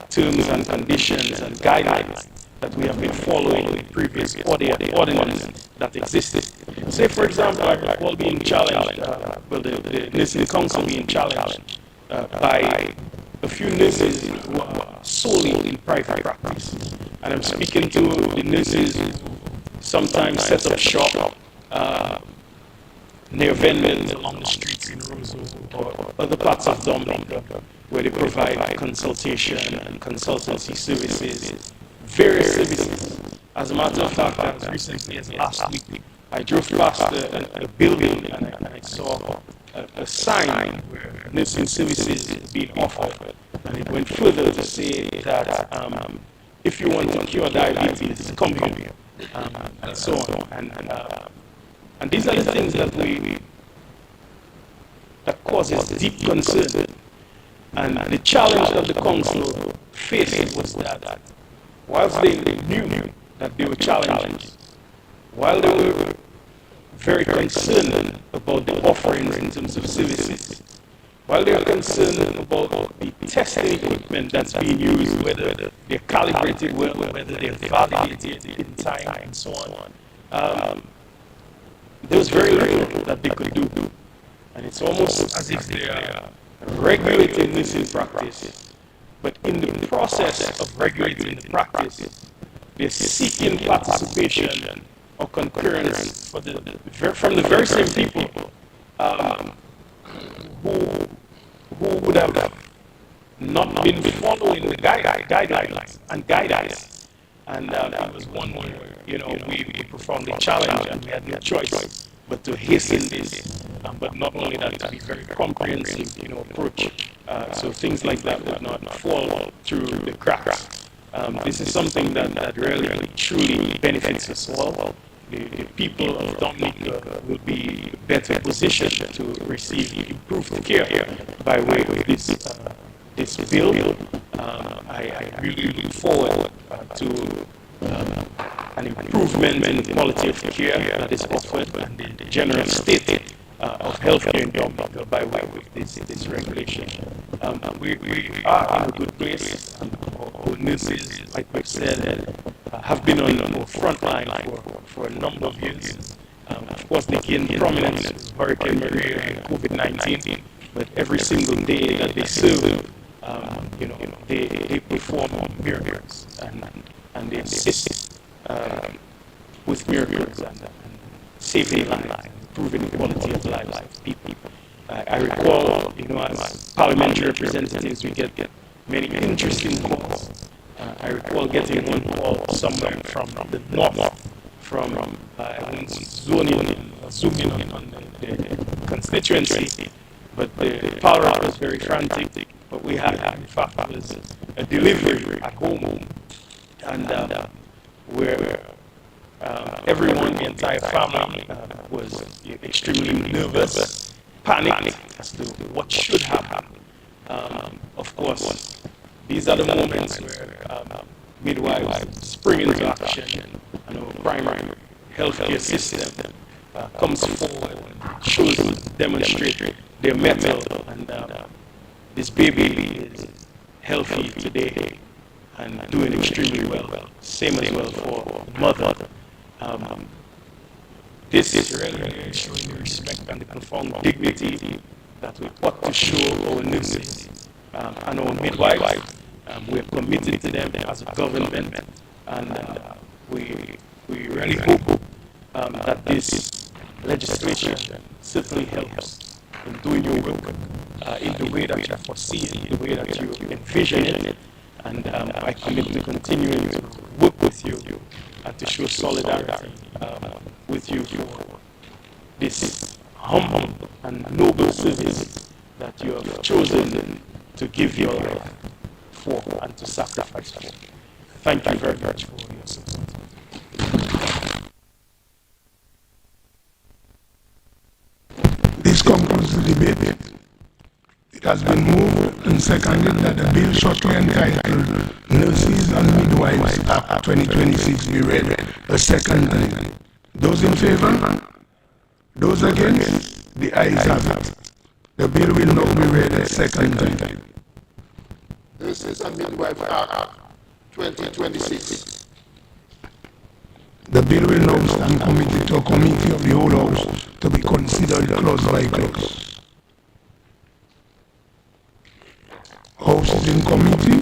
terms and conditions and guidelines that we have been following in previous ordinances that existed. Say, for example, I recall being challenged, the nursing council being challenged by a few nurses who are solely in private practice. And I'm speaking to the nurses who sometimes set up shop near vendors along the streets in Roseau or other parts of Dominica, where they provide consultation and consultancy services, various services. As a matter of fact, as recently as last week, I drove past a building and I saw a sign where nursing services is being offered, and it went further to say that if you want to cure diabetes, come here, and so on. And these are the things that causes deep concern. And the challenge that the council faced was that whilst they knew that they were challenged, while they were very concerned about the offerings in terms of services, while they are concerned about the testing equipment that's being used, whether they're calibrated well, whether they're validated in time, and so on, there was very little that they could do. And it's almost as if they are regulating this in practice, but in the process of regulating the practice, they're seeking participation or concurrence from the very same people who would have not been following the guidelines and guidance. And it was one where, you know, we profoundly challenged, and we had no choice but to hasten this. But not only that, to be very comprehensive, you know, approach. So things like that would not fall through the cracks. This is something that really truly benefits us all. The people of Dominica will be better positioned to receive improved care by way of this bill. I really look forward to an improvement in the quality of care that is offered and the general state of healthcare in Dominica by way of this regulation. We are in a good place. Our nurses, like we've said, have been on the front line for a number of years. Of course, they gained prominence with Hurricane Maria and COVID-19, but every single day that they serve, you know, they perform miracles and they assist with miracles and saving lives, improving the quality of lives of people. I recall, you know, as parliamentary representatives, we get many interesting calls. I recall getting one call somewhere from the north, from zooming in on the constituency, but the power was very frantic. But we had, in fact, it was a delivery at home, and where everyone, the entire family, was extremely nervous, panicked as to what should happen. Of course, these are the moments where midwives spring into action, and our primary healthcare system comes forward and shows, demonstrate their mettle, and this baby is healthy today and doing extremely well. Same as well for mother. This is really showing the respect and the profound dignity that we ought to show our nurses and our midwives. We're committed to them as a government, and we really hope that this legislation certainly helps in doing your work in the way that you foresee it, the way that you envision it, and I commit to continuing to work with you and to show solidarity with you for this humble and noble service that you have chosen to give your life for and to sacrifice for. Thank you very much for your support. This concludes the debate. It has been moved and seconded that the bill shortly entitled Nurses and Midwives Act 2026 be read a second time. Those in favor? Those against? The ayes have it. The bill will now be read a second time. Nurses and Midwives Act 2026. The bill will now stand committed to a committee of the whole House to be considered clause by clause. House is in committee.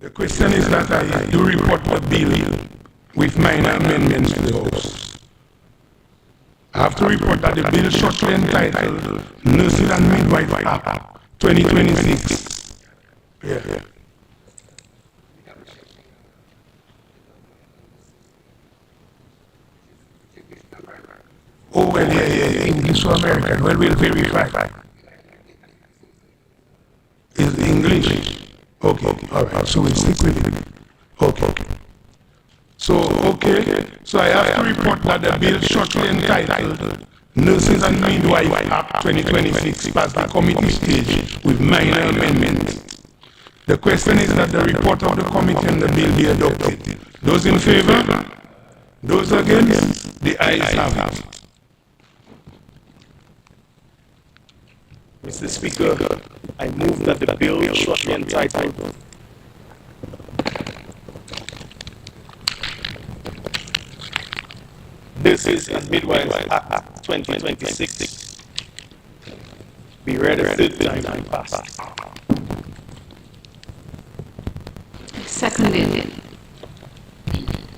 The question is that I do report the bill with minor amendments to the House. I have to report that the bill shortly entitled Nurses and Midwives Act 2026. Yeah. Oh, well, yeah, English or American. Well, we'll verify. Is English? Okay, all right, so we'll stick with it. Okay. So I have to report that the bill shortly entitled Nurses and Midwives Act 2026 passed the committee stage with minor amendments. The question is that the report of the committee and the bill be adopted. Those in favor? Those against? The ayes have it. Mr. Speaker, I move that the bill shortly entitled Nurses and Midwives Act 2026 be read a third time and passed. Seconded.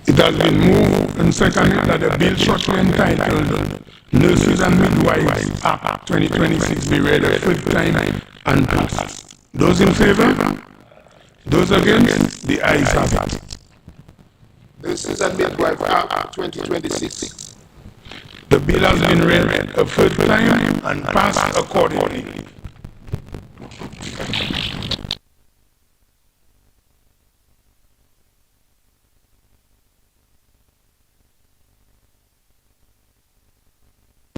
It has been moved and seconded that the bill shortly entitled Nurses and Midwives Act 2026 be read a third time and passed. Those in favor? Those against? The ayes have it. Nurses and Midwives Act 2026. The bill has been read a third time and passed accordingly.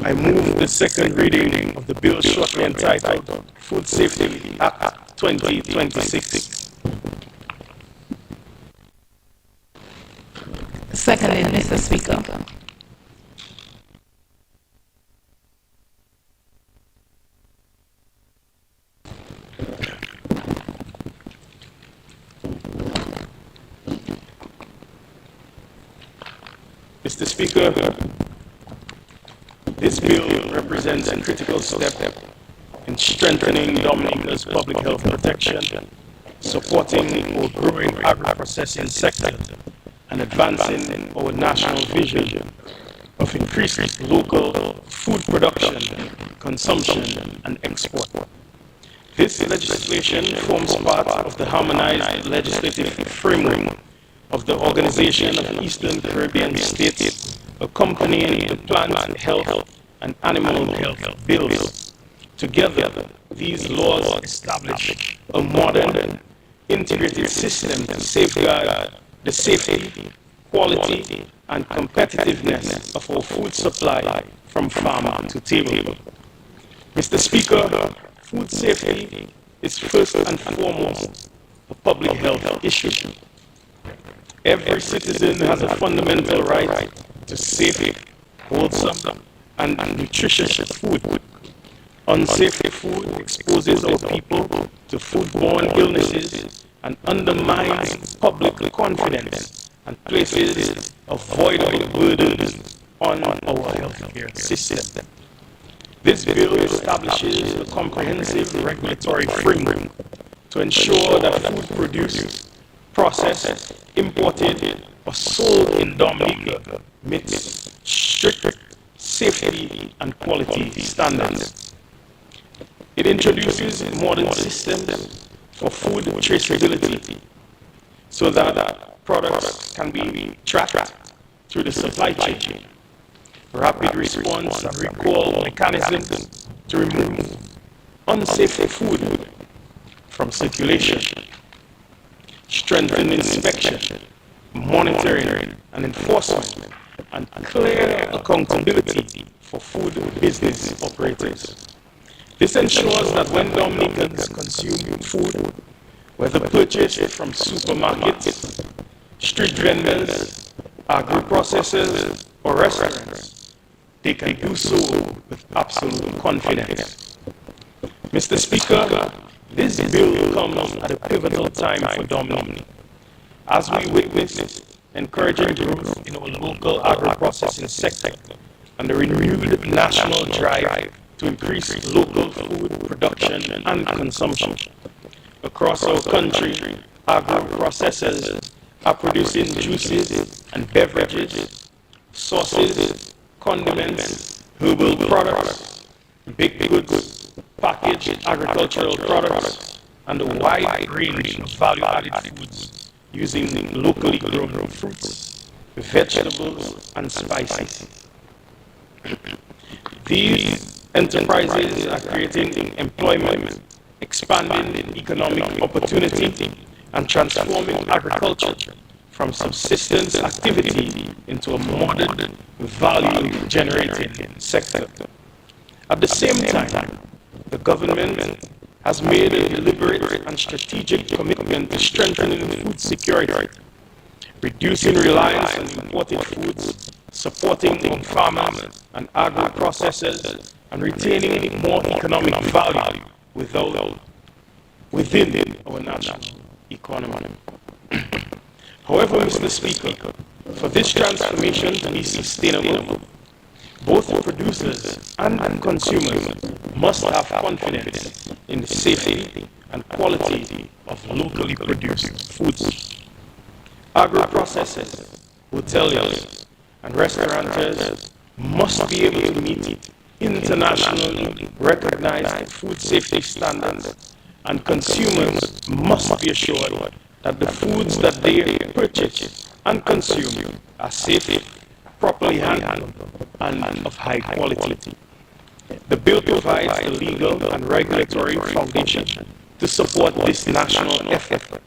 I move the second reading of the bill shortly entitled Food Safety Act 2026. Seconded, Mr. Speaker. Mr. Speaker, this bill represents a critical step in strengthening Dominica's public health protection, supporting our growing agro-processing sector, and advancing our national vision of increased local food production, consumption, and export. This legislation forms part of the harmonized legislative framework of the Organization of Eastern Caribbean States, accompanying the plant health and animal health bills. Together, these laws establish a modern, integrated system to safeguard the safety, quality, and competitiveness of our food supply from farm to table. Mr. Speaker, food safety is first and foremost a public health issue. Every citizen has a fundamental right to safe, wholesome, and nutritious food. Unsafe food exposes our people to foodborne illnesses and undermines public confidence and places avoidable burdens on our healthcare system. This bill establishes a comprehensive regulatory framework to ensure that food produced, processed, imported, or sold in Dominica meets strict safety and quality standards. It introduces modern systems for food traceability so that products can be tracked through the supply chain, rapid response and recall mechanisms to remove unsafe food from circulation, strengthen inspection, monitoring and enforcement, and clear accountability for food business operators. This ensures that when Dominicans consume food, whether purchased from supermarkets, street vendors, agro-processors, or restaurants, they can do so with absolute confidence. Mr. Speaker, this bill comes at a pivotal time for Dominica, as we witness encouraging growth in our local agro-processing sector and the renewed national drive to increase local food production and consumption. Across our country, agro-processors are producing juices and beverages, sauces, condiments, herbal products, baked goods, packaged agricultural products, and a wide range of value-added foods using locally grown fruits, vegetables, and spices. These enterprises are creating employment, expanding economic opportunity, and transforming agriculture from subsistence activity into a modern, value-generating sector. At the same time, the government has made a deliberate and strategic commitment to strengthening food security, reducing reliance on imported foods, supporting young farmers and agro-processors, and retaining more economic value within our national economy. However, Mr. Speaker, for this transformation to be sustainable, both producers and consumers must have confidence in the safety and quality of locally produced foods. Agro-processors, hoteliers, and restaurateurs must be able to meet internationally recognized food safety standards, and consumers must be assured that the foods that they purchase and consume are safe, properly handled, and of high quality. The bill provides the legal and regulatory foundation to support this national effort.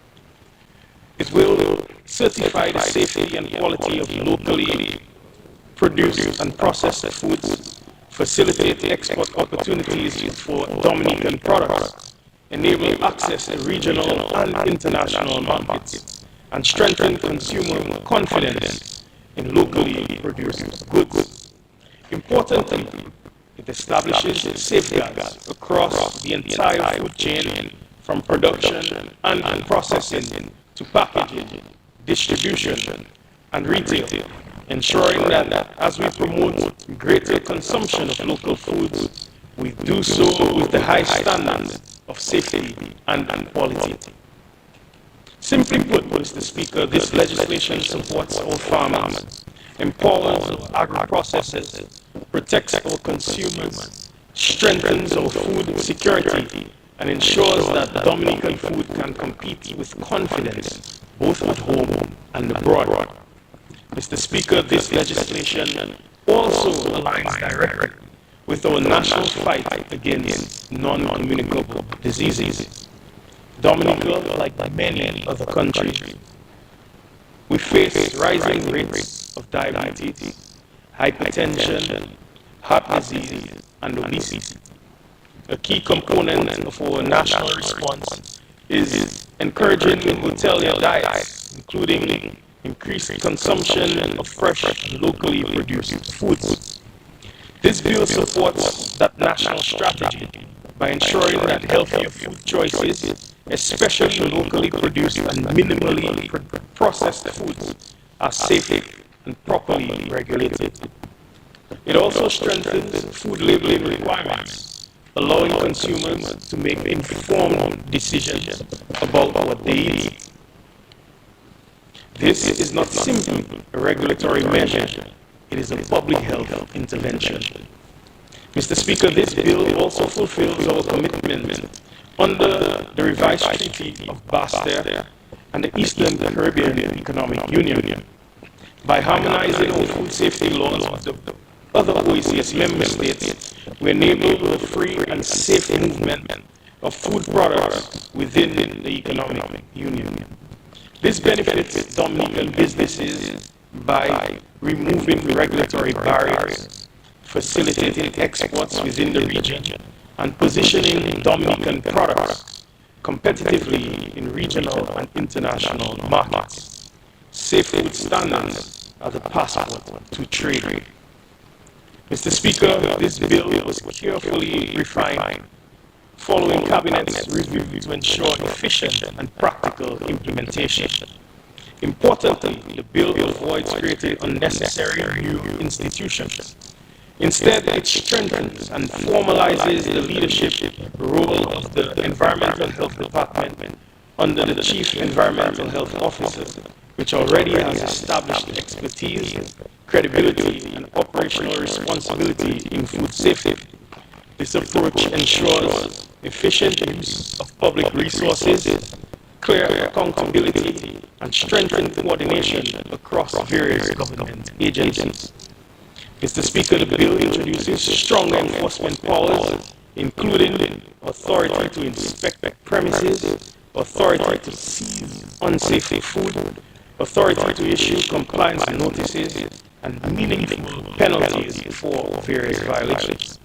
It will certify the safety and quality of locally produced and processed foods, facilitate export opportunities for Dominican products, enable access to regional and international markets, and strengthen consumer confidence in locally produced goods. Importantly, it establishes safeguards across the entire food chain, from production and processing to packaging, distribution, and retail, ensuring that as we promote greater consumption of local foods, we do so with the high standards of safety and quality. Simply put, Mr. Speaker, this legislation supports our farmers, empowers our agro-processors, protects our consumers, strengthens our food security, and ensures that Dominican food can compete with confidence both at home and abroad. Mr. Speaker, this legislation also aligns directly with our national fight against non-communicable diseases. Dominica, like many other countries, we face rising rates of diabetes, hypertension, heart disease, and obesity. A key component of our national response is encouraging hotelier diets, including increased consumption of fresh, locally produced foods. This bill supports that national strategy by ensuring that healthier food choices, especially locally produced and minimally processed foods, are safe and properly regulated. It also strengthens food labeling requirements, allowing consumers to make informed decisions about what they eat. This is not simply a regulatory measure, it is a public health intervention. Mr. Speaker, this bill also fulfills our commitment under the revised Treaty of Basel and the Eastern Caribbean Economic Union. By harmonizing our food safety laws with the other OECS member states, we enable the free and safe movement of food products within the Economic Union. This benefits Dominican businesses by removing regulatory barriers, facilitating exports within the region, and positioning Dominican products competitively in regional and international markets. Safe food standards are the passport to trade. Mr. Speaker, this bill was carefully refined following Cabinet's review to ensure efficient and practical implementation. Importantly, the bill avoids creating unnecessary new institutions. Instead, it strengthens and formalizes the leadership role of the Environmental Health Department under the Chief Environmental Health Officer, which already has established expertise, credibility, and operational responsibility in food safety. This approach ensures efficient use of public resources, clear accountability, and strengthened coordination across various government agencies. Mr. Speaker, the bill introduces stronger enforcement powers, including authority to inspect premises, authority to seize unsafe food, authority to issue compliance notices, and meaningful penalties for various violations.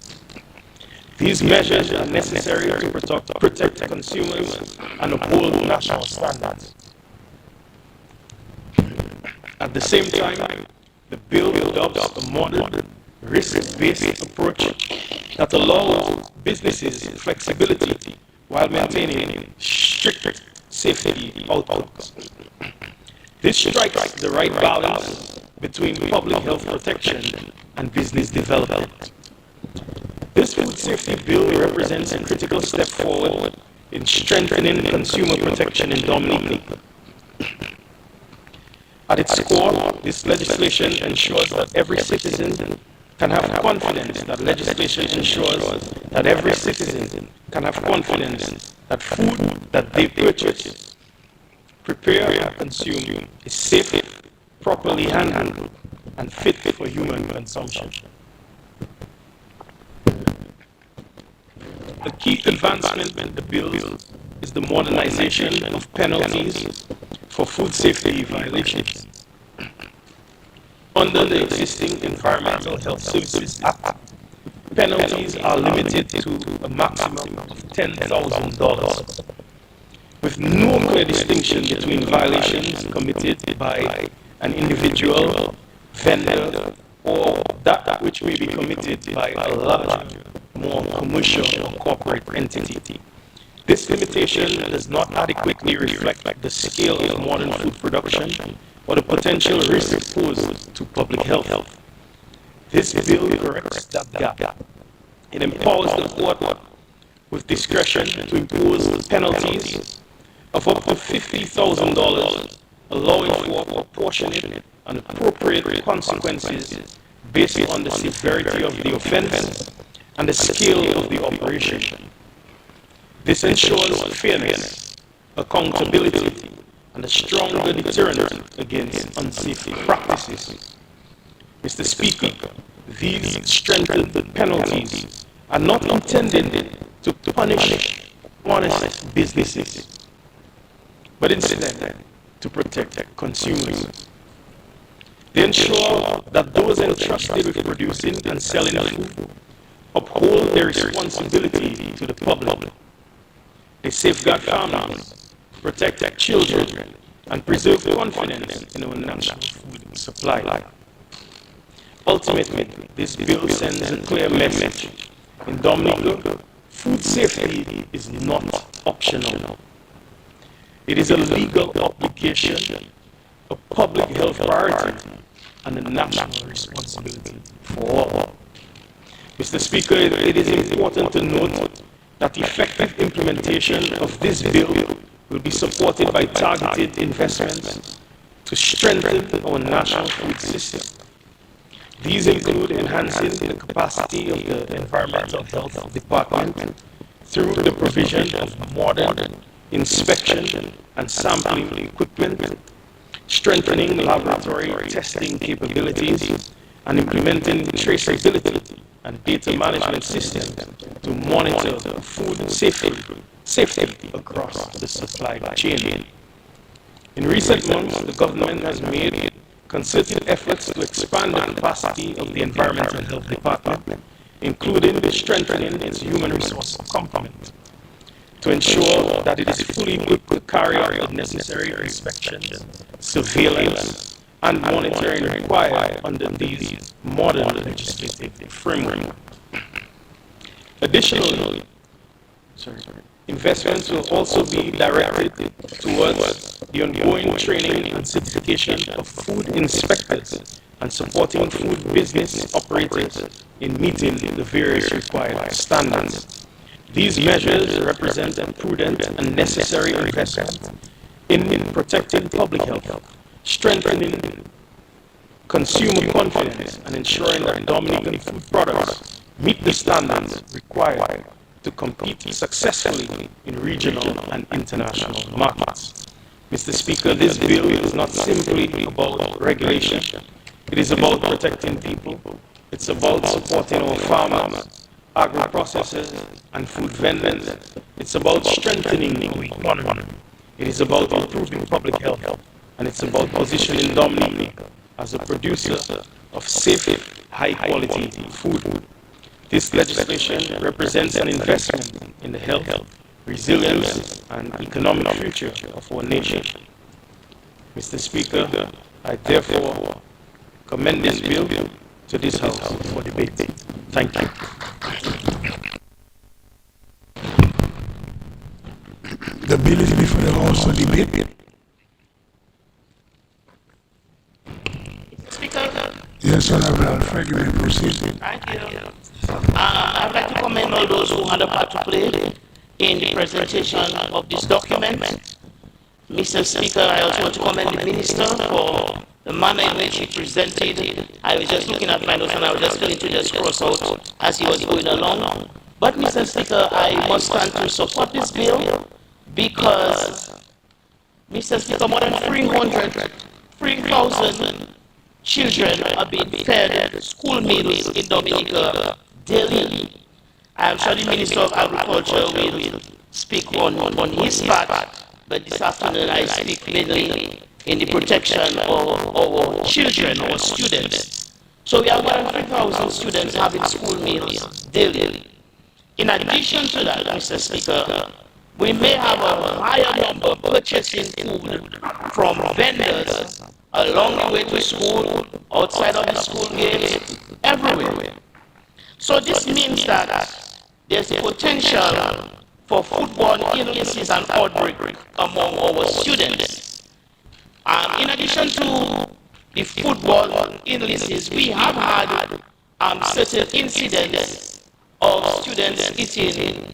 These measures are necessary to protect consumers and uphold national standards. At the same time, the bill adopts a modern, risk-based approach that allows businesses flexibility while maintaining strict safety outcomes. This strikes the right balance between public health protection and business development. This food safety bill represents a critical step forward in strengthening consumer protection in Dominica. At its core, this legislation ensures that every citizen can have confidence that food that they purchase, prepare, and consume is safe, properly handled, and fit for human consumption. A key advancement in the bill is the modernization of penalties for food safety violations. Under the existing Environmental Health Services Act, penalties are limited to a maximum of $10,000, with no clear distinction between violations committed by an individual, vendor, or that which may be committed by a larger, more commercial or corporate entity. This limitation does not adequately reflect the scale of modern food production or the potential risks posed to public health. This bill corrects that gap. It empowers the court with discretion to impose penalties of up to $50,000, allowing for proportionate and appropriate consequences based on the severity of the offense and the scale of the operation. This ensures fairness, accountability, and a stronger deterrent against unsafe practices. Mr. Speaker, these strengthened penalties are not intended to punish honest businesses, but instead to protect consumers. They ensure that those entrusted with producing and selling food uphold their responsibility to the public. They safeguard families, protect children, and preserve confidence in our national food supply. Ultimately, this bill sends a clear message. In Dominica, food safety is not optional. It is a legal obligation, a public health priority, and a national responsibility for all. Mr. Speaker, it is important to note that effective implementation of this bill will be supported by targeted investments to strengthen our national food system. These include enhancing the capacity of the Environmental Health Department through the provision of modern inspection and sampling equipment, strengthening laboratory testing capabilities, and implementing traceability and data management systems to monitor food safety across the supply chain. In recent months, the government has made concerted efforts to expand the capacity of the Environmental Health Department, including strengthening its human resource complement, to ensure that it is fully equipped to carry out the necessary inspections, surveillance, and monitoring required under these modern legislative framework. Additionally, investments will also be directed towards the ongoing training and certification of food inspectors and supporting food business operators in meeting the various required standards. These measures represent a prudent and necessary investment in protecting public health, strengthening consumer confidence, and ensuring that Dominican food products meet the standards required to compete successfully in regional and international markets. Mr. Speaker, this bill is not simply about regulation. It is about protecting people. It's about supporting our farmers, agro-processors, and food vendors. It's about strengthening our economy. It is about improving public health. And it's about positioning Dominica as a producer of safe, high-quality food. This legislation represents an investment in the health, resilience, and economic future of our nation. Mr. Speaker, I therefore commend this bill to this House for debate. Thank you. The bill is before the House for debate. Speaker. Yes, Honorable Alfred, you may proceed. Thank you. I'd like to commend all those who had a part to play in the presentation of this document. Mr. Speaker, I also want to commend the Minister for the manner in which he presented. I was just looking at my notes and I was just going to just cross out as he was going along. But Mr. Speaker, I must stand to support this bill because, Mr. Speaker, more than 3,000 children are being fed school meals in Dominica daily. I am sure the Minister of Agriculture will speak on his part, but this afternoon I speak mainly in the protection of our children, our students. So we have more than 3,000 students having school meals daily. In addition to that, Mr. Speaker, we may have a higher number purchasing food from vendors along the way to school, outside of the school gates, everywhere. So this means that there's potential for foodborne illnesses and outbreak among our students. In addition to the foodborne illnesses, we have had certain incidents of students eating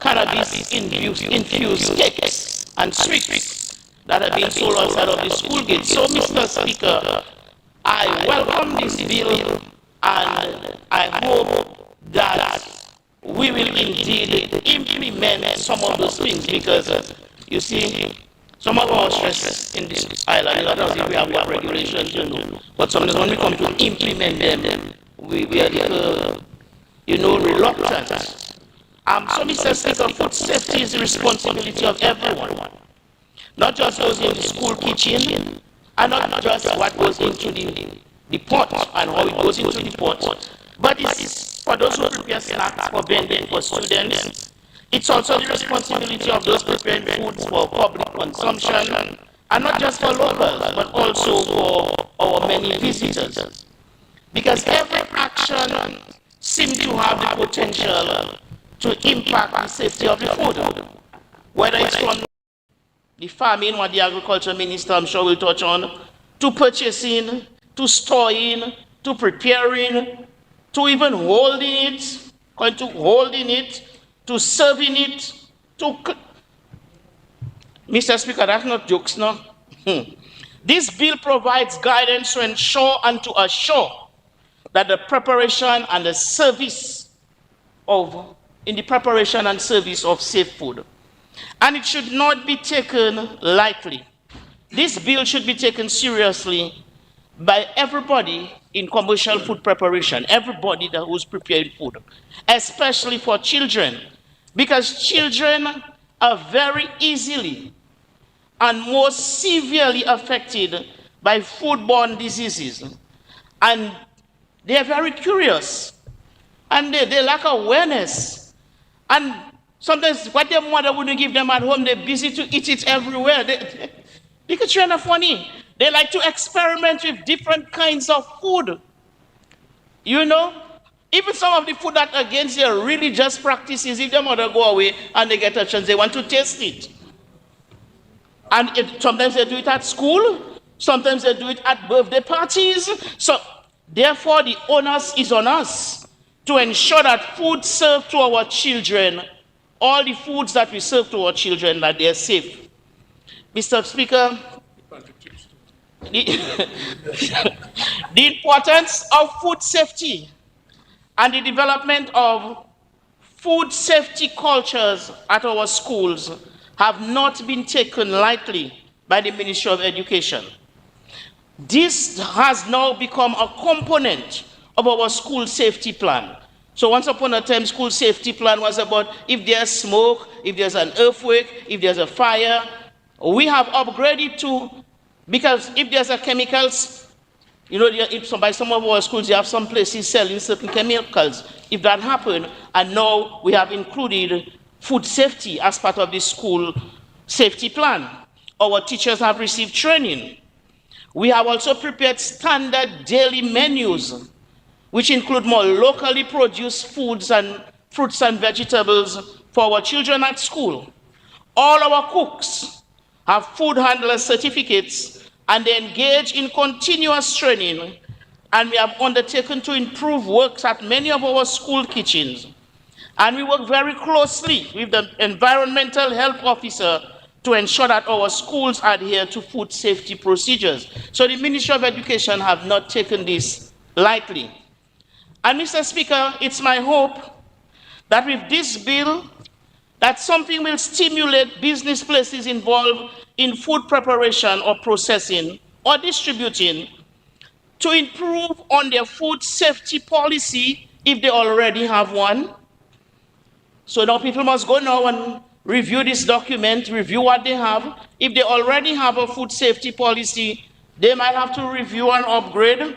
cannabis-infused cakes and sweets that are being sold outside of the school gate. So, Mr. Speaker, I welcome this bill and I hope that we will indeed implement some of those things because, you see, some of our stress in this island, a lot of it we have our regulations, but sometimes when we come to implement them, we are little, reluctant. So, Mr. Speaker, food safety is the responsibility of everyone, not just those in the school kitchen, and not just what goes into the pot and how it goes into the pot, but it's for those who prepare snacks for vending for students. It's also the responsibility of those preparing foods for public consumption, and not just for locals, but also for our many visitors. Because every action seems to have the potential to impact the safety of the food, whether it's from the farming, what the agriculture minister I'm sure will touch on, to purchasing, to storing, to preparing, to even holding it, to serving it, to... Mr. Speaker, that's not jokes, no? This bill provides guidance to ensure and to assure that the preparation and the service of safe food. And it should not be taken lightly. This bill should be taken seriously by everybody in commercial food preparation, everybody that who's preparing food, especially for children, because children are very easily and more severely affected by foodborne diseases. And they are very curious, and they lack awareness. And sometimes what their mother wouldn't give them at home, they're busy to eat it everywhere. Because children are funny. They like to experiment with different kinds of food. Even some of the food that against their religious practices, if their mother go away and they get a chance, they want to taste it. And sometimes they do it at school, sometimes they do it at birthday parties. So therefore the onus is on us to ensure that food served to our children, all the foods that we serve to our children, that they are safe. Mr. Speaker, the importance of food safety and the development of food safety cultures at our schools have not been taken lightly by the Ministry of Education. This has now become a component of our school safety plan. So once upon a time, school safety plan was about if there's smoke, if there's an earthquake, if there's a fire. We have upgraded to, because if there's a chemicals, you know, by some of our schools, you have some places selling certain chemicals. If that happened, and now we have included food safety as part of the school safety plan. Our teachers have received training. We have also prepared standard daily menus, which include more locally produced foods and fruits and vegetables for our children at school. All our cooks have food handler certificates and they engage in continuous training, and we have undertaken to improve works at many of our school kitchens. And we work very closely with the environmental health officer to ensure that our schools adhere to food safety procedures. So the Ministry of Education have not taken this lightly. And Mr. Speaker, it's my hope that with this bill, that something will stimulate business places involved in food preparation or processing or distributing to improve on their food safety policy if they already have one. So now people must go now and review this document, review what they have. If they already have a food safety policy, they might have to review and upgrade.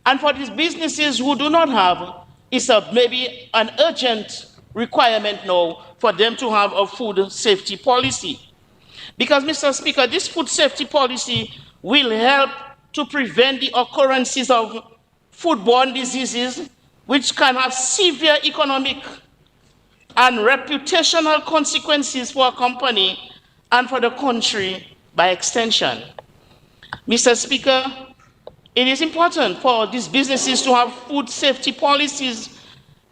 And for these businesses who do not have, it's maybe an urgent requirement now for them to have a food safety policy. Because, Mr. Speaker, this food safety policy will help to prevent the occurrences of foodborne diseases, which can have severe economic and reputational consequences for a company and for the country by extension. Mr. Speaker, it is important for these businesses to have food safety policies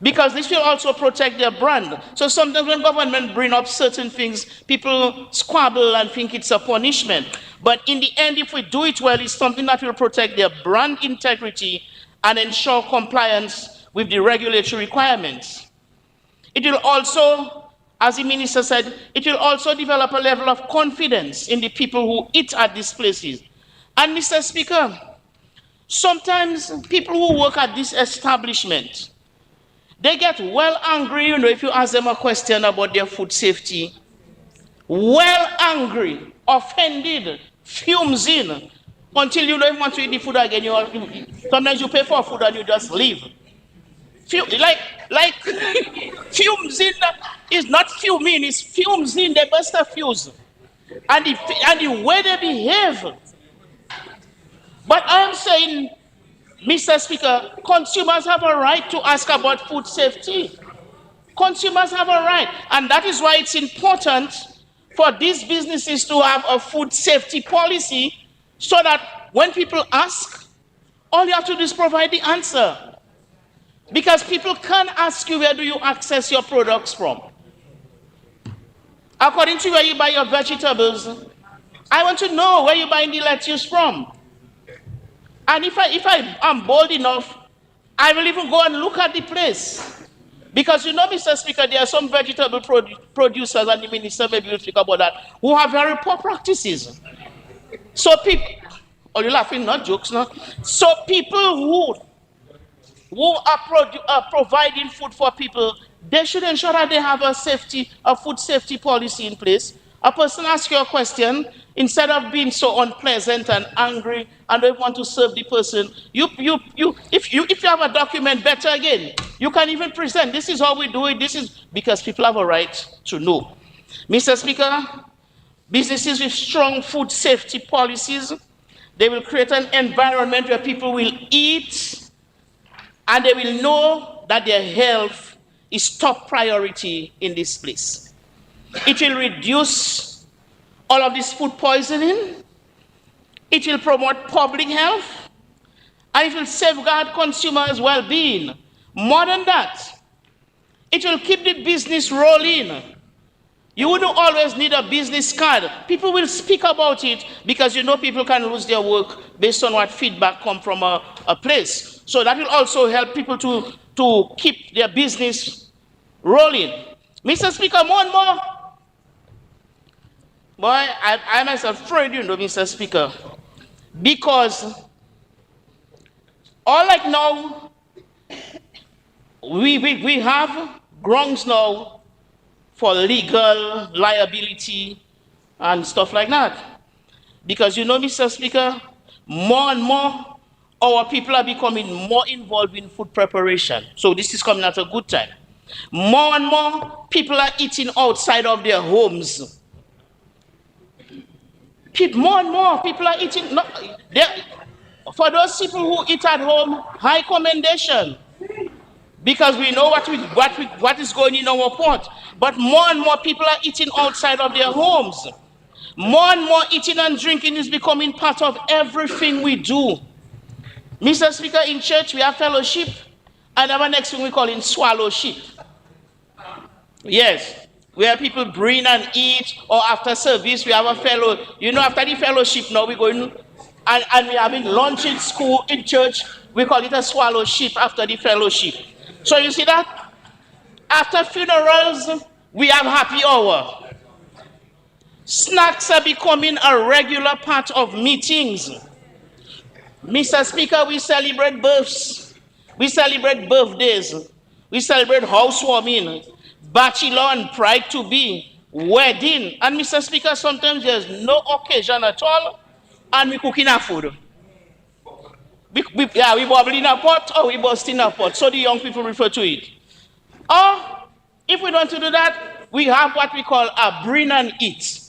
because this will also protect their brand. So sometimes when government bring up certain things, people squabble and think it's a punishment. But in the end, if we do it well, it's something that will protect their brand integrity and ensure compliance with the regulatory requirements. It will also, as the minister said, it will also develop a level of confidence in the people who eat at these places. And Mr. Speaker, sometimes people who work at this establishment, they get well angry, you know, if you ask them a question about their food safety. Well angry, offended, fumes in, until you don't want to eat the food again. Sometimes you pay for food and you just leave. Like fumes in is not fuming, it's fumes in, they burst a fuse. And the way they behave. But I am saying, Mr. Speaker, consumers have a right to ask about food safety. Consumers have a right. And that is why it's important for these businesses to have a food safety policy so that when people ask, all you have to do is provide the answer. Because people can ask you, where do you access your products from? According to where you buy your vegetables, I want to know where you're buying the lettuce from. And if I am bold enough, I will even go and look at the place. Because you know, Mr. Speaker, there are some vegetable producers, and the minister maybe will speak about that, who have very poor practices. So people, you're laughing, not jokes, no? So people who are providing food for people, they should ensure that they have a food safety policy in place. A person asks you a question, instead of being so unpleasant and angry and don't want to serve the person, if you have a document, better again, you can even present, this is how we do it, this is because people have a right to know. Mr. Speaker, businesses with strong food safety policies, they will create an environment where people will eat and they will know that their health is top priority in this place. It will reduce all of this food poisoning. It will promote public health. And it will safeguard consumers' well-being More than that, it will keep the business rolling. You wouldn't always need a business card. People will speak about it because you know people can lose their work based on what feedback come from a place. So that will also help people to keep their business rolling. Mr. Speaker, more and more. Boy, I myself afraid, you know, Mr. Speaker, because all like now, we have grounds now for legal liability and stuff like that. Because you know, Mr. Speaker, more and more our people are becoming more involved in food preparation. So this is coming at a good time. More and more people are eating outside of their homes. More and more people are eating. For those people who eat at home, high commendation. Because we know what is going in our pot. But more and more people are eating outside of their homes. More and more eating and drinking is becoming part of everything we do. Mr. Speaker, in church we have fellowship, and our next thing we call in swallowship. Yes, where people bring and eat, or after service we have a fellow. You know, after the fellowship now we go in and we having lunch in school, in church. We call it a swallowship after the fellowship. So you see that? After funerals, we have happy hour. Snacks are becoming a regular part of meetings. Mr. Speaker, we celebrate births. We celebrate birthdays. We celebrate housewarming, bachelor and bride to be, wedding. And Mr. Speaker, sometimes there's no occasion at all, and we cooking our food. We bubble in a pot or we burst in a pot. So the young people refer to it. Or, if we don't do that, we have what we call a bring and eat.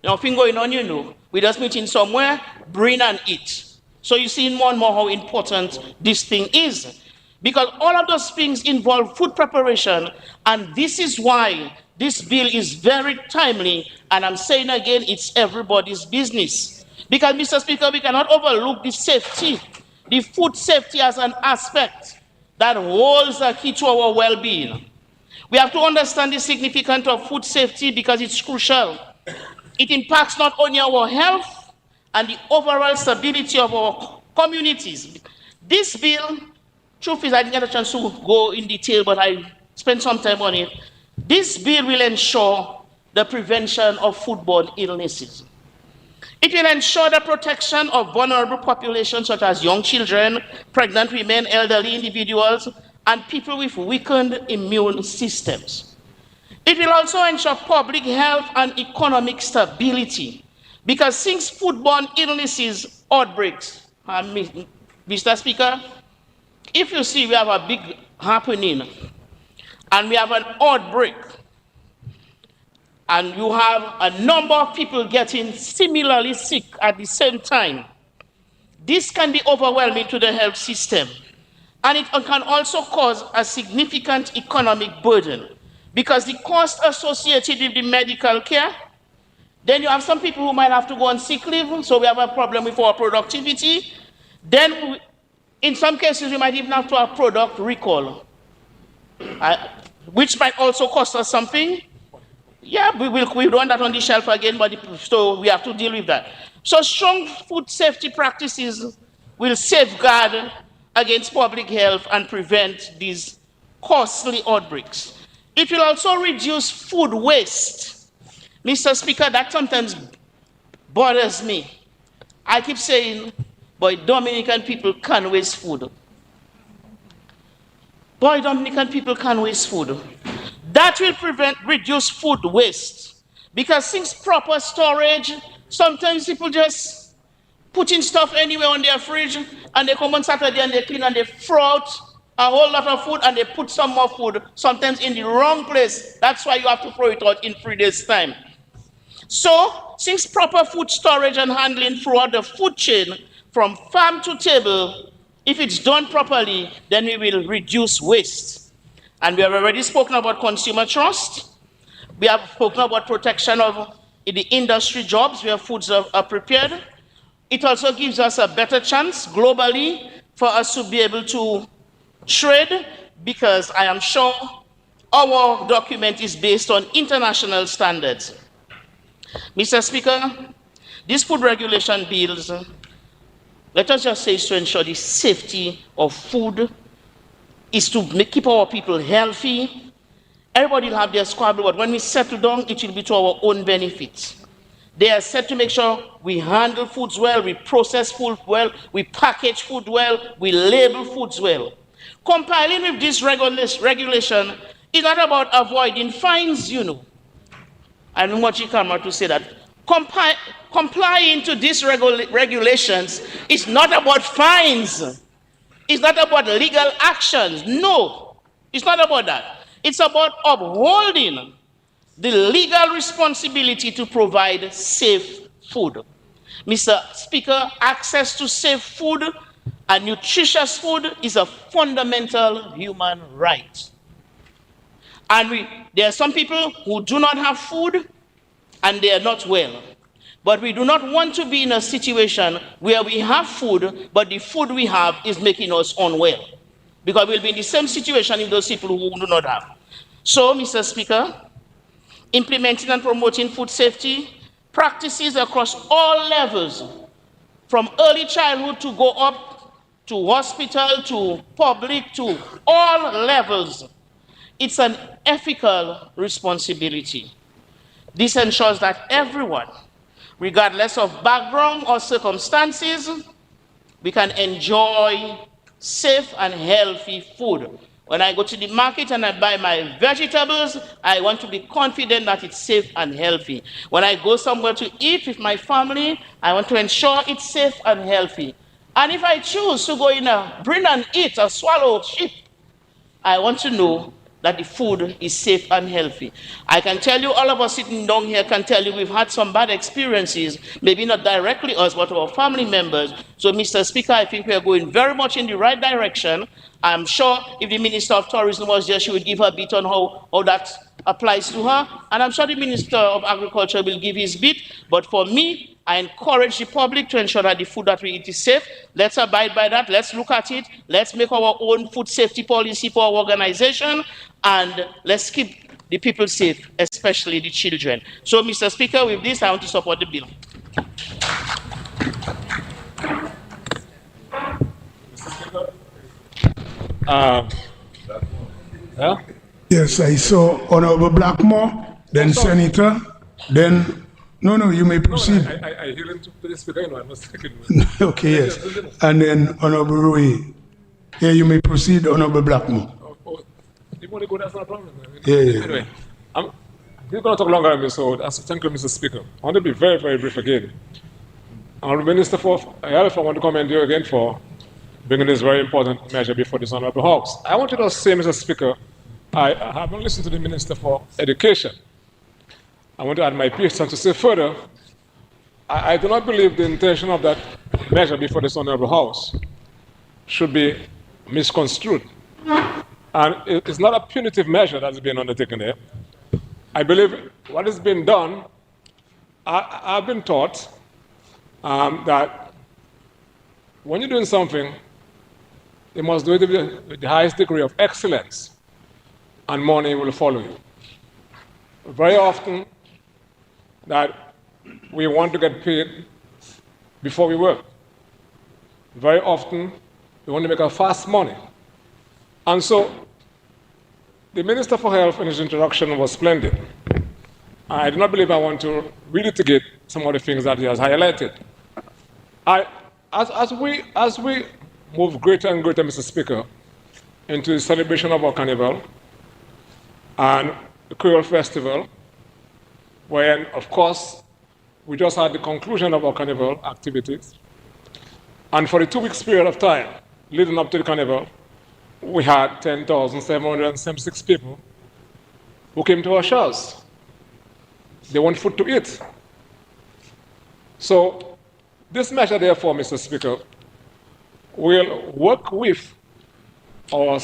Nothing going on, you know. We just meet in somewhere, bring and eat. So you see more and more how important this thing is. Because all of those things involve food preparation, and this is why this bill is very timely, and I'm saying again, it's everybody's business. Because, Mr. Speaker, we cannot overlook the safety, the food safety as an aspect that holds a key to our well-being. We have to understand the significance of food safety because it's crucial. It impacts not only our health and the overall stability of our communities. This bill, truth is I didn't get a chance to go in detail, but I spent some time on it. This bill will ensure the prevention of foodborne illnesses. It will ensure the protection of vulnerable populations such as young children, pregnant women, elderly individuals, and people with weakened immune systems. It will also ensure public health and economic stability, because since foodborne illnesses outbreaks, Mr. Speaker, if you see we have a big happening and we have an outbreak, and you have a number of people getting similarly sick at the same time, this can be overwhelming to the health system. And it can also cause a significant economic burden because the cost associated with the medical care, then you have some people who might have to go on sick leave, so we have a problem with our productivity. Then in some cases, we might even have to have product recall, which might also cost us something. Yeah, we don't want that on the shelf again, but so we have to deal with that. So strong food safety practices will safeguard against public health and prevent these costly outbreaks. It will also reduce food waste. Mr. Speaker, that sometimes bothers me. I keep saying, boy, Dominican people can waste food. Boy, Dominican people can waste food. That will reduce food waste. Because since proper storage, sometimes people just putting stuff anywhere on their fridge, and they come on Saturday and they clean and they throw out a whole lot of food and they put some more food, sometimes in the wrong place. That's why you have to throw it out in 3 days' time. So, since proper food storage and handling throughout the food chain, from farm to table, if it's done properly, then we will reduce waste. And we have already spoken about consumer trust. We have spoken about protection of the industry jobs where foods are prepared. It also gives us a better chance globally for us to be able to trade, because I am sure our document is based on international standards. Mr. Speaker, these food regulation bills, let us just say, is to ensure the safety of food, is to keep our people healthy. Everybody will have their squabble, but when we settle down, it will be to our own benefit. They are set to make sure we handle foods well, we process food well, we package food well, we label foods well. Compiling with this regulation is not about avoiding fines, you know. I don't want you to say that. Complying to these regulations is not about fines. It's not about legal actions. No, it's not about that. It's about upholding the legal responsibility to provide safe food. Mr. Speaker, access to safe food and nutritious food is a fundamental human right. And there are some people who do not have food and they are not well. But we do not want to be in a situation where we have food, but the food we have is making us unwell. Because we'll be in the same situation with those people who do not have. So, Mr. Speaker, implementing and promoting food safety practices across all levels, from early childhood to go up to hospital, to public, to all levels. It's an ethical responsibility. This ensures that everyone, regardless of background or circumstances, we can enjoy safe and healthy food. When I go to the market and I buy my vegetables, I want to be confident that it's safe and healthy. When I go somewhere to eat with my family, I want to ensure it's safe and healthy. And if I choose to go in a bring and eat or swallow sheep, I want to know that the food is safe and healthy. I can tell you, all of us sitting down here can tell you we've had some bad experiences, maybe not directly us, but our family members. So, Mr. Speaker, I think we are going very much in the right direction. I'm sure if the Minister of Tourism was here, she would give her a bit on how that applies to her. And I'm sure the Minister of Agriculture will give his bit. But for me, I encourage the public to ensure that the food that we eat is safe. Let's abide by that. Let's look at it. Let's make our own food safety policy for our organization. And let's keep the people safe, especially the children. So, Mr. Speaker, with this, I want to support the bill. Yeah? Yes, I saw Honorable Blackmore, then Senator, then... No, you may proceed. No, I hear him to the speaker, I was thinking. Okay, yes. And then Honorable Roy. Yeah, you may proceed, Honorable Blackmore. You want to go, that's not a problem. Yeah. Anyway, I'm going to talk longer on this, so thank you, Mr. Speaker. I want to be very, very brief again. Honorable Minister for Health, I want to commend you again for bringing this very important measure before this Honorable House. I want to say, Mr. Speaker, I haven't listened to the Minister for Education. I want to add my piece and to say further, I do not believe the intention of that measure before this Honorable House should be misconstrued. And it's not a punitive measure that is being undertaken there. I believe what has been done, I've been taught that when you're doing something, you must do it with the highest degree of excellence, and money will follow you. Very often, that we want to get paid before we work. Very often, we want to make a fast money. And so, the Minister for Health in his introduction was splendid. I do not believe I want to relitigate some of the things that he has highlighted. As we move greater and greater, Mr. Speaker, into the celebration of our carnival and the Creole Festival, when, of course, we just had the conclusion of our carnival activities. And for the 2 weeks period of time leading up to the carnival, we had 10,776 people who came to our shows. They want food to eat. So this measure, therefore, Mr. Speaker, will work with our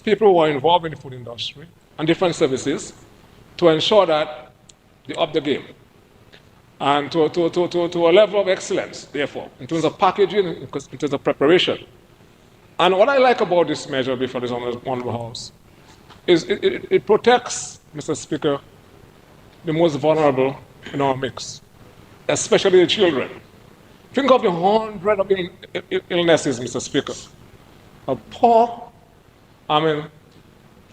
people who are involved in the food industry and different services to ensure that they up the game and to a level of excellence, therefore, in terms of packaging, in terms of preparation. And what I like about this measure before this honorable House is it protects, Mr. Speaker, the most vulnerable in our mix, especially the children. Think of the hundred of illnesses, Mr. Speaker, of poor,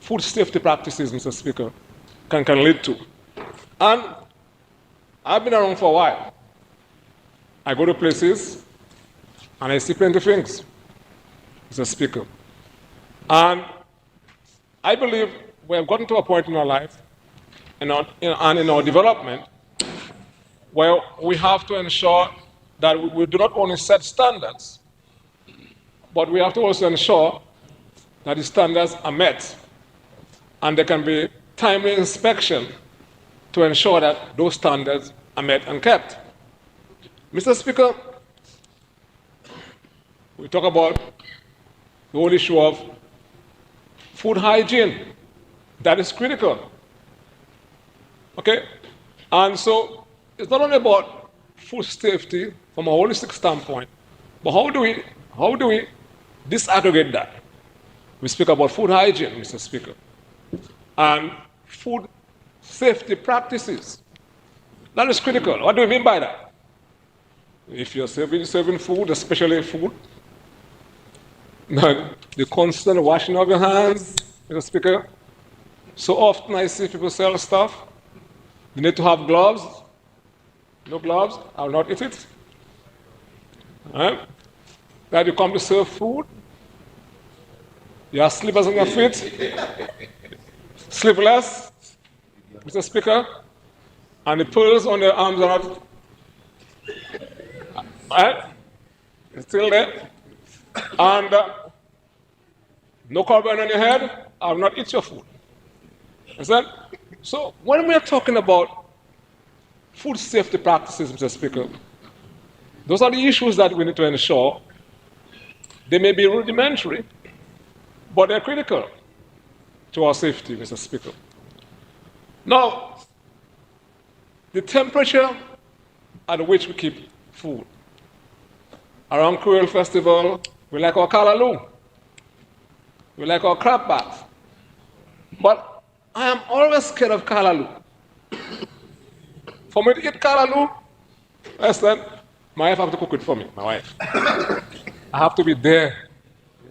food safety practices, Mr. Speaker, can lead to. And I've been around for a while. I go to places and I see plenty of things, Mr. Speaker. And I believe we have gotten to a point in our life and in our development where we have to ensure that we do not only set standards, but we have to also ensure that the standards are met and there can be timely inspection to ensure that those standards are met and kept. Mr. Speaker, we talk about the whole issue of food hygiene. That is critical. Okay? And so it's not only about food safety from a holistic standpoint, but how do we disaggregate that? We speak about food hygiene, Mr. Speaker, and food safety practices. That is critical. What do we mean by that? If you're serving food, especially food, the constant washing of your hands, Mr. Speaker. So often I see people sell stuff. You need to have gloves. No gloves, I will not eat it. That you come to serve food, you have slippers on your feet, sleeveless, Mr. Speaker, and the pearls on your arms are not. It's still there. And no carbon on your head, I will not eat your food. Understand? So when we are talking about food safety practices, Mr. Speaker, those are the issues that we need to ensure. They may be rudimentary, but they're critical to our safety, Mr. Speaker. Now, the temperature at which we keep food. Around Creole Festival, we like our callaloo. We like our crab bath. But I am always scared of callaloo. For me to eat callaloo, listen, my wife have to cook it for me, my wife. I have to be there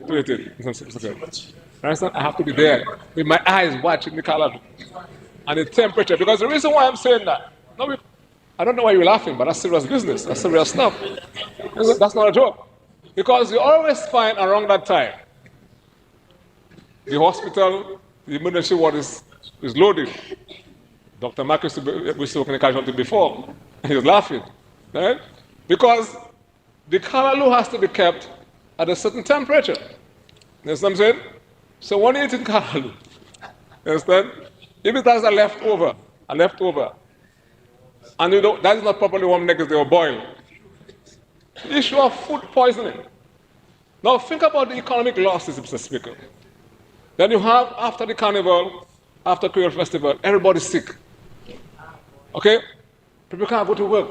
to eat it. Understand? I have to be there with my eyes watching the callaloo and the temperature. Because the reason why I'm saying that, I don't know why you're laughing, but that's serious business. That's serious stuff. That's not a joke. Because you always find around that time, the hospital, the emergency ward is loaded. Dr. Mark used to work in the casualty before, and he was laughing. Right? Because the callaloo has to be kept at a certain temperature. You understand what I'm saying? So when you eat callaloo, you understand? If it has a leftover, and that is not properly warmed next, they will boil. The issue of food poisoning. Now think about the economic losses, Mr. Speaker. Then you have, after the carnival, after Creole Festival, everybody's sick. Okay? People can't go to work.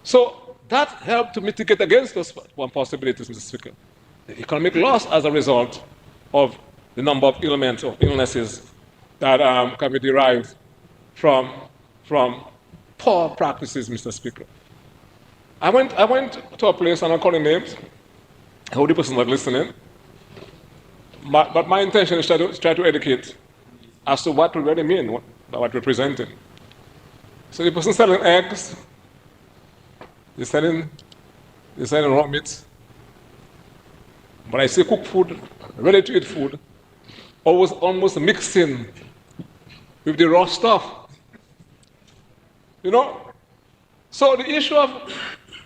So that helped to mitigate against those one possibilities, Mr. Speaker. The economic loss as a result of the number of ailments or illnesses that can be derived from poor practices, Mr. Speaker. I went to a place, and I'm calling names. I hope the person not listening. But my intention is to try to educate as to what we really mean by what we're presenting. So the person selling eggs, they're selling raw meat. But I say cooked food, ready-to-eat food, almost mixing with the raw stuff. You know? So the issue of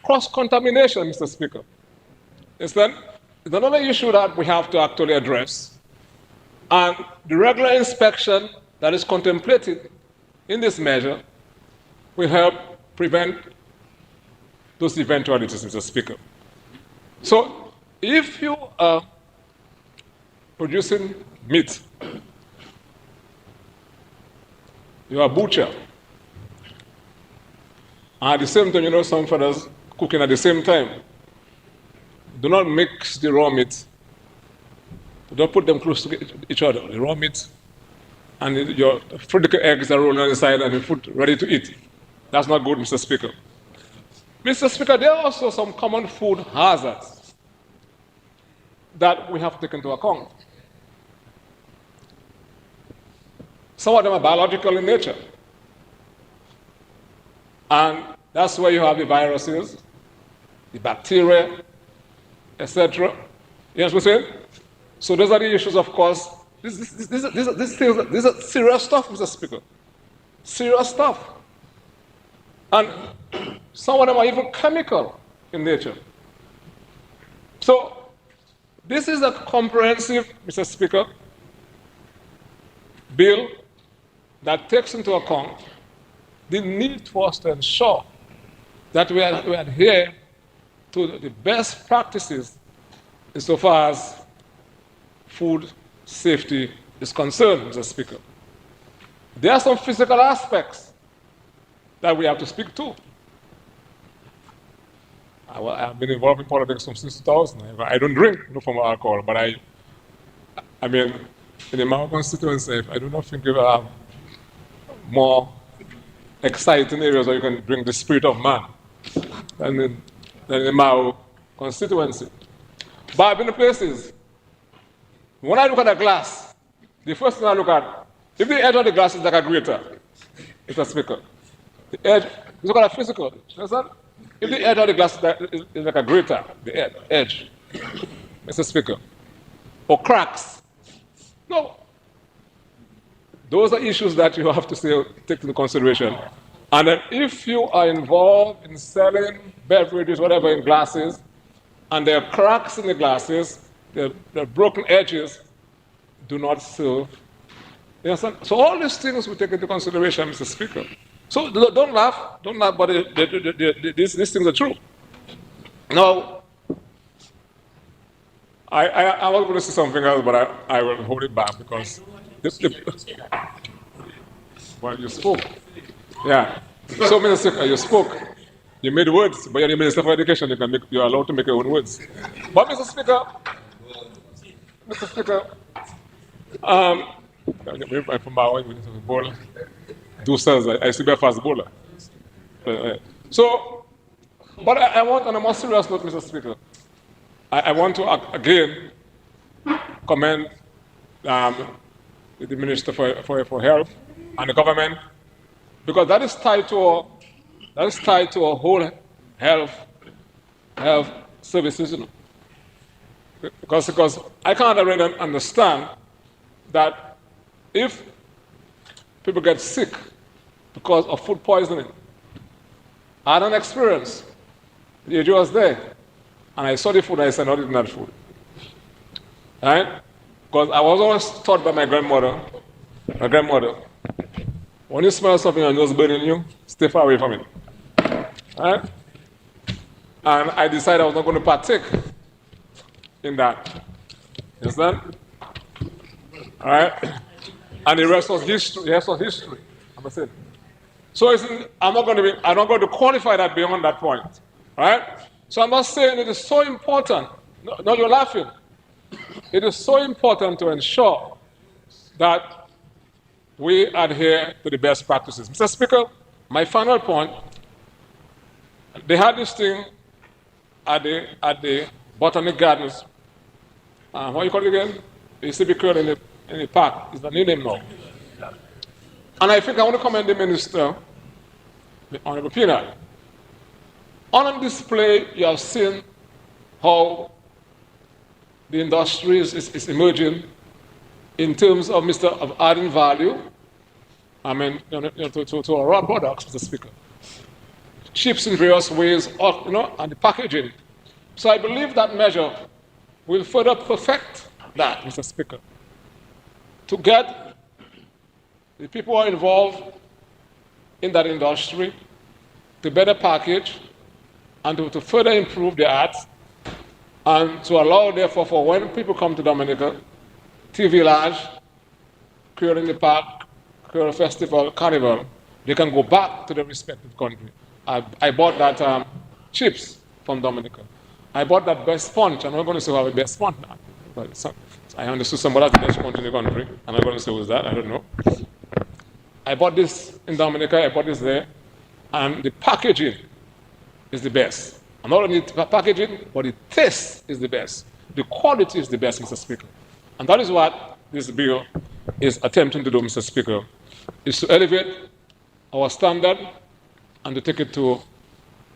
cross-contamination, Mr. Speaker, is another issue that we have to actually address. And the regular inspection that is contemplated in this measure will help prevent those eventualities, Mr. Speaker. So if you are producing meat, you are a butcher, and at the same time, some fellas cooking at the same time. Do not mix the raw meat Don't put them close to each other. The raw meat and your fried eggs are rolling on the side and the food ready to eat. That's not good, Mr. Speaker. Mr. Speaker, there are also some common food hazards that we have to take into account. Some of them are biological in nature. And that's where you have the viruses, the bacteria, etc. You know what I'm saying? So those are the issues, of course. These are serious stuff, Mr. Speaker. Serious stuff. And some of them are even chemical in nature. So this is a comprehensive, Mr. Speaker, bill that takes into account the need for us to ensure that we adhere to the best practices insofar as food safety is concerned, Mr. Speaker. There are some physical aspects that we have to speak to. I've been involved in politics since 2000. I don't drink no form of alcohol, but I mean, in my constituency, I do not think we have more exciting areas where you can bring the spirit of man than in my constituency. But I've been in places. When I look at a glass, the first thing I look at, if the edge of the glass is like a grater, Mr. Speaker, the edge, you look at a physical, understand? If the edge of the glass is like a grater, the edge, Mr. Speaker, or cracks, no. Those are issues that you have to take into consideration. And then if you are involved in selling beverages, whatever, in glasses, and there are cracks in the glasses, there are broken edges, do not serve. You understand? So all these things we take into consideration, Mr. Speaker. So don't laugh, but these things are true. Now, I was going to say something else, but I will hold it back because well, you spoke. Yeah. So, Mr. Speaker, you spoke. You made words, but you're the Minister for Education. You're allowed to make your own words. But, Mr. Speaker, from my bowler, do cells. I see a fast bowler. So, but I want, on a more serious note, Mr. Speaker, I want to again commend the Minister for Health and the government, because that is tied to a whole health services. You know. Because I can't really understand that if people get sick because of food poisoning, I had an experience. The age was there, and I saw the food, and I said, not eating that food. Right? Because I was always taught by my grandmother, when you smell something and it's burning you, stay far away from it. Right? And I decided I was not going to partake in that. You understand? All right? And the rest was history. The rest was history. I'm saying. So I'm not going to qualify that beyond that point. All right? So I'm not saying it is so important. No, you're laughing. It is so important to ensure that we adhere to the best practices. Mr. Speaker, my final point, they had this thing at the Botanic Gardens. What do you call it again? It used to be called in the park. It's the new name now. And I think I want to commend the Minister, the Honorable Peanut. On display, you have seen how the industry is emerging in terms of adding value. I mean, to our raw products, Mr. Speaker. Chips in various ways, and the packaging. So I believe that measure will further perfect that, Mr. Speaker, to get the people who are involved in that industry to better package and to further improve the arts, and to allow, therefore, for when people come to Dominica, TV Large, Creole in the Park, Creole Festival, Carnival, they can go back to their respective country. I bought that chips from Dominica. I bought that best sponge. I'm not going to say how the best sponge now, but I understood somebody at the best country in the country. I'm not going to say who's that, I don't know. I bought this in Dominica, I bought this there, and the packaging is the best. And not only the packaging, but the taste is the best. The quality is the best, Mr. Speaker. And that is what this bill is attempting to do, Mr. Speaker, is to elevate our standard and to take it to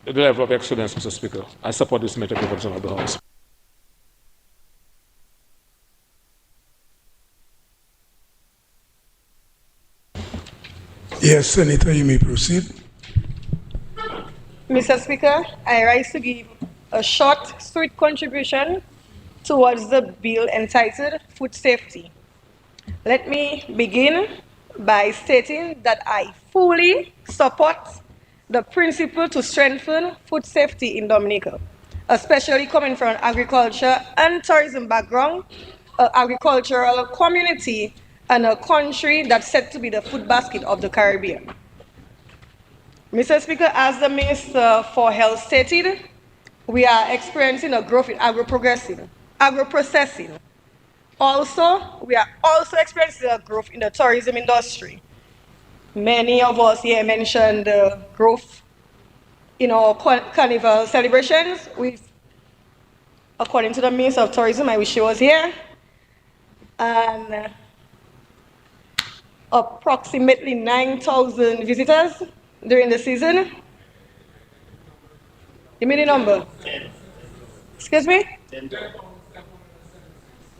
the level of excellence, Mr. Speaker. I support this major proposal of the House. Yes, Senator, you may proceed. Mr. Speaker, I rise to give a short, sweet contribution towards the bill entitled Food Safety. Let me begin by stating that I fully support the principle to strengthen food safety in Dominica, especially coming from an agriculture and tourism background, an agricultural community, and a country that's said to be the food basket of the Caribbean. Mr. Speaker, as the Minister for Health stated, we are experiencing a growth in agro-processing. Also, we are also experiencing a growth in the tourism industry. Many of us here mentioned the growth in our carnival celebrations. According to the Minister of Tourism, I wish she was here, and approximately 9,000 visitors during the season. Give me the number. Excuse me?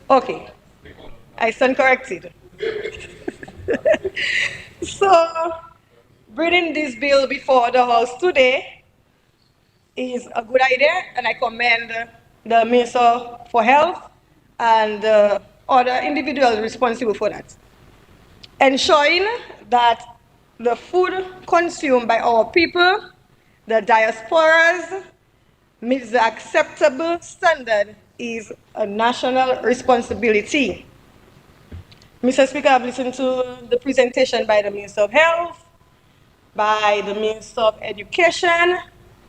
Okay, I stand corrected. So, bringing this bill before the House today is a good idea, and I commend the Minister for Health and other individuals responsible for that. Ensuring that the food consumed by our people, the diasporas, meets the acceptable standard is a national responsibility. Mr. Speaker, I've listened to the presentation by the Minister of Health, by the Minister of Education,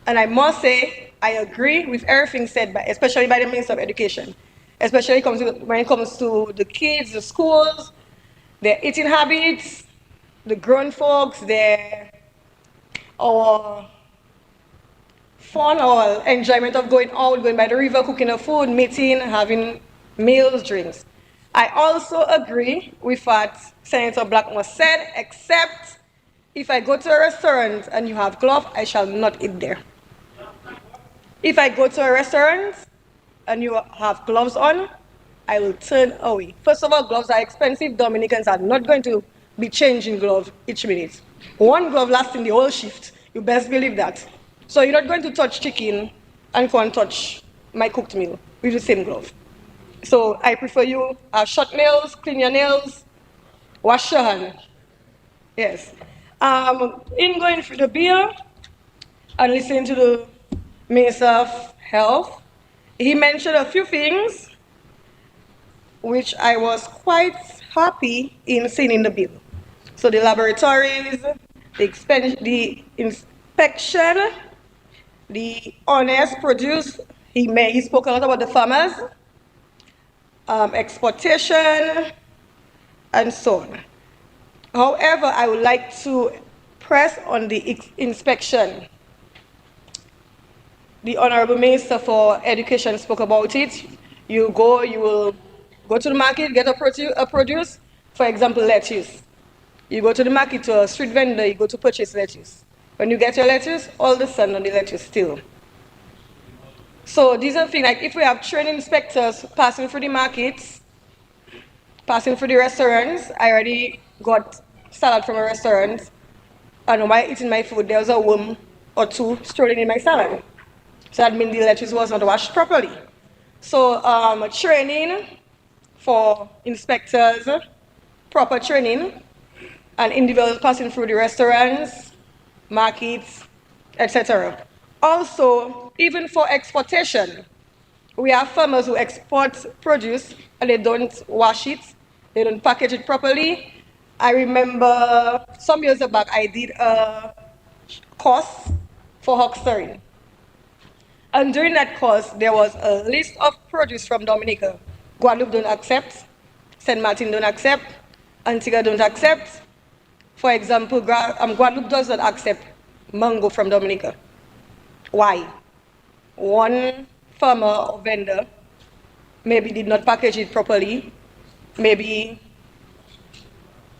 and I must say I agree with everything said, especially by the Minister of Education, especially when it comes to the kids, the schools, their eating habits, the grown folks, our fun or enjoyment of going out, going by the river, cooking the food, meeting, having meals, drinks. I also agree with what Senator Blackmore said, except if I go to a restaurant and you have gloves, I shall not eat there. If I go to a restaurant and you have gloves on, I will turn away. First of all, gloves are expensive. Dominicans are not going to be changing gloves each minute. One glove lasting the whole shift. You best believe that. So you're not going to touch chicken and go and touch my cooked meal with the same glove. So I prefer you have short nails, clean your nails, wash your hand. Yes. In going through the bill and listening to the Minister of Health, he mentioned a few things which I was quite happy in seeing in the bill. So the laboratories, the inspection, the honest produce, he spoke a lot about the farmers, exportation, and so on. However, I would like to press on the inspection. The Honorable Minister for Education spoke about it. You will go to the market, get a produce, for example, lettuce. You go to the market to a street vendor, you go to purchase lettuce. When you get your lettuce, all the sun on the lettuce still. So these are things like if we have trained inspectors passing through the markets, passing through the restaurants. I already got salad from a restaurant, and while eating my food, there was a worm or two strolling in my salad. So that means the lettuce was not washed properly. So training for inspectors, proper training, and individuals passing through the restaurants, markets, etc. Also, even for exportation, we have farmers who export produce and they don't wash it, they don't package it properly. I remember some years back I did a course for huckstering. And during that course, there was a list of produce from Dominica Guadeloupe don't accept, St. Martin don't accept, Antigua don't accept. For example, Guadeloupe does not accept mango from Dominica. Why? One farmer or vendor maybe did not package it properly, maybe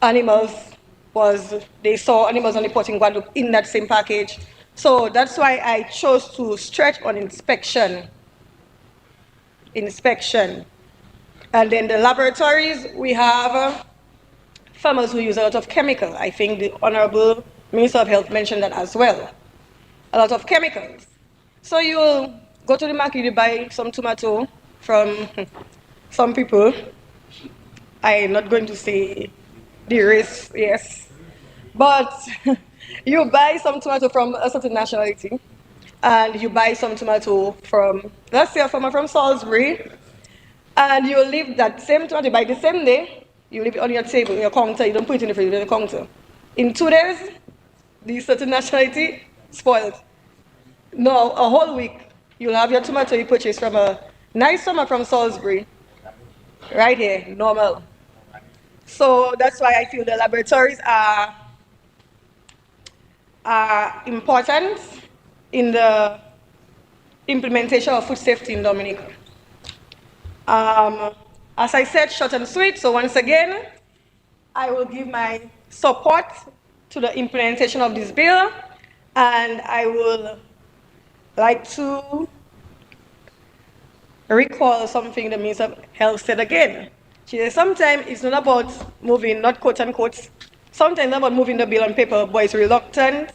they saw animals only put in Guadeloupe in that same package. So that's why I chose to stretch on inspection. And then the laboratories, we have farmers who use a lot of chemical. I think the Honorable Minister of Health mentioned that as well. A lot of chemicals. So you go to the market, you buy some tomato from some people. I'm not going to say the race, yes. But you buy some tomato from a certain nationality, and you buy some tomato from, let's say, a farmer from Salisbury, and you leave that same tomato by the same day, you leave it on your table, in your counter, you don't put it in the fridge, in the counter. In 2 days, the certain nationality spoiled. No, a whole week, you'll have your tomato you purchased from a nice farmer from Salisbury, right here, normal. So that's why I feel the laboratories are important in the implementation of food safety in Dominica. As I said, short and sweet, so once again, I will give my support to the implementation of this bill, and I will like to recall something the Minister of Health said again. She said sometimes it's not about moving, not quote unquote, sometimes it's about moving the bill on paper, but it's reluctant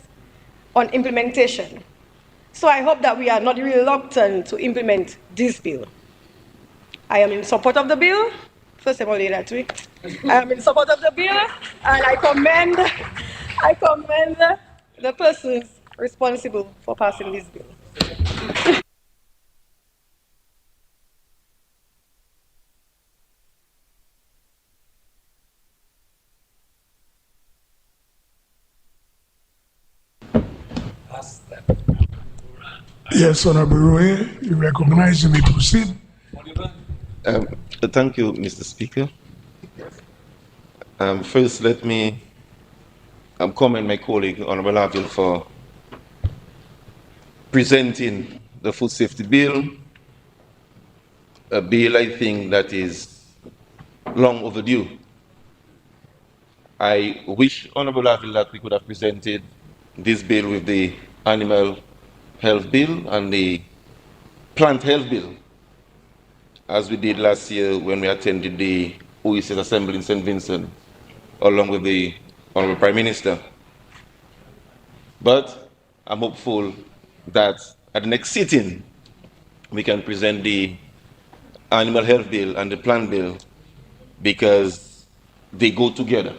on implementation. So I hope that we are not reluctant to implement this bill. I am in support of the bill. First of all, that way. I am in support of the bill, and I commend the persons responsible for passing this bill. Yes, Honorable Roy, you recognize, you may proceed. Thank you, Mr. Speaker. First, let me commend my colleague, Honorable Avil, for presenting the food safety bill, a bill I think that is long overdue. I wish, Honorable Avil, that we could have presented this bill with the animal health bill and the plant health bill, as we did last year when we attended the OECS Assembly in St. Vincent, along with the Honorable Prime Minister. But I'm hopeful that at the next sitting, we can present the animal health bill and the plant bill, because they go together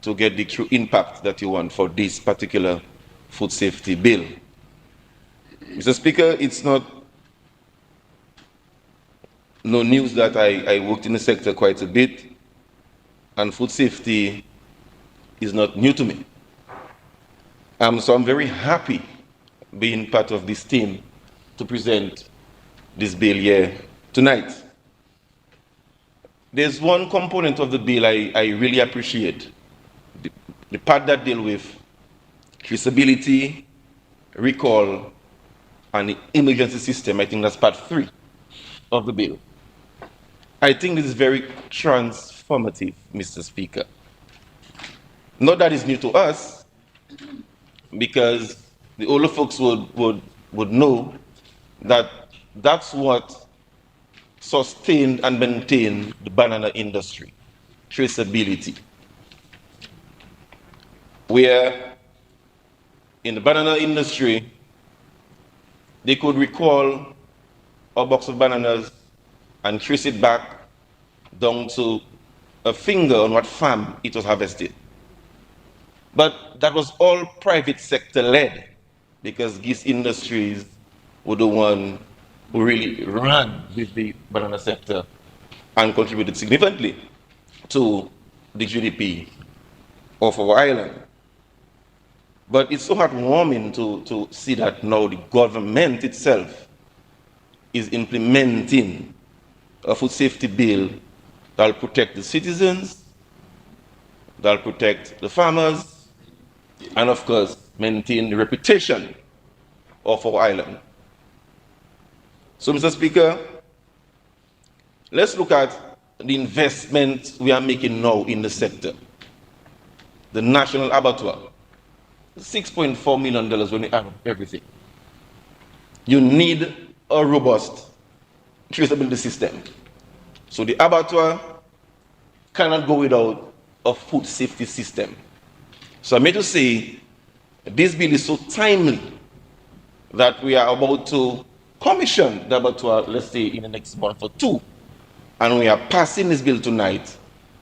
to get the true impact that you want for this particular food safety bill. Mr. Speaker, it's no news that I worked in the sector quite a bit, and food safety is not new to me. So I'm very happy being part of this team to present this bill here tonight. There's one component of the bill I really appreciate, the part that deals with traceability, recall, and the emergency system. I think that's part 3 of the bill. I think this is very transformative, Mr. Speaker. Not that it's new to us, because the older folks would know that that's what sustained and maintained the banana industry, traceability. Where in the banana industry, they could recall a box of bananas and trace it back down to a finger on what farm it was harvested. But that was all private sector led, because these industries were the one who really ran with the banana sector and contributed significantly to the GDP of our island. But it's so heartwarming to see that now the government itself is implementing a food safety bill that will protect the citizens, that will protect the farmers, and of course, maintain the reputation of our island. So, Mr. Speaker, let's look at the investment we are making now in the sector. The National Abattoir, $6.4 million when you add up everything. You need a robust traceability system. So the abattoir cannot go without a food safety system. So I meant to say, this bill is so timely that we are about to commission the abattoir, let's say, in the next month or two. And we are passing this bill tonight,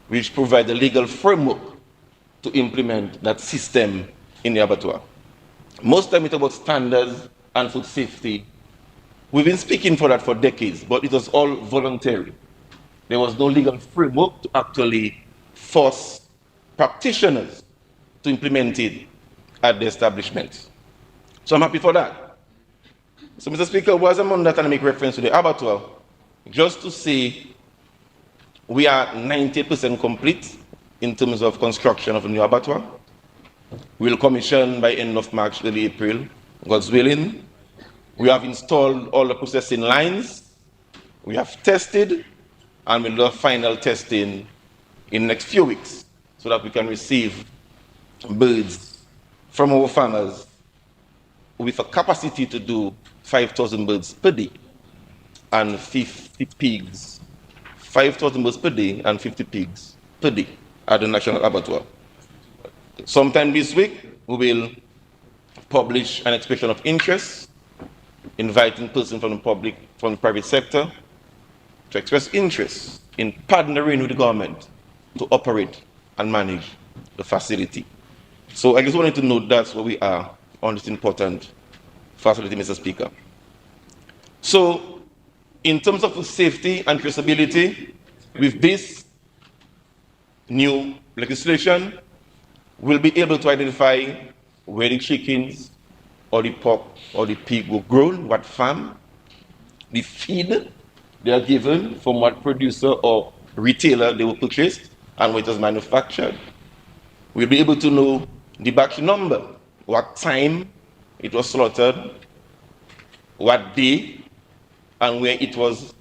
which provides a legal framework to implement that system in the abattoir. Most time it's about standards and food safety. We've been speaking for that for decades, but it was all voluntary. There was no legal framework to actually force practitioners to implement it at the establishment. So I'm happy for that. So, Mr. Speaker, was I'm on that and I make reference to the abattoir, just to say we are 90% complete in terms of construction of a new abattoir. We'll commission by end of March, early April, God's willing. We have installed all the processing lines. We have tested, and we'll do final testing in the next few weeks so that we can receive birds from our farmers with a capacity to do 5,000 birds per day and 50 pigs. 5,000 birds per day and 50 pigs per day at the National Abattoir. Sometime this week, we will publish an expression of interest, inviting persons from the public, from the private sector, to express interest in partnering with the government to operate and manage the facility. So I just wanted to note that's where we are on this important facility, Mr. Speaker. So, in terms of safety and traceability, with this new legislation, we'll be able to identify where the chickens or the pork or the pig were grown, what farm, the feed they are given, from what producer or retailer they were purchased, and where it was manufactured. We'll be able to know the batch number, what time it was slaughtered, what day, and where it was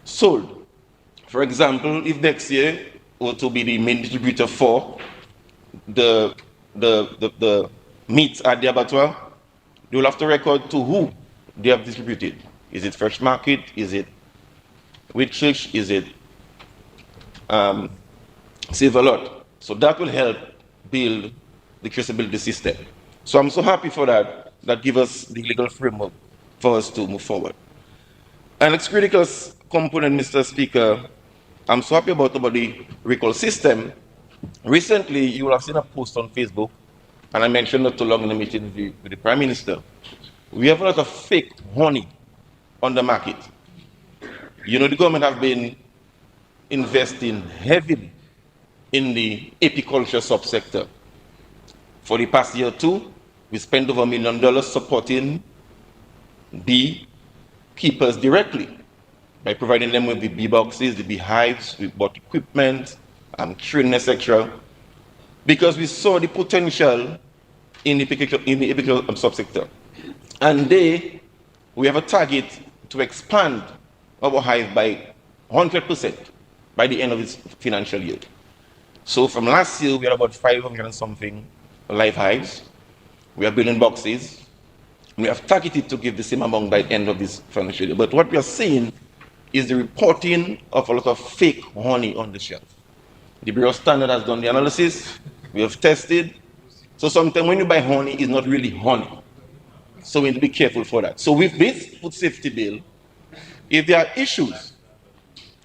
sold. For example, if next year were to be the main distributor for the meat at the abattoir, they will have to record to who they have distributed. Is it Fresh Market? Is it Whitchurch? Is it Save a Lot? So that will help build the traceability system. So I'm so happy for that. That gives us the legal framework for us to move forward. And next critical component, Mr. Speaker, I'm so happy about the recall system. Recently, you will have seen a post on Facebook, and I mentioned not too long in the meeting with the Prime Minister. We have a lot of fake honey on the market. You know, the government have been investing heavily in the apiculture subsector. For the past year or two, we spent over $1 million supporting bee keepers directly by providing them with the bee boxes, the beehives, we bought equipment, training, etc. Because we saw the potential in the apiculture subsector. And we have a target to expand our hive by 100% by the end of this financial year. So from last year, we had about 500 and something live hives. We are building boxes. We have targeted to give the same amount by the end of this financial year. But what we are seeing is the reporting of a lot of fake honey on the shelf. The Bureau of Standards has done the analysis. We have tested. So sometimes when you buy honey, it's not really honey. So we need to be careful for that. So with this food safety bill, if there are issues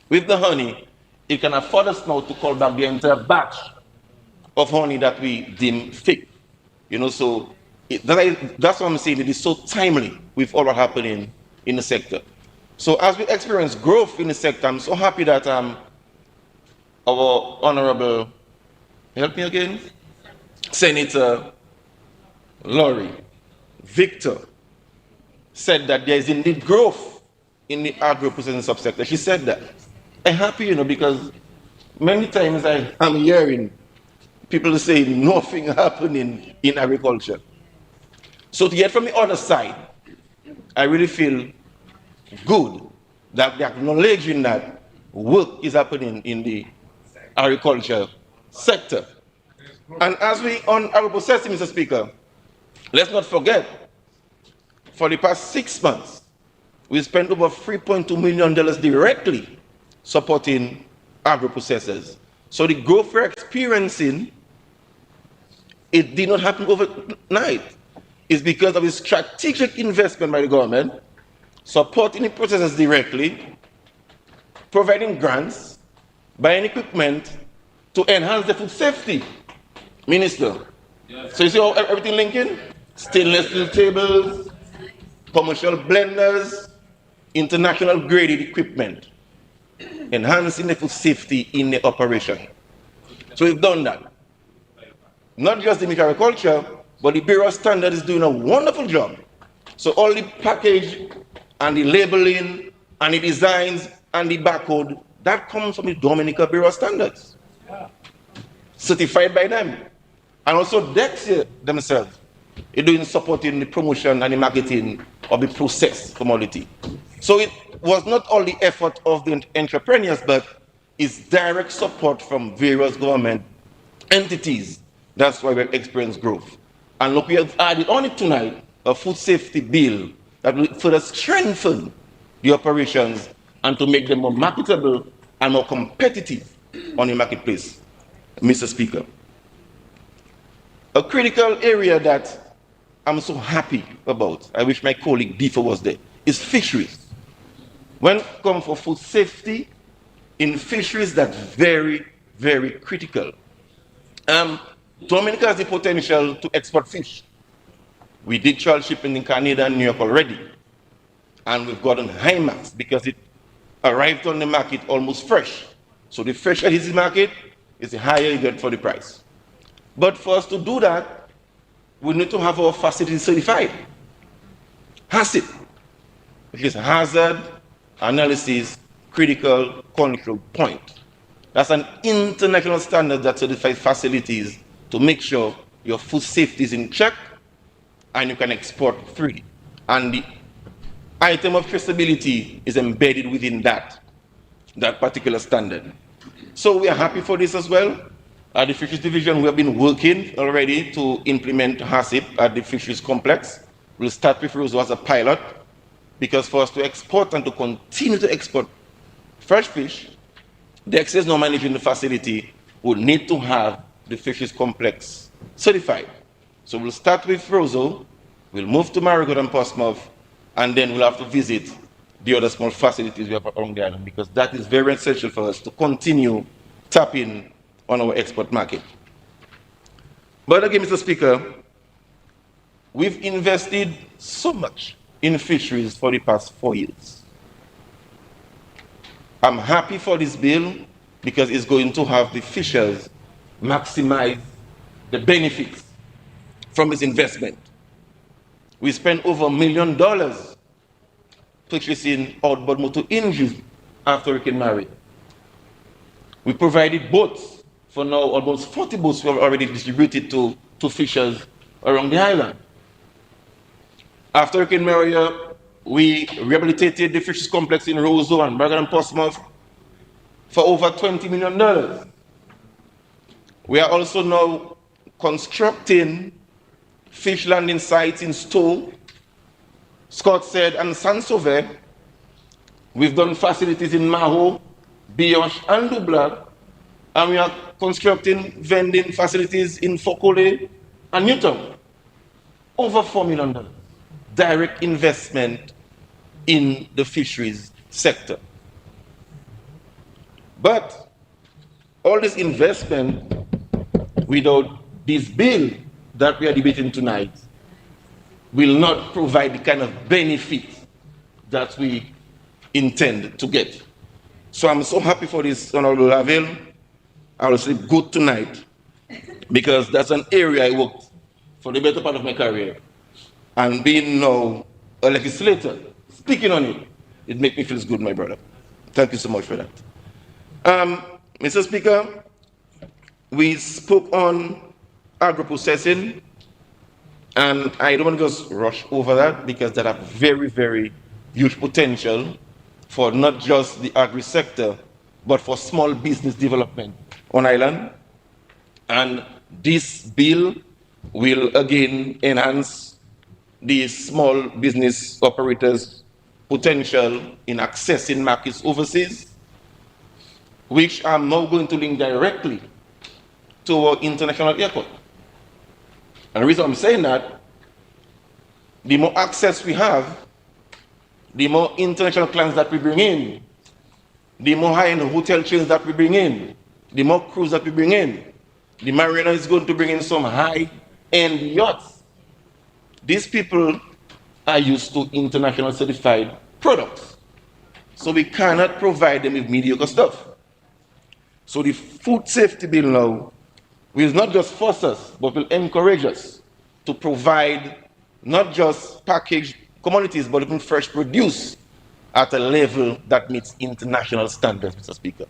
with the honey, it can afford us now to call back the entire batch of honey that we deem fake. You know, so that's what I'm saying. It is so timely with all what's happening in the sector. So as we experience growth in the sector, I'm so happy that our Honorable, help me again, Senator Laurie Victor said that there is indeed growth in the agro-processing subsector. She said that. I'm happy, because many times I am hearing people say nothing happening in agriculture. So to get from the other side, I really feel good that they're acknowledging that work is happening in the agriculture sector. And as we on our process, Mr. Speaker, let's not forget, for the past 6 months, we spent over $3.2 million directly supporting agro-processors. So the growth we're experiencing, it did not happen overnight. It's because of the strategic investment by the government, supporting the processors directly, providing grants, buying equipment to enhance the food safety. Minister, so you see how everything linking? Stainless steel tables, commercial blenders, international graded equipment, enhancing the food safety in the operation. So we've done that. Not just the Ministry of Agriculture, but the Bureau of Standards is doing a wonderful job. So all the package and the labeling and the designs and the barcode, that comes from the Dominica Bureau of Standards. Certified by them. And also Dexia themselves are doing supporting the promotion and the marketing of the processed commodity. So it was not only effort of the entrepreneurs, but it's direct support from various government entities. That's why we've experienced growth. And look, we have added on it tonight a food safety bill that will further strengthen the operations and to make them more marketable and more competitive on the marketplace, Mr. Speaker. A critical area that I'm so happy about, I wish my colleague Bifa was there, is fisheries. When it comes for food safety, in fisheries, that's very, very critical. Dominica has the potential to export fish. We did trial shipping in Canada and New York already. And we've gotten high marks because it arrived on the market almost fresh. So the fresher it is in the market, is the higher you get for the price. But for us to do that, we need to have our facilities certified. HACCP, which is Hazard Analysis Critical Control Point. That's an international standard that certifies facilities to make sure your food safety is in check and you can export freely. And the item of traceability is embedded within that particular standard. So we are happy for this as well. At the Fisheries Division, we have been working already to implement HACCP at the Fisheries Complex. We'll start with Roseau as a pilot, because for us to export and to continue to export fresh fish, the excess no management facility will need to have the Fisheries Complex certified. So we'll start with Roseau, we'll move to Marigot and Portsmouth, and then we'll have to visit the other small facilities we have around the island, because that is very essential for us to continue tapping on our export market. But again, Mr. Speaker, we've invested so much in fisheries for the past 4 years. I'm happy for this bill because it's going to have the fishers maximize the benefits from this investment. We spent over $1 million purchasing outboard motor engines after Hurricane Maria. We provided boats. For now, almost 40 boats we have already distributed to fishers around the island. After Hurricane Maria, we rehabilitated the Fisheries Complex in Roseau and Marigot and Portsmouth for over $20 million. We are also now constructing fish landing sites in Stowe, Scottshead, and Saint-Sauveur. We've done facilities in Maho, Bioche, and Dubla, and we are constructing vending facilities in Fokole and Newtown. Over $4 million direct investment in the fisheries sector. But all this investment without this bill that we are debating tonight will not provide the kind of benefit that we intend to get. So I'm so happy for this, Honorable Lavelle. I will sleep good tonight because that's an area I worked for the better part of my career. And being now a legislator, speaking on it, it makes me feel good, my brother. Thank you so much for that. Mr. Speaker, we spoke on agro-processing, and I don't want to just rush over that because that have very, very huge potential for not just the agri-sector, but for small business development on island. And this bill will again enhance the small business operators' potential in accessing markets overseas, which are now going to link directly to our international airport. And the reason I'm saying that, the more access we have, the more international clients that we bring in, the more high-end hotel chains that we bring in, the more crews that we bring in. The marina is going to bring in some high-end yachts. These people are used to international certified products. So we cannot provide them with mediocre stuff. So the food safety bill now will not just force us, but will encourage us to provide not just packaged commodities, but even fresh produce at a level that meets international standards, Mr. Speaker.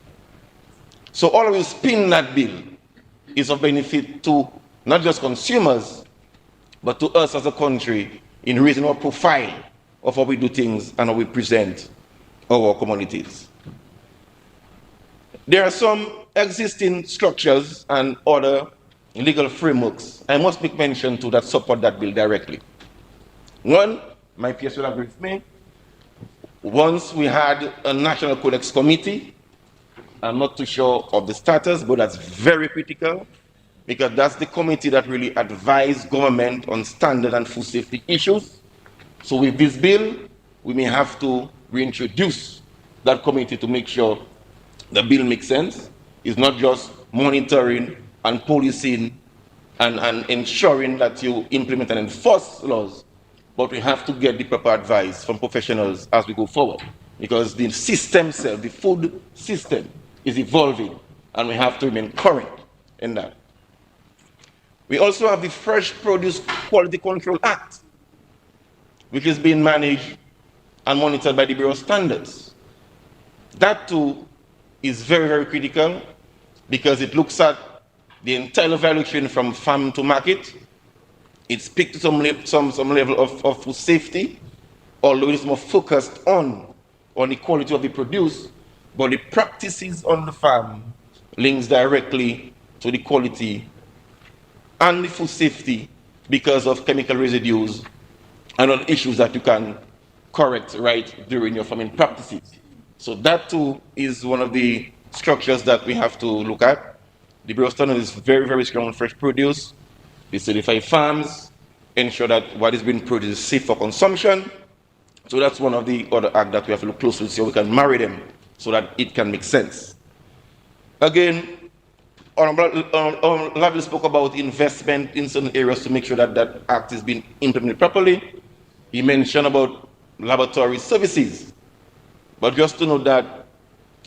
So all of you spin that bill is of benefit to not just consumers, but to us as a country in raising our profile of how we do things and how we present our communities. There are some existing structures and other legal frameworks I must make mention to that support that bill directly. One, my peers will agree with me. Once we had a National Codex Committee, I'm not too sure of the status, but that's very critical because that's the committee that really advised government on standard and food safety issues. So with this bill, we may have to reintroduce that committee to make sure the bill makes sense. It's not just monitoring and policing and ensuring that you implement and enforce laws, but we have to get the proper advice from professionals as we go forward because the system itself, the food system, is evolving and we have to remain current in that. We also have the Fresh Produce Quality Control Act, which is being managed and monitored by the Bureau of Standards. That too is very, very critical because it looks at the entire value chain from farm to market. It speaks to some level of food safety, although it is more focused on the quality of the produce, but the practices on the farm links directly to the quality and the food safety because of chemical residues and other issues that you can correct right during your farming practices. So that too is one of the structures that we have to look at. The Bureau of Standards is very, very strong on fresh produce. They certify farms, ensure that what is being produced is safe for consumption. So that's one of the other acts that we have to look closely to see how we can marry them so that it can make sense. Again, Honorable Lavelle spoke about investment in certain areas to make sure that that act is being implemented properly. He mentioned about laboratory services. But just to know that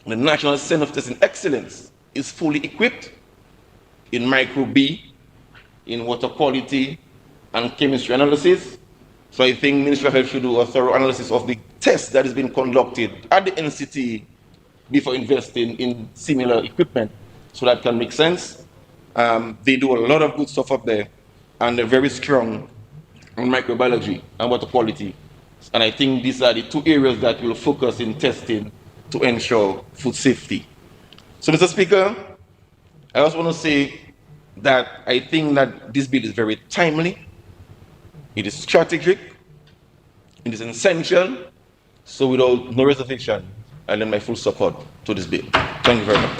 the National Center of Testing Excellence is fully equipped in micro B, in water quality and chemistry analysis. So I think Ministry of Health should do a thorough analysis of the test that is being conducted at the NCT before investing in similar equipment, so that can make sense. They do a lot of good stuff up there, and they're very strong on microbiology and water quality. And I think these are the two areas that will focus in testing to ensure food safety. So, Mr. Speaker, I also want to say that I think that this bill is very timely, it is strategic, it is essential, so without no reservation, I lend my full support to this bill. Thank you very much.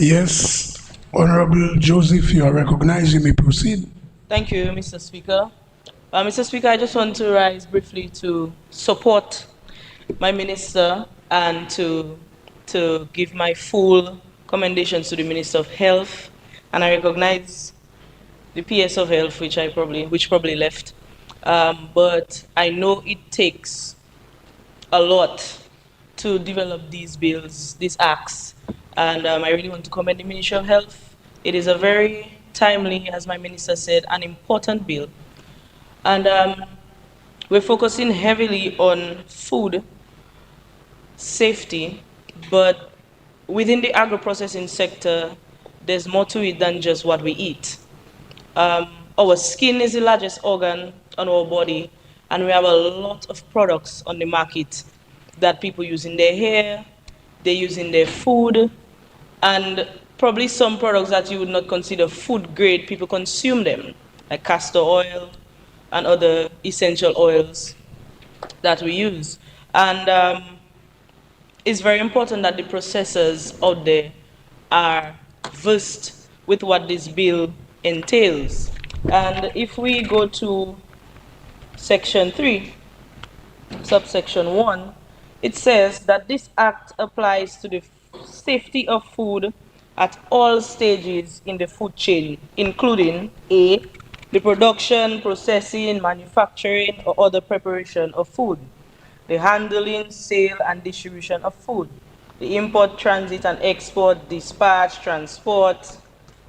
Yes, Honorable Joseph, you are recognized. You may proceed. Thank you, Mr. Speaker. Mr. Speaker, I just want to rise briefly to support my minister and to give my full commendations to the Minister of Health. And I recognize the PS of Health, which probably left. But I know it takes a lot to develop these bills, these acts. And I really want to commend the Ministry of Health. It is a very timely, as my minister said, an important bill. And We're focusing heavily on food safety, but within the agro-processing sector, there's more to it than just what we eat. Our skin is the largest organ on our body, and we have a lot of products on the market that people use in their hair, they use in their food, and probably some products that you would not consider food grade, people consume them, like castor oil and other essential oils that we use. And it's very important that the processors out there are versed with what this bill entails. And if we go to section 3, subsection 1, it says that this act applies to the safety of food at all stages in the food chain, including A, the production, processing, manufacturing, or other preparation of food, the handling, sale, and distribution of food, the import, transit, and export, dispatch, transport,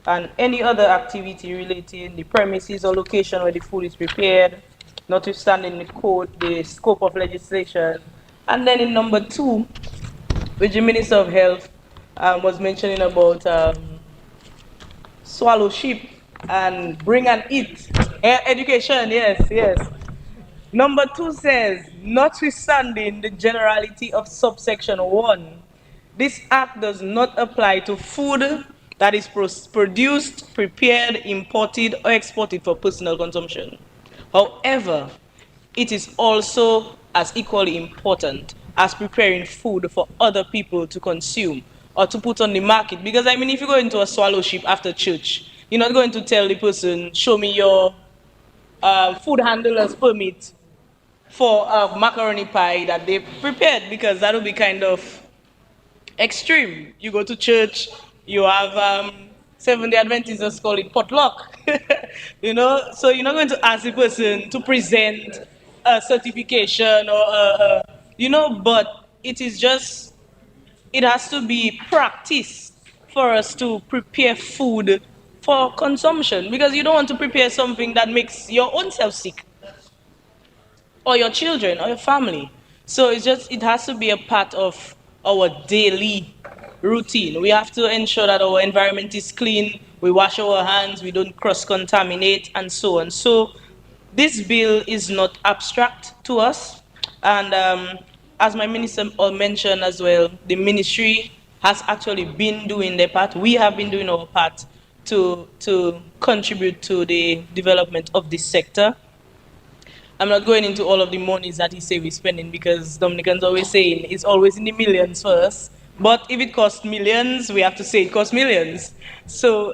and any other activity relating the premises or location where the food is prepared, notwithstanding the code, the scope of legislation. And then in number 2, which the Minister of Health was mentioning about swallow sheep and bring and eat. Education, yes, yes. Number 2 says, notwithstanding the generality of subsection 1, this act does not apply to food that is produced, prepared, imported, or exported for personal consumption. However, it is also as equally important as preparing food for other people to consume or to put on the market. Because, I mean, if you go into a swallow ship after church, you're not going to tell the person, show me your food handler's permit for a macaroni pie that they prepared, because that would be kind of extreme. You go to church, you have Seventh-day Adventists just call it potluck, you know? So you're not going to ask the person to present a certification or, you know, but it is just, it has to be practice for us to prepare food for consumption, because you don't want to prepare something that makes your own self sick or your children or your family. So it's just, it has to be a part of our daily routine. We have to ensure that our environment is clean, we wash our hands, we don't cross-contaminate, and so on. So this bill is not abstract to us, and as my minister mentioned as well, the ministry has actually been doing their part. We have been doing our part to contribute to the development of this sector. I'm not going into all of the monies that he say we're spending, because Dominicans always saying it's always in the millions for us. But if it costs millions, we have to say it costs millions. So,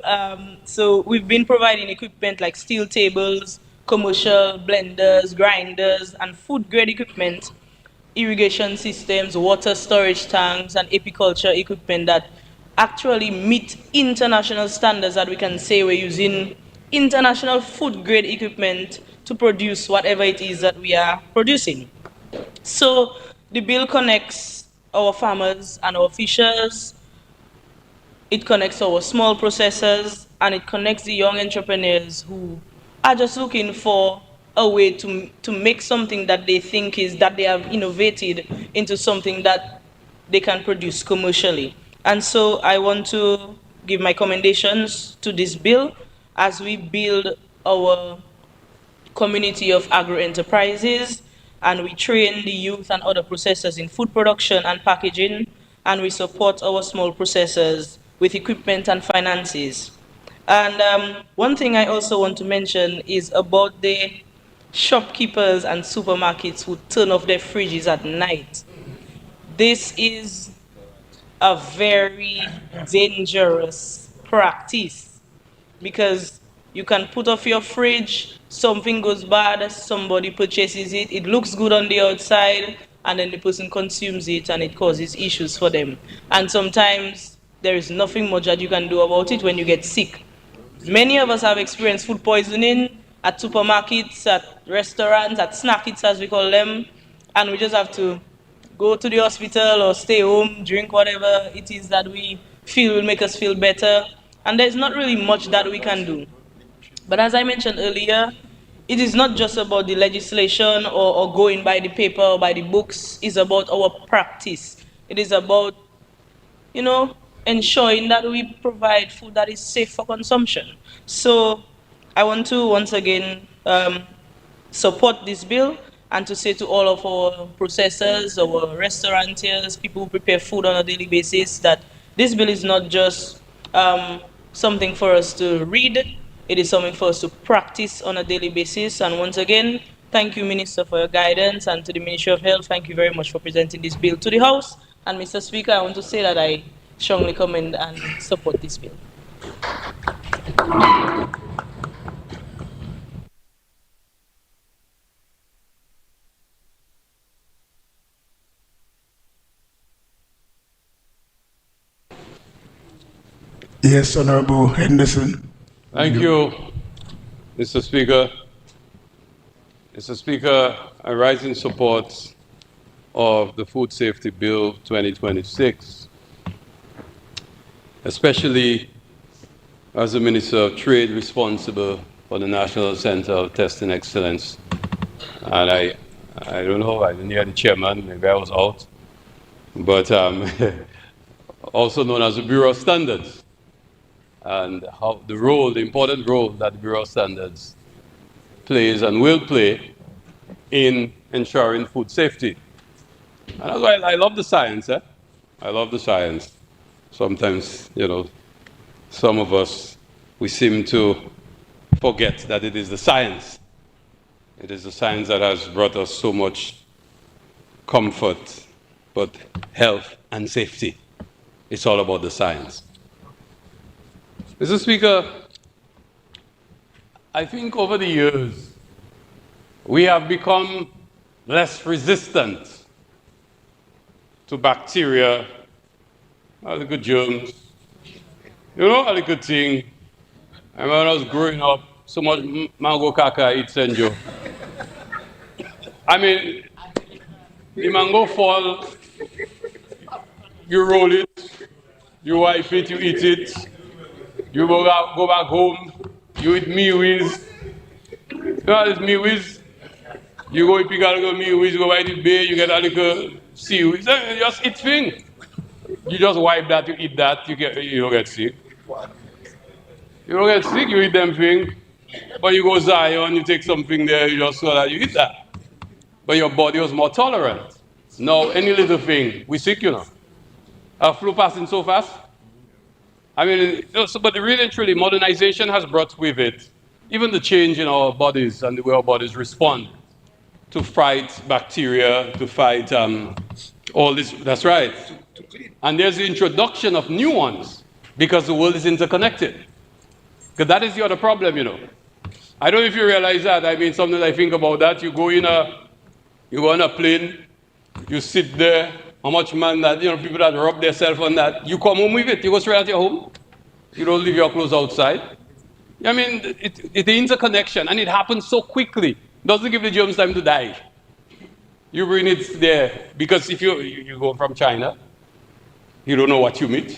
so we've been providing equipment like steel tables, commercial blenders, grinders, and food-grade equipment, irrigation systems, water storage tanks, and apiculture equipment that actually meet international standards, that we can say we're using international food-grade equipment to produce whatever it is that we are producing. So the bill connects our farmers and our fishers, it connects our small processors, and it connects the young entrepreneurs who are just looking for a way to make something that they think is, that they have innovated into something that they can produce commercially. And so I want to give my commendations to this bill as we build our community of agro-enterprises, and we train the youth and other processors in food production and packaging, and we support our small processors with equipment and finances. And one thing I also want to mention is about the shopkeepers and supermarkets who turn off their fridges at night. This is a very dangerous practice, because you can put off your fridge, something goes bad, somebody purchases it, it looks good on the outside, and then the person consumes it and it causes issues for them. And sometimes there is nothing much that you can do about it when you get sick. Many of us have experienced food poisoning at supermarkets, at restaurants, at snack eats as we call them, and we just have to go to the hospital or stay home, drink whatever it is that we feel will make us feel better, and there's not really much that we can do. But as I mentioned earlier, it is not just about the legislation or going by the paper or by the books. It's about our practice. It is about, ensuring that we provide food that is safe for consumption. So I want to once again support this bill and to say to all of our processors, our restaurateurs, people who prepare food on a daily basis, that this bill is not just something for us to read, it is something for us to practice on a daily basis. And once again, thank you, Minister, for your guidance, and to the Ministry of Health, thank you very much for presenting this bill to the House. And Mr. Speaker, I want to say that I strongly commend and support this bill. Yes, Honorable Henderson. Thank you, Mr. Speaker. Mr. Speaker, I rise in support of the Food Safety Bill 2026, especially as the Minister of Trade responsible for the National Center of Testing Excellence. And I don't know, I didn't hear the chairman, maybe I was out, but also known as the Bureau of Standards, and how the important role that the Bureau of Standards plays and will play in ensuring food safety. And that's why I love the science. I love the science. Sometimes, some of us, we seem to forget that it is the science. It is the science that has brought us so much comfort, but health and safety. It's all about the science. Mr. Speaker, I think over the years, we have become less resistant to bacteria, all the good germs, all the good thing. I remember when I was growing up, so much mango caca eat senjo. I mean, the mango fall, you roll it, you wipe it, you eat it, you go back home, you eat mealies. You know this mealies? You go pick out a little mealies, you go by the bay, you get a little seaweed. You just eat thing. You just wipe that, you eat that, you don't get sick. You don't get sick, you eat them thing. But you go Zion, you take something there, you just so that you eat that. But your body was more tolerant. Now, any little thing, we sick, Our flu passing so fast. I mean, but really and truly, modernization has brought with it even the change in our bodies and the way our bodies respond to fight bacteria, to fight all this. That's right. And there's the introduction of new ones because the world is interconnected. Because that is the other problem, I don't know if you realize that. I mean, sometimes I think about that. You go on a plane, you sit there. How much man that, people that rub themselves on that, you come home with it, you go straight at your home. You don't leave your clothes outside. I mean, it's the interconnection, and it happens so quickly. Doesn't give the germs time to die. You bring it there, because if you go from China, you don't know what you meet.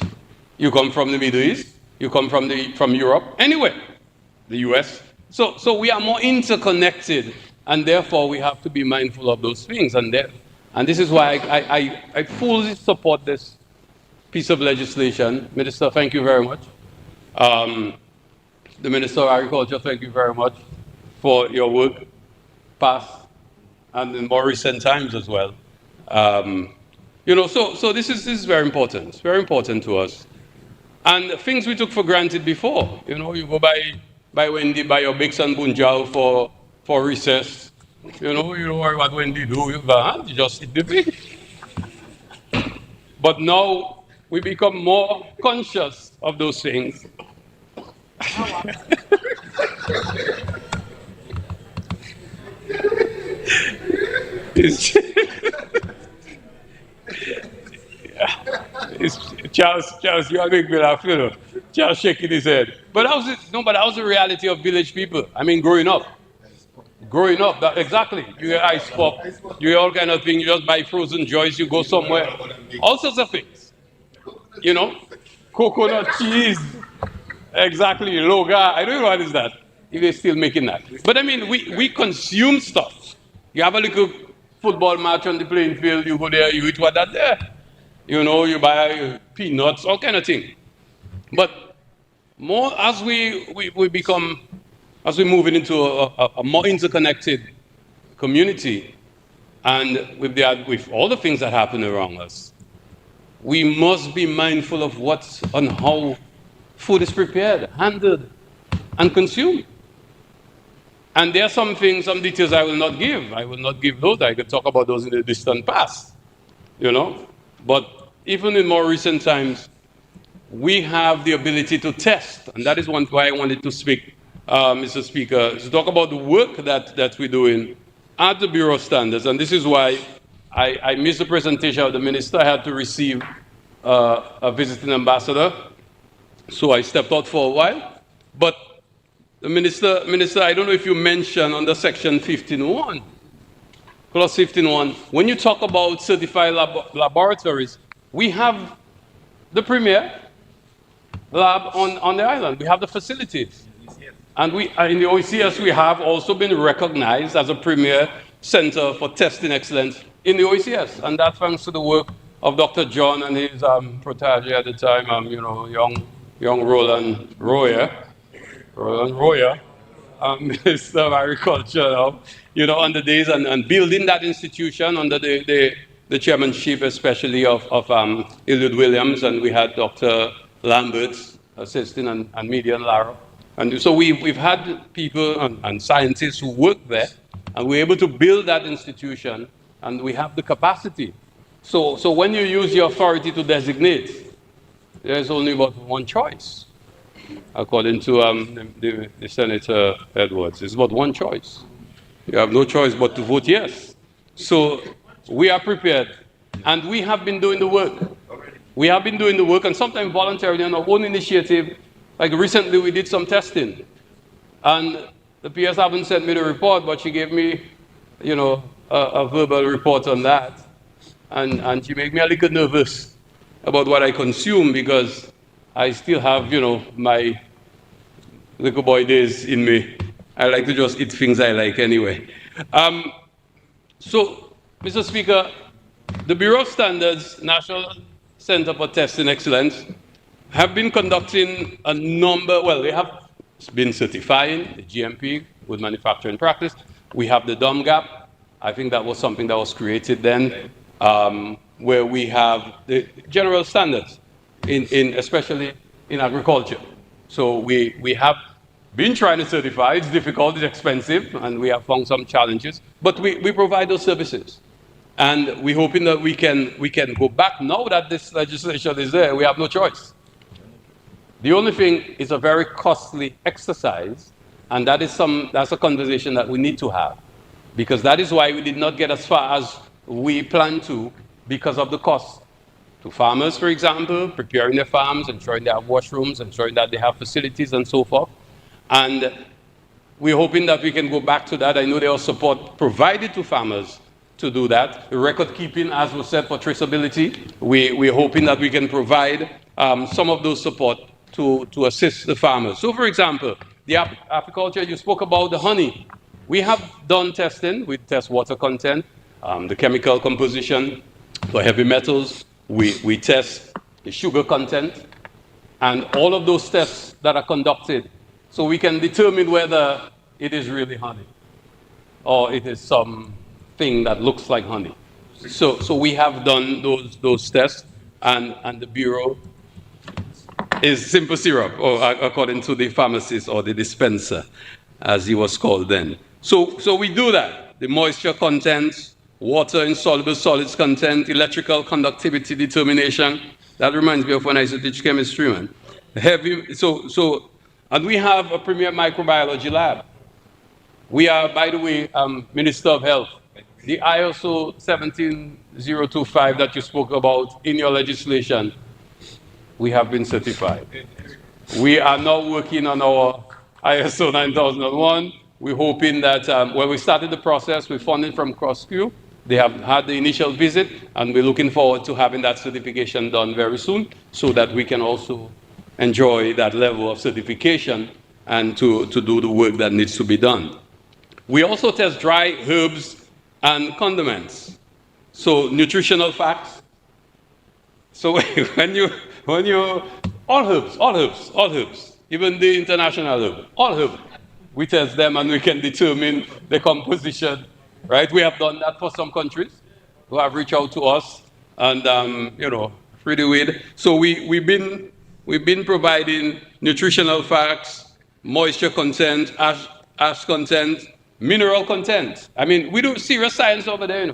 You come from the Middle East, you come from Europe, anywhere, the US. So we are more interconnected, and therefore we have to be mindful of those things. And this is why I fully support this piece of legislation. Minister, thank you very much. The Minister of Agriculture, thank you very much for your work, past and in more recent times as well. So this is very important. It's very important to us. And things we took for granted before. You go by Wendy, buy your Bix and Bunjao for recess. You don't worry what Wendy do. You just eat the thing. But now we become more conscious of those things. Charles, you are making me laugh, Charles shaking his head. But that was the reality of village people. I mean, growing up, exactly. You get ice pop, you get all kind of things. You just buy frozen joys. You go somewhere, all sorts of things. Coconut cheese, exactly. Loga, I don't know what is that. if they're still making that. But I mean, we consume stuff. You have a little football match on the playing field, you go there, you eat what that's there. You know, you buy peanuts, all kind of thing. But more as we become, as we're moving into a more interconnected community, and with all the things that happen around us, we must be mindful of how food is prepared, handled, and consumed. And there are some things, some details I will not give. I will not give those. I could talk about those in the distant past, you know. But even in more recent times, we have the ability to test. And that is why I wanted to speak, Mr. Speaker, to talk about the work that we're doing at the Bureau of Standards. And this is why I missed the presentation of the minister. I had to receive a visiting ambassador. So I stepped out for a while. But the minister, I don't know if you mentioned under section 15.1, clause 15.1, when you talk about certified laboratories, we have the premier lab on the island. We have the facilities. And in the OECS, we have also been recognized as a premier center for testing excellence in the OECS. And that's thanks to the work of Dr. John and his protege at the time, young Roland Royer, Minister of Agriculture, on the days and building that institution under the chairmanship, especially of Eliud Williams, and we had Dr. Lambert assisting and Media and Lara. And so we've had people and scientists who work there, and we're able to build that institution, and we have the capacity. So when you use your authority to designate, there's only but one choice. According to the Senator Edwards, it's but one choice. You have no choice but to vote yes. So we are prepared, and we have been doing the work. We have been doing the work, and sometimes voluntarily on our own initiative. Like recently, we did some testing, and the PS haven't sent me the report, but she gave me, a verbal report on that, and she made me a little nervous about what I consume because I still have, my little boy days in me. I like to just eat things I like anyway. So, Mr. Speaker, the Bureau of Standards, National Center for Testing Excellence, have been conducting a number, they have been certifying the GMP with manufacturing practice. We have the DOMGAP. I think that was something that was created then, where we have the general standards, especially in agriculture. So we have been trying to certify. It's difficult, it's expensive, and we have found some challenges. But we provide those services. And we're hoping that we can go back. Now that this legislation is there, we have no choice. The only thing is a very costly exercise, and that's a conversation that we need to have. Because that is why we did not get as far as we planned to, because of the cost. To farmers, for example, preparing their farms, ensuring they have washrooms, ensuring that they have facilities and so forth. And we're hoping that we can go back to that. I know there was support provided to farmers to do that. Record keeping, as was said, for traceability. We're hoping that we can provide some of those support to assist the farmers. So, for example, the apiculture, you spoke about the honey. We have done testing. We test water content, the chemical composition for heavy metals. We test the sugar content, and all of those tests that are conducted, so we can determine whether it is really honey or it is something that looks like honey. So we have done those tests, and the Bureau is simple syrup, or according to the pharmacist or the dispenser, as he was called then. So we do that. The moisture content, water insoluble solids content, electrical conductivity determination. That reminds me of when I used to teach chemistry, man. And we have a premier microbiology lab. We are, by the way, Minister of Health. The ISO 17025 that you spoke about in your legislation, we have been certified. We are now working on our ISO 9001. We're hoping that when we started the process with funding from CrossQ, they have had the initial visit, and we're looking forward to having that certification done very soon so that we can also enjoy that level of certification and to do the work that needs to be done. We also test dry herbs and condiments. So nutritional facts. So when you, all herbs, even the international herb, all herbs, we test them and we can determine the composition, right? We have done that for some countries who have reached out to us and, free the way. So we've been providing nutritional facts, moisture content, ash content, mineral content. I mean, we do serious science over there,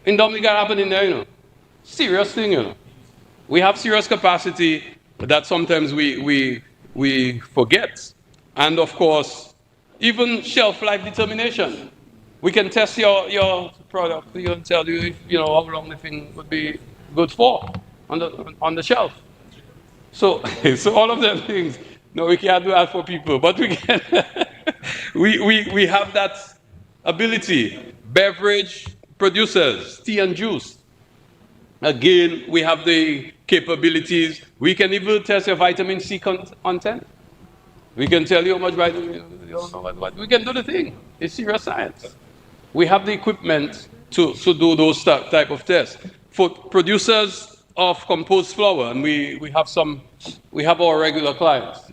In Dominica happening there, Serious thing, We have serious capacity that sometimes we forget. And of course, even shelf life determination. We can test your product. We can tell you, how long the thing would be good for on the shelf. So all of them things. No, we can't do that for people, but we can. we have that ability. Beverage producers, tea and juice. Again, we have the capabilities. We can even test your vitamin C content. We can tell you how much vitamin, we can do the thing. It's serious science. We have the equipment to do those type of tests. For producers of compost flour, and we have our regular clients.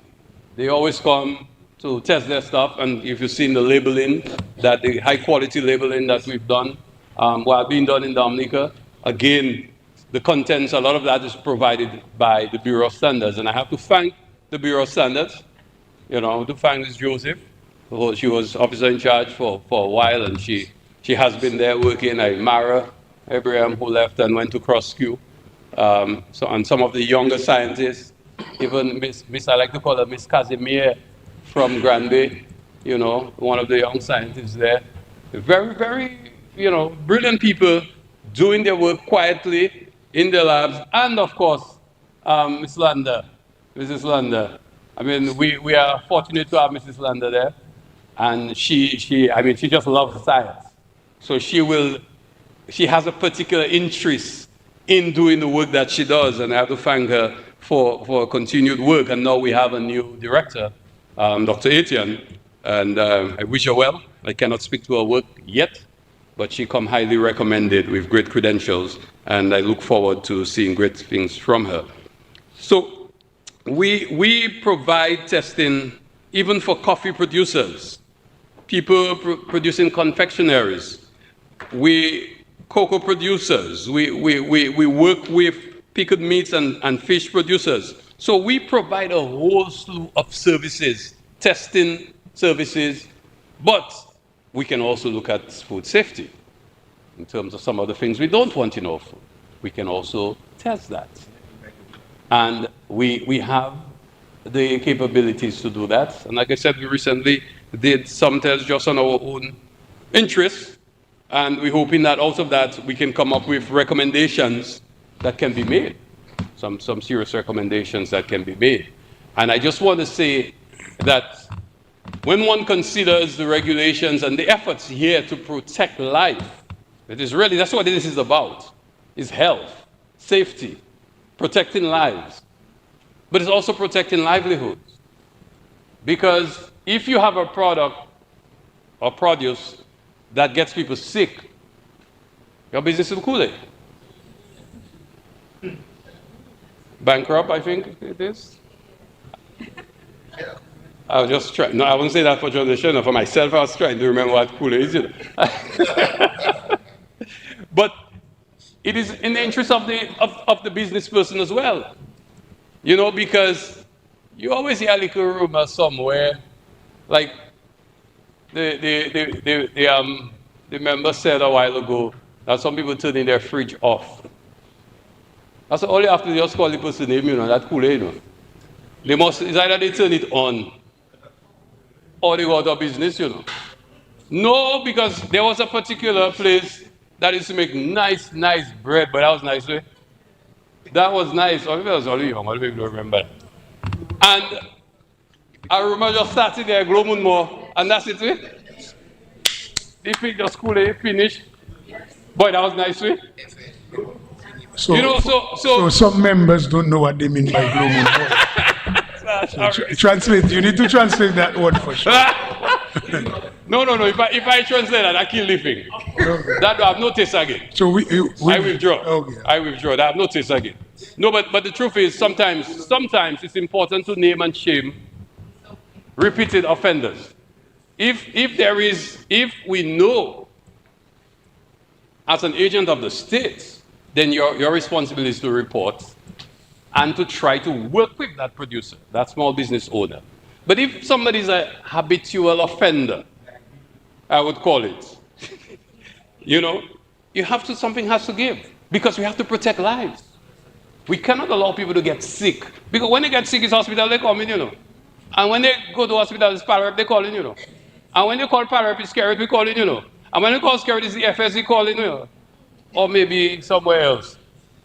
They always come to test their stuff, and if you've seen the labeling, the high quality labeling that we've done, being done in Dominica, again, the contents, a lot of that is provided by the Bureau of Standards, and I have to thank the Bureau of Standards, to thank Ms. Joseph. She was officer in charge for a while, and she has been there working. Mara Abraham, who left and went to Cross-Q. And some of the younger scientists, even I like to call her Miss Casimir from Granby, one of the young scientists there. Very, very, brilliant people doing their work quietly in their labs. And of course, Mrs. Landa. I mean, we are fortunate to have Mrs. Landa there. And she just loves science. So she has a particular interest in doing the work that she does, and I have to thank her for continued work. And now we have a new director, Dr. Etienne, and I wish her well. I cannot speak to her work yet, but she come highly recommended with great credentials, and I look forward to seeing great things from her. So we provide testing even for coffee producers, people producing confectionaries, cocoa producers, we work with pickled meats and fish producers. So we provide a whole slew of services, testing services, but we can also look at food safety in terms of some of the things we don't want in our food. We can also test that. And we have the capabilities to do that. And like I said, we recently did some tests just on our own interest, and we're hoping that out of that we can come up with recommendations that can be made, some serious recommendations that can be made. And I just want to say that when one considers the regulations and the efforts here to protect life, that's what this is about, is health, safety, protecting lives. But it's also protecting livelihoods. Because if you have a product or produce that gets people sick, your business will cool it. Bankrupt, I think it is. I was just trying. No, I wouldn't say that for journalism. For myself, I was trying to remember what cool is. But it is in the interest of the business person as well. Because you always hear a little rumor somewhere, like the member said a while ago that some people turning their fridge off. That's all you have to just call the person name, that cool, it's either they turn it on or they go out of business, No, because there was a particular place that used to make nice bread, but that was nice, right? That was nice. Or maybe I was only young, other people don't remember. And I remember just starting there, Glowmoon more, and that's it, right? If it just cool, finish. Boy, that was nice, right? So some members don't know what they mean by Glowmoon. Translate. You need to translate that word for sure. No. If I translate that, I kill the thing. That I have no taste again. So I withdraw. Okay. I withdraw. I have no taste again. No, but the truth is sometimes it's important to name and shame repeated offenders. If we know as an agent of the state, then your responsibility is to report and to try to work with that producer, that small business owner. But if somebody is a habitual offender, I would call it, something has to give, because we have to protect lives. We cannot allow people to get sick, because when they get sick, it's hospital, they come in, And when they go to hospital, it's Pararep, they call in, And when they call Pararep, it's Skerrit, we call in, And when they call Skerrit, it's the FS, we call in, Or maybe somewhere else.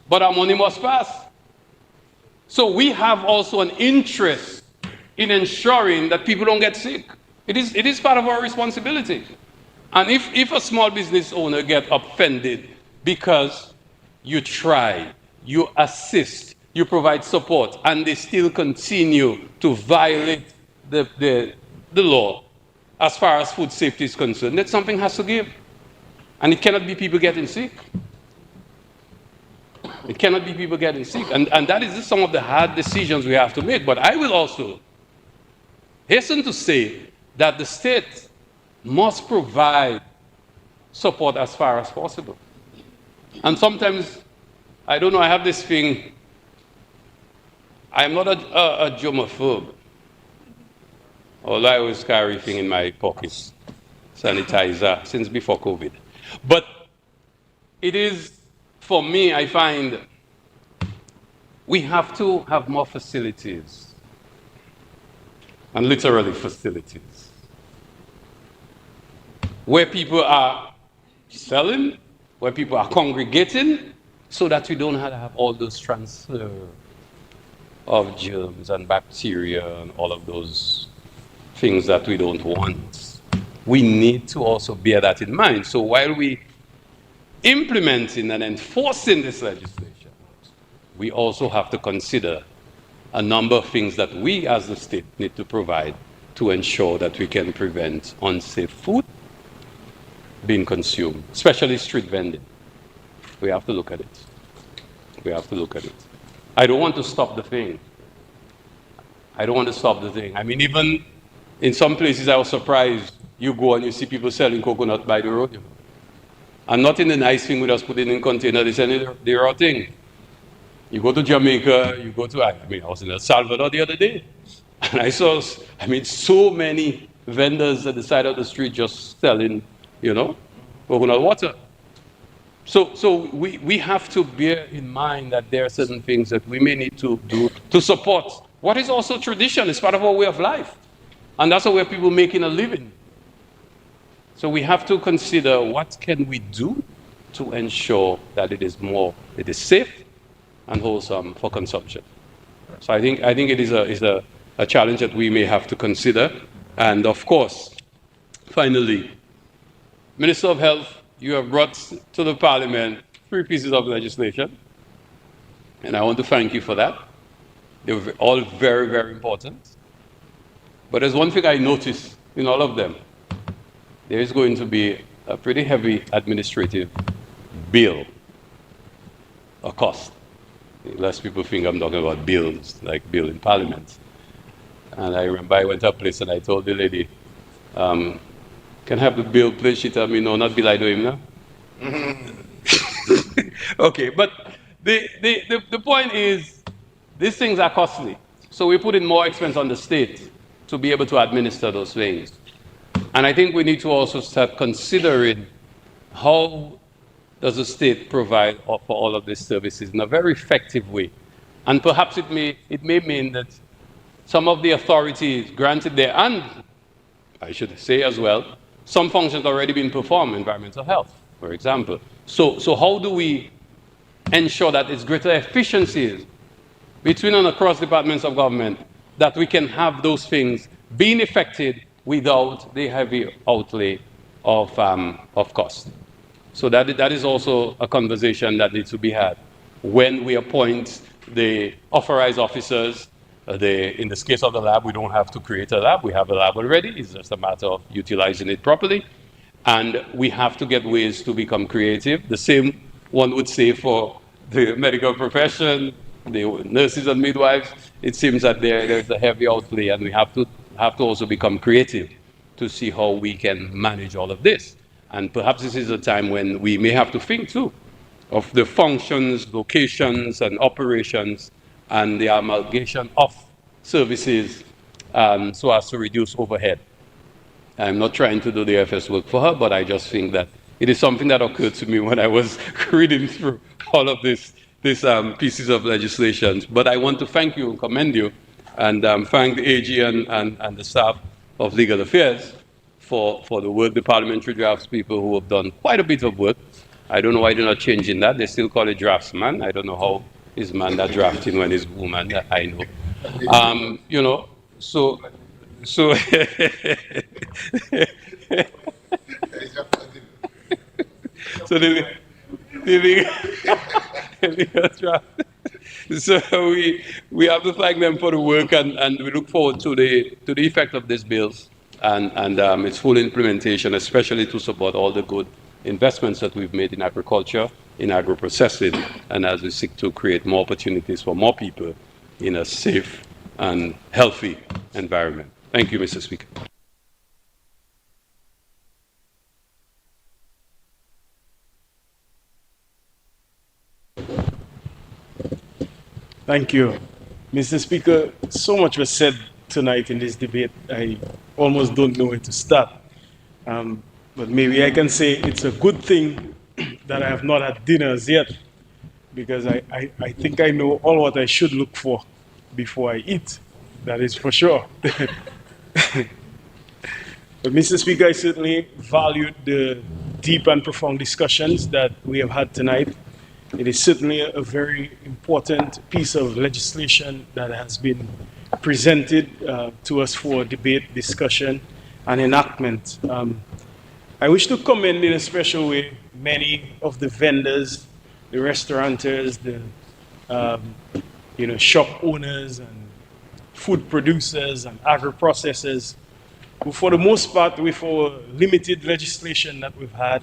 But our money must pass. So we have also an interest in ensuring that people don't get sick. It is part of our responsibility. And if a small business owner gets offended because you try, you assist, you provide support, and they still continue to violate the law as far as food safety is concerned, then something has to give. And it cannot be people getting sick. It cannot be people getting sick. And that is just some of the hard decisions we have to make. But I will also hasten to say that the state must provide support as far as possible. And sometimes, I don't know, I have this thing, I'm not a germaphobe. Although I always carry thing in my pockets, sanitizer, since before COVID. But it is, for me, I find we have to have more facilities, and literally facilities, where people are selling, where people are congregating, so that we don't have to have all those transfer of germs and bacteria and all of those things that we don't want. We need to also bear that in mind. So while we implementing and enforcing this legislation, we also have to consider a number of things that we as the state need to provide to ensure that we can prevent unsafe food being consumed, especially street vending. We have to look at it. We have to look at it. I don't want to stop the thing. I don't want to stop the thing. I mean, even in some places I was surprised, you go and you see people selling coconut by the road, And not in the nice thing we just put it in a container, they sell the raw thing. You go to Jamaica, you go to, I was in El Salvador the other day, and I saw, so many vendors at the side of the street just selling, coconut water. So we have to bear in mind that there are certain things that we may need to do to support what is also tradition. It's part of our way of life. And that's where people making a living. So we have to consider what can we do to ensure that it is safe and wholesome for consumption. So I think it is a challenge that we may have to consider. And of course, finally, Minister of Health, you have brought to the Parliament 3 pieces of legislation, and I want to thank you for that. They're all very, very important. But there's one thing I noticed in all of them. There is going to be a pretty heavy administrative bill, a cost. Less people think I'm talking about bills, like bill in Parliament. And I remember I went to a place and I told the lady, can I have the bill, please? She told me, no, not bill, I do him now. Okay, but the point is, these things are costly. So we put in more expense on the state to be able to administer those things. And I think we need to also start considering how does the state provide for all of these services in a very effective way. And perhaps it may mean that some of the authorities granted there, and I should say as well, some functions already been performed, environmental health, for example. So how do we ensure that it's greater efficiencies between and across departments of government, that we can have those things being effected without the heavy outlay of cost? So that is also a conversation that needs to be had when we appoint the authorized officers In this case of the lab, we don't have to create a lab. We have a lab already. It's just a matter of utilizing it properly. And we have to get ways to become creative. The same one would say for the medical profession, the nurses and midwives. It seems that there's a heavy outlay, and we have to also become creative to see how we can manage all of this. And perhaps this is a time when we may have to think too of the functions, locations, and operations, and the amalgamation of services so as to reduce overhead. I'm not trying to do the FS work for her, but I just think that it is something that occurred to me when I was reading through all of these pieces of legislation. But I want to thank you and commend you, and thank the AG and the staff of Legal Affairs for the work, the parliamentary drafts people who have done quite a bit of work. I don't know why they're not changing that. They still call it draftsman. I don't know how is man that drafting when it's woman, that I know. You know, so so we have to thank them for the work, and we look forward to the effect of these bills and its full implementation, especially to support all the good investments that we've made in agriculture, in agro-processing, and as we seek to create more opportunities for more people in a safe and healthy environment. Thank you, Mr. Speaker. Thank you. Mr. Speaker, so much was said tonight in this debate, I almost don't know where to start. But maybe I can say it's a good thing that I have not had dinners yet, because I think I know all what I should look for before I eat. That is for sure. But Mr. Speaker, I certainly valued the deep and profound discussions that we have had tonight. It is certainly a very important piece of legislation that has been presented to us for debate, discussion, and enactment. I wish to commend in a special way many of the vendors, the restaurateurs, the shop owners and food producers and agro-processors, who for the most part, with our limited legislation that we've had,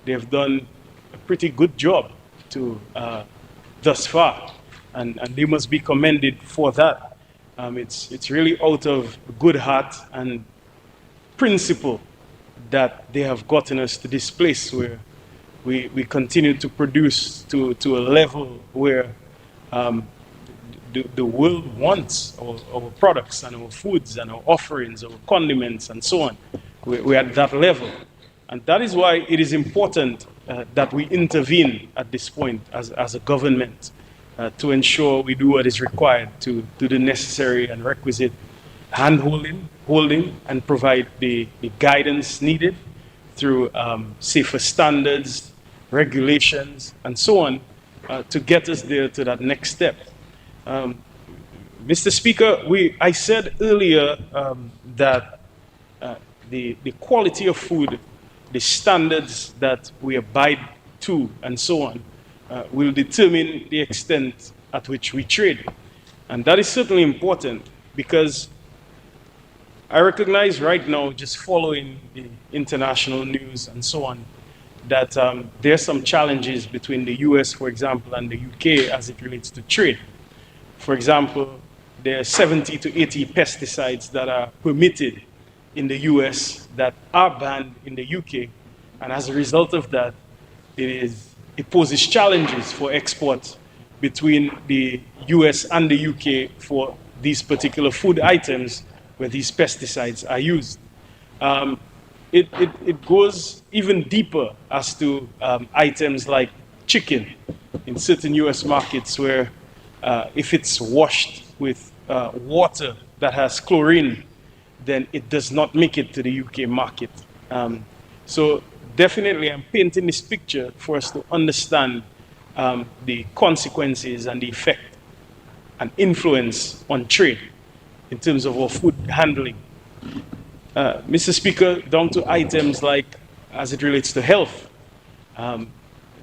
they have done a pretty good job to thus far, and they must be commended for that. It's really out of good heart and principle that they have gotten us to this place where we continue to produce to a level where the world wants our products and our foods and our offerings, our condiments and so on. We're at that level. And that is why it is important that we intervene at this point as a government to ensure we do what is required to do the necessary and requisite hand-holding, and provide the guidance needed through safer standards, regulations, and so on to get us there to that next step. Mr. Speaker, I said earlier that the quality of food, the standards that we abide to, and so on, will determine the extent at which we trade. And that is certainly important, because I recognize right now, just following the international news and so on, that there are some challenges between the US, for example, and the UK as it relates to trade. For example, there are 70 to 80 pesticides that are permitted in the US that are banned in the UK, and as a result of that, it poses challenges for export between the US and the UK for these particular food items where these pesticides are used. It goes even deeper as to items like chicken in certain US markets, where if it's washed with water that has chlorine, then it does not make it to the UK market. So definitely I'm painting this picture for us to understand the consequences and the effect and influence on trade in terms of our food handling. Mr. Speaker, down to items like, as it relates to health,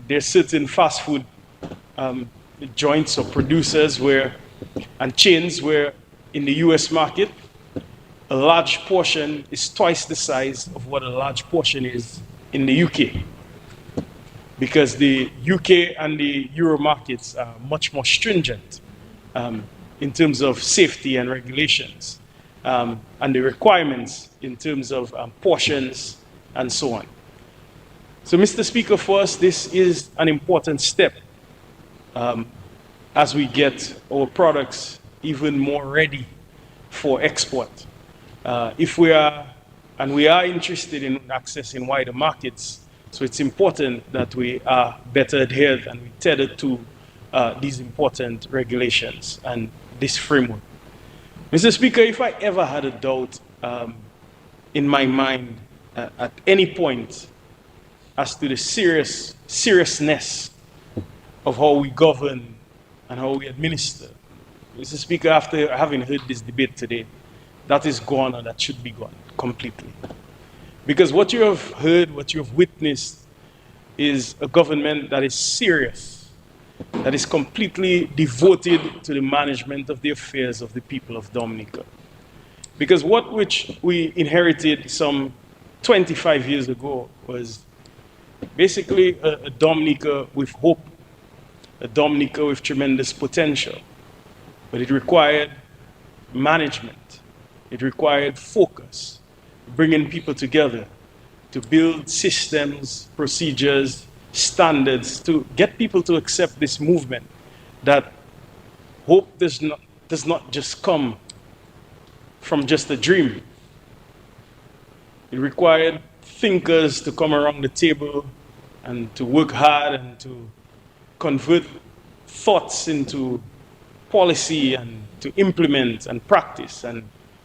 there's certain fast food joints or producers and chains where in the US market, a large portion is twice the size of what a large portion is in the UK. Because the UK and the Euro markets are much more stringent in terms of safety and regulations, and the requirements in terms of portions and so on. So, Mr. Speaker, for us, this is an important step as we get our products even more ready for export. If we are interested in accessing wider markets, so it's important that we are better adhered and we tethered to these important regulations and this framework. Mr. Speaker, if I ever had a doubt in my mind at any point as to the seriousness of how we govern and how we administer, Mr. Speaker, after having heard this debate today, that is gone and that should be gone completely. Because what you have heard, what you have witnessed, is a government that is serious, that is completely devoted to the management of the affairs of the people of Dominica. Because what which we inherited some 25 years ago was basically a Dominica with hope, a Dominica with tremendous potential. But it required management, it required focus, bringing people together to build systems, procedures, standards, to get people to accept this movement, that hope does not just come from just a dream. It required thinkers to come around the table and to work hard and to convert thoughts into policy and to implement and practice. And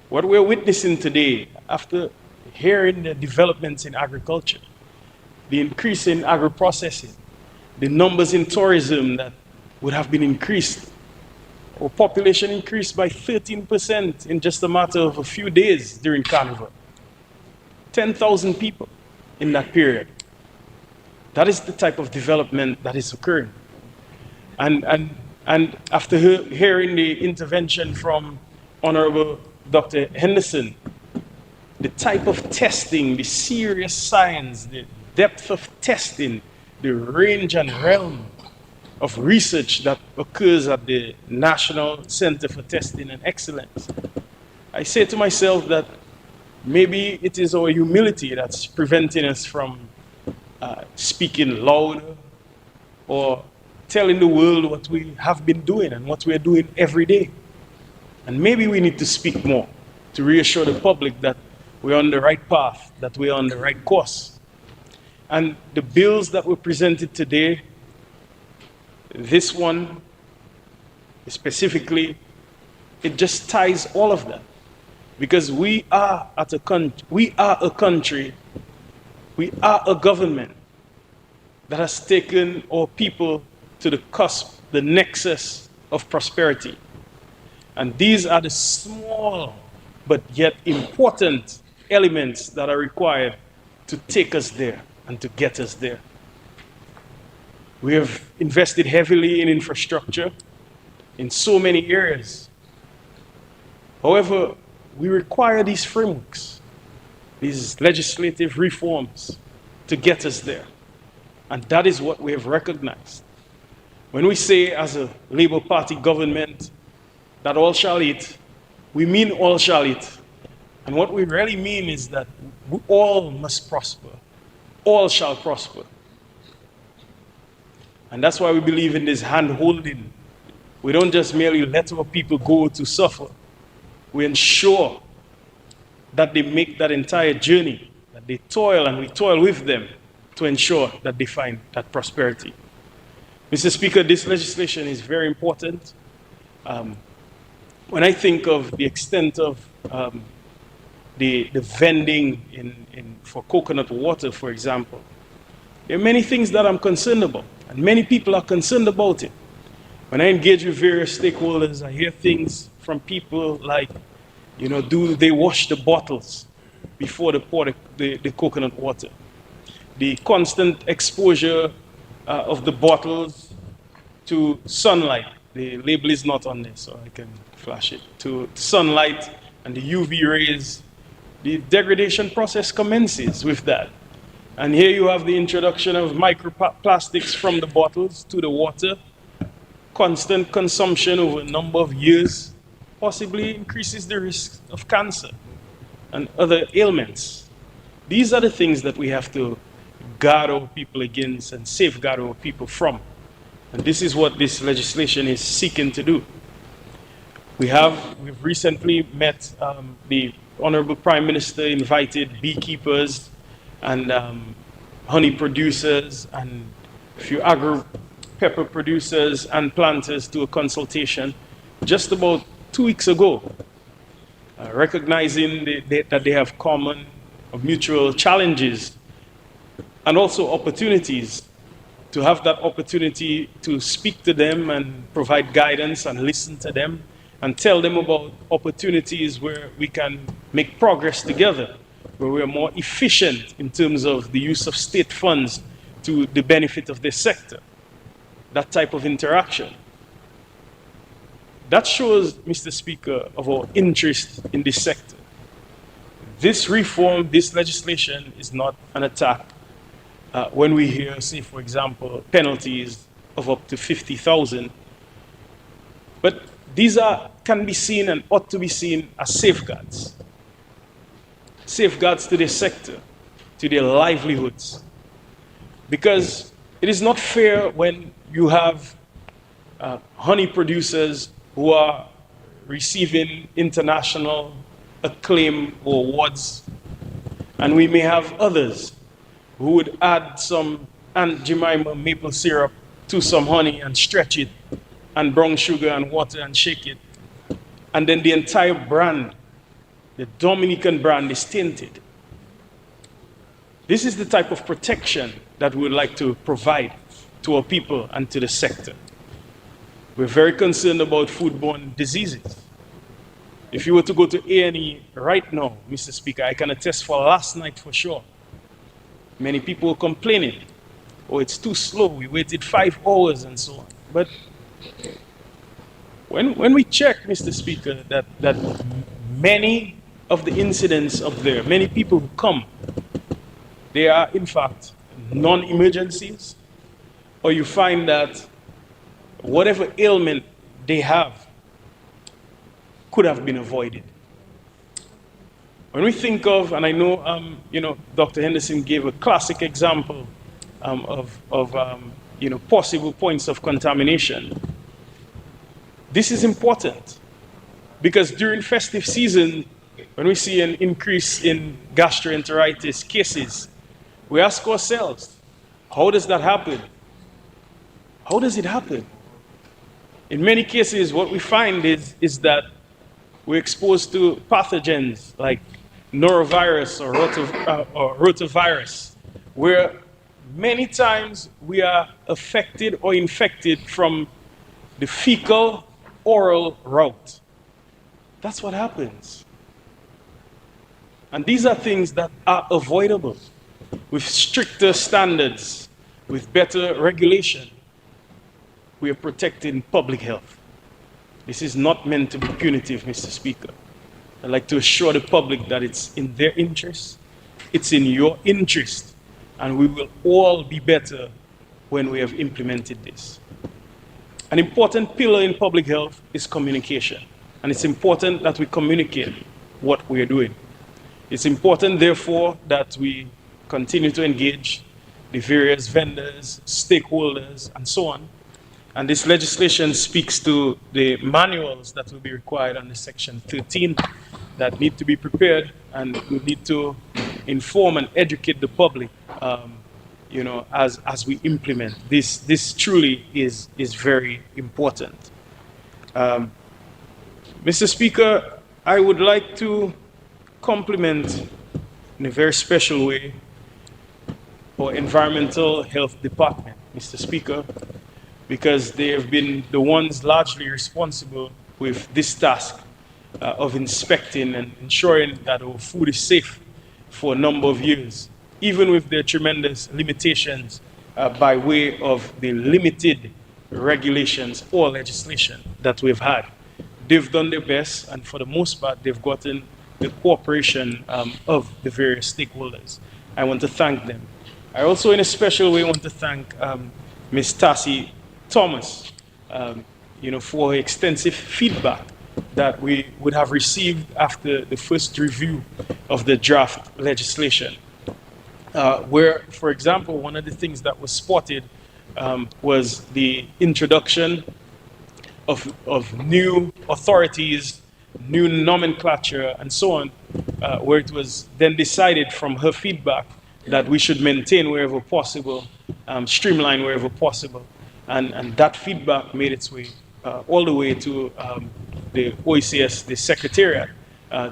what we're witnessing today, after hearing the developments in agriculture, the increase in agro-processing, the numbers in tourism that would have been increased, our population increased by 13% in just a matter of a few days during Carnival. 10,000 people in that period. That is the type of development that is occurring. And after hearing the intervention from Honorable Dr. Henderson, the type of testing, the serious science, the depth of testing, the range and realm of research that occurs at the National Center for Testing and Excellence, I say to myself that maybe it is our humility that's preventing us from speaking louder or telling the world what we have been doing and what we are doing every day. And maybe we need to speak more to reassure the public that we're on the right path, that we're on the right course. And the bills that were presented today, this one specifically, it just ties all of that. Because we are a country, we are a government that has taken our people to the cusp, the nexus of prosperity. And these are the small but yet important elements that are required to take us there and to get us there. We have invested heavily in infrastructure in so many areas. However, we require these frameworks, these legislative reforms to get us there. And that is what we have recognized. When we say as a Labour Party government that all shall eat, we mean all shall eat. And what we really mean is that all must prosper. All shall prosper. And that's why we believe in this hand-holding. We don't just merely let our people go to suffer. We ensure that they make that entire journey, that they toil and we toil with them to ensure that they find that prosperity. Mr. Speaker, this legislation is very important. When I think of the extent of the vending for coconut water, for example, there are many things that I'm concerned about, and many people are concerned about it. When I engage with various stakeholders, I hear things from people like, do they wash the bottles before they pour the coconut water? The constant exposure of the bottles to sunlight. The label is not on there, so I can flash it, to sunlight and the UV rays, the degradation process commences with that. And here you have the introduction of microplastics from the bottles to the water. Constant consumption over a number of years possibly increases the risk of cancer and other ailments. These are the things that we have to guard our people against and safeguard our people from. And this is what this legislation is seeking to do. We've recently met the Honorable Prime Minister invited beekeepers and honey producers and a few agro-pepper producers and planters to a consultation just about 2 weeks ago, recognizing that they have common or mutual challenges and also opportunities, to have that opportunity to speak to them and provide guidance and listen to them and tell them about opportunities where we can make progress together, where we are more efficient in terms of the use of state funds to the benefit of this sector. That type of interaction. That shows, Mr. Speaker, of our interest in this sector. This reform, this legislation is not an attack. When we hear, say, for example, penalties of up to 50,000, but these can be seen and ought to be seen as safeguards. Safeguards to this sector, to their livelihoods. Because it is not fair when you have honey producers who are receiving international acclaim or awards, and we may have others who would add some Aunt Jemima maple syrup to some honey and stretch it, and brown sugar and water and shake it. And then the entire brand, the Dominican brand, is tainted. This is the type of protection that we would like to provide to our people and to the sector. We're very concerned about foodborne diseases. If you were to go to A&E right now, Mr. Speaker, I can attest for last night for sure. Many people were complaining, oh, it's too slow, we waited 5 hours and so on. But when we check, Mr. Speaker, that many of the incidents up there, many people who come, they are in fact non-emergencies, or you find that whatever ailment they have could have been avoided. When we think of, and I know, Dr. Henderson gave a classic example of possible points of contamination. This is important because during festive season, when we see an increase in gastroenteritis cases, we ask ourselves, how does that happen? How does it happen? In many cases, what we find is that we're exposed to pathogens like norovirus or rotavirus, where many times we are affected or infected from the fecal oral route. That's what happens. And these are things that are avoidable with stricter standards, with better regulation. We are protecting public health. This is not meant to be punitive, Mr. Speaker. I'd like to assure the public that it's in their interest, it's in your interest, and we will all be better when we have implemented this. An important pillar in public health is communication, and it's important that we communicate what we are doing. It's important, therefore, that we continue to engage the various vendors, stakeholders, and so on. And this legislation speaks to the manuals that will be required under Section 13 that need to be prepared, and we need to inform and educate the public, as we implement. This truly is very important. Mr. Speaker, I would like to compliment in a very special way our Environmental Health Department, Mr. Speaker, because they have been the ones largely responsible with this task of inspecting and ensuring that our food is safe for a number of years, even with their tremendous limitations by way of the limited regulations or legislation that we've had. they've done their best, and for the most part, they've gotten the cooperation of the various stakeholders. I want to thank them. I also, in a special way, want to thank Ms. Tassie Thomas, for her extensive feedback that we would have received after the first review of the draft legislation. Where, for example, one of the things that was spotted was the introduction of new authorities, new nomenclature, and so on, where it was then decided from her feedback that we should maintain wherever possible, streamline wherever possible. And that feedback made its way all the way to the OECS, the Secretariat,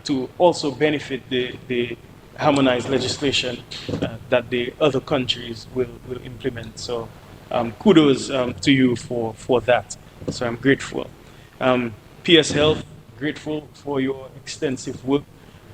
to also benefit the harmonized legislation that the other countries will implement. So kudos to you for that. So I'm grateful. PS Health, grateful for your extensive work.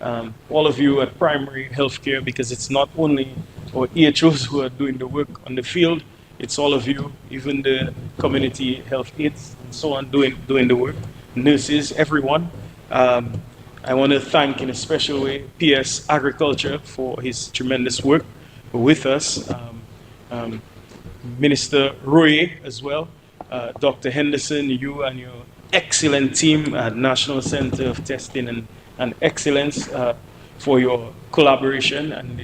All of you at primary healthcare, because it's not only our EHOs who are doing the work on the field, it's all of you, even the community health aides and so on, doing the work, nurses, everyone. I want to thank in a special way PS Agriculture for his tremendous work with us, Minister Roy as well, Dr. Henderson, you and your excellent team at National Center of Testing and Excellence for your collaboration and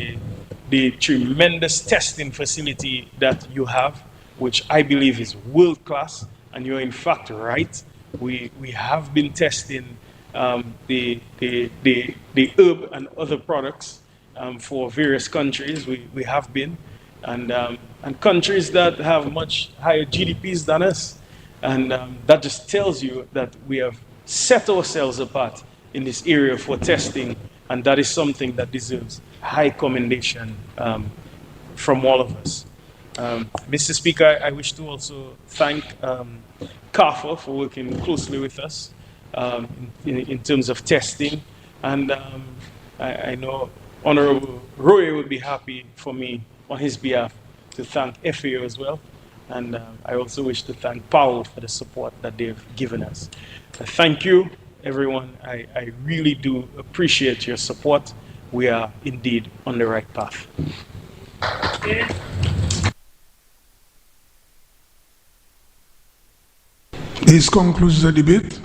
the tremendous testing facility that you have, which I believe is world class, and you're in fact right. We have been testing the herb and other products for various countries. We have been, and countries that have much higher GDPs than us, and that just tells you that we have set ourselves apart in this area for testing, and that is something that deserves high commendation from all of us. Mr. Speaker, I wish to also thank CARFA for working closely with us in terms of testing, and I know Honorable Roy would be happy for me on his behalf to thank FAO as well, and I also wish to thank Powell for the support that they've given us. Thank you, everyone. I really do appreciate your support. We are indeed on the right path. This concludes the debate.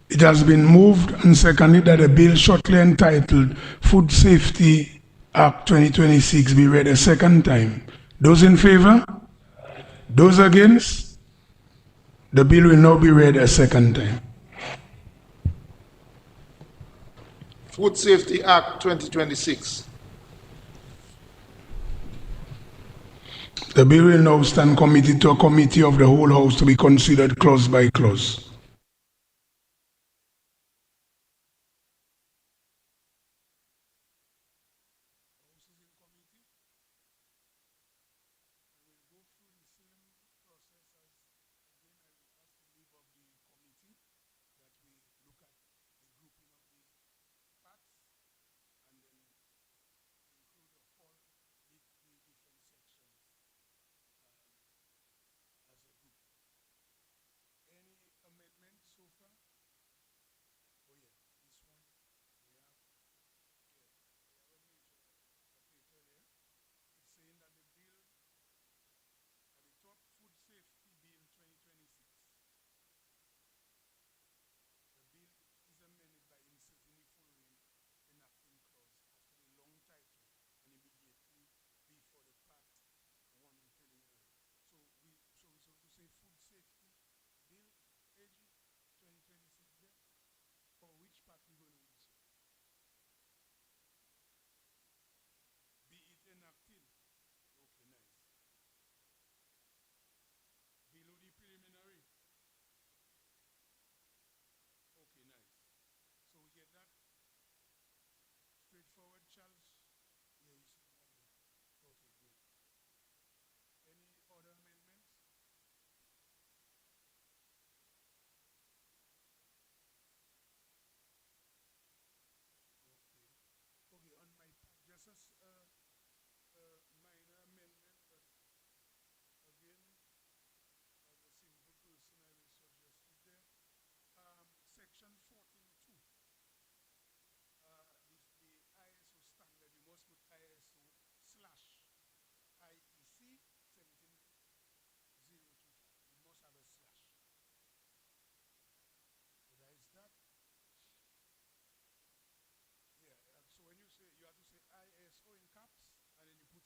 It has been moved and seconded that a bill shortly entitled Food Safety Act 2026 be read a second time. Those in favor? Those against? The bill will now be read a second time. Food Safety Act 2026. The bill will now stand committed to a committee of the whole House to be considered clause by clause.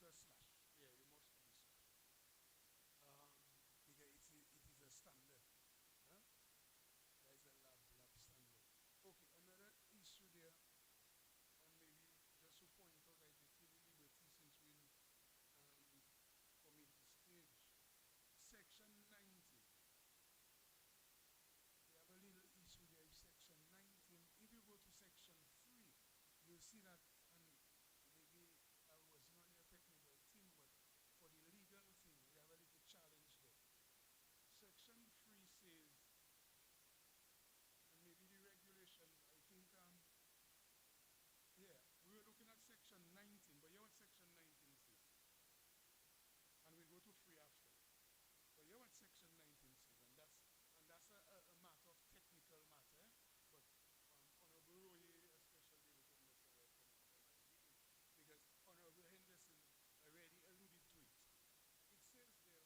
a slash. Yeah, you must do slash. Because it is a standard. Huh? There is a lab standard. Okay, another issue there, and maybe just to point out, I take the liberty since we come into stage. Section 90. We have a little issue there with section 19. If you go to section 3, you'll see that, and maybe I was not your technical team, but for the legal thing, we have a little challenge there. Section 3 says, and maybe the regulation, I think, yeah, we were looking at section 19, but hear what section 19 says. And we'll go to 3 after. But hear what section 19 says, and that's a matter of technical matter, but Honorable Roye, especially with because Honorable Henderson already alluded to it. It says there,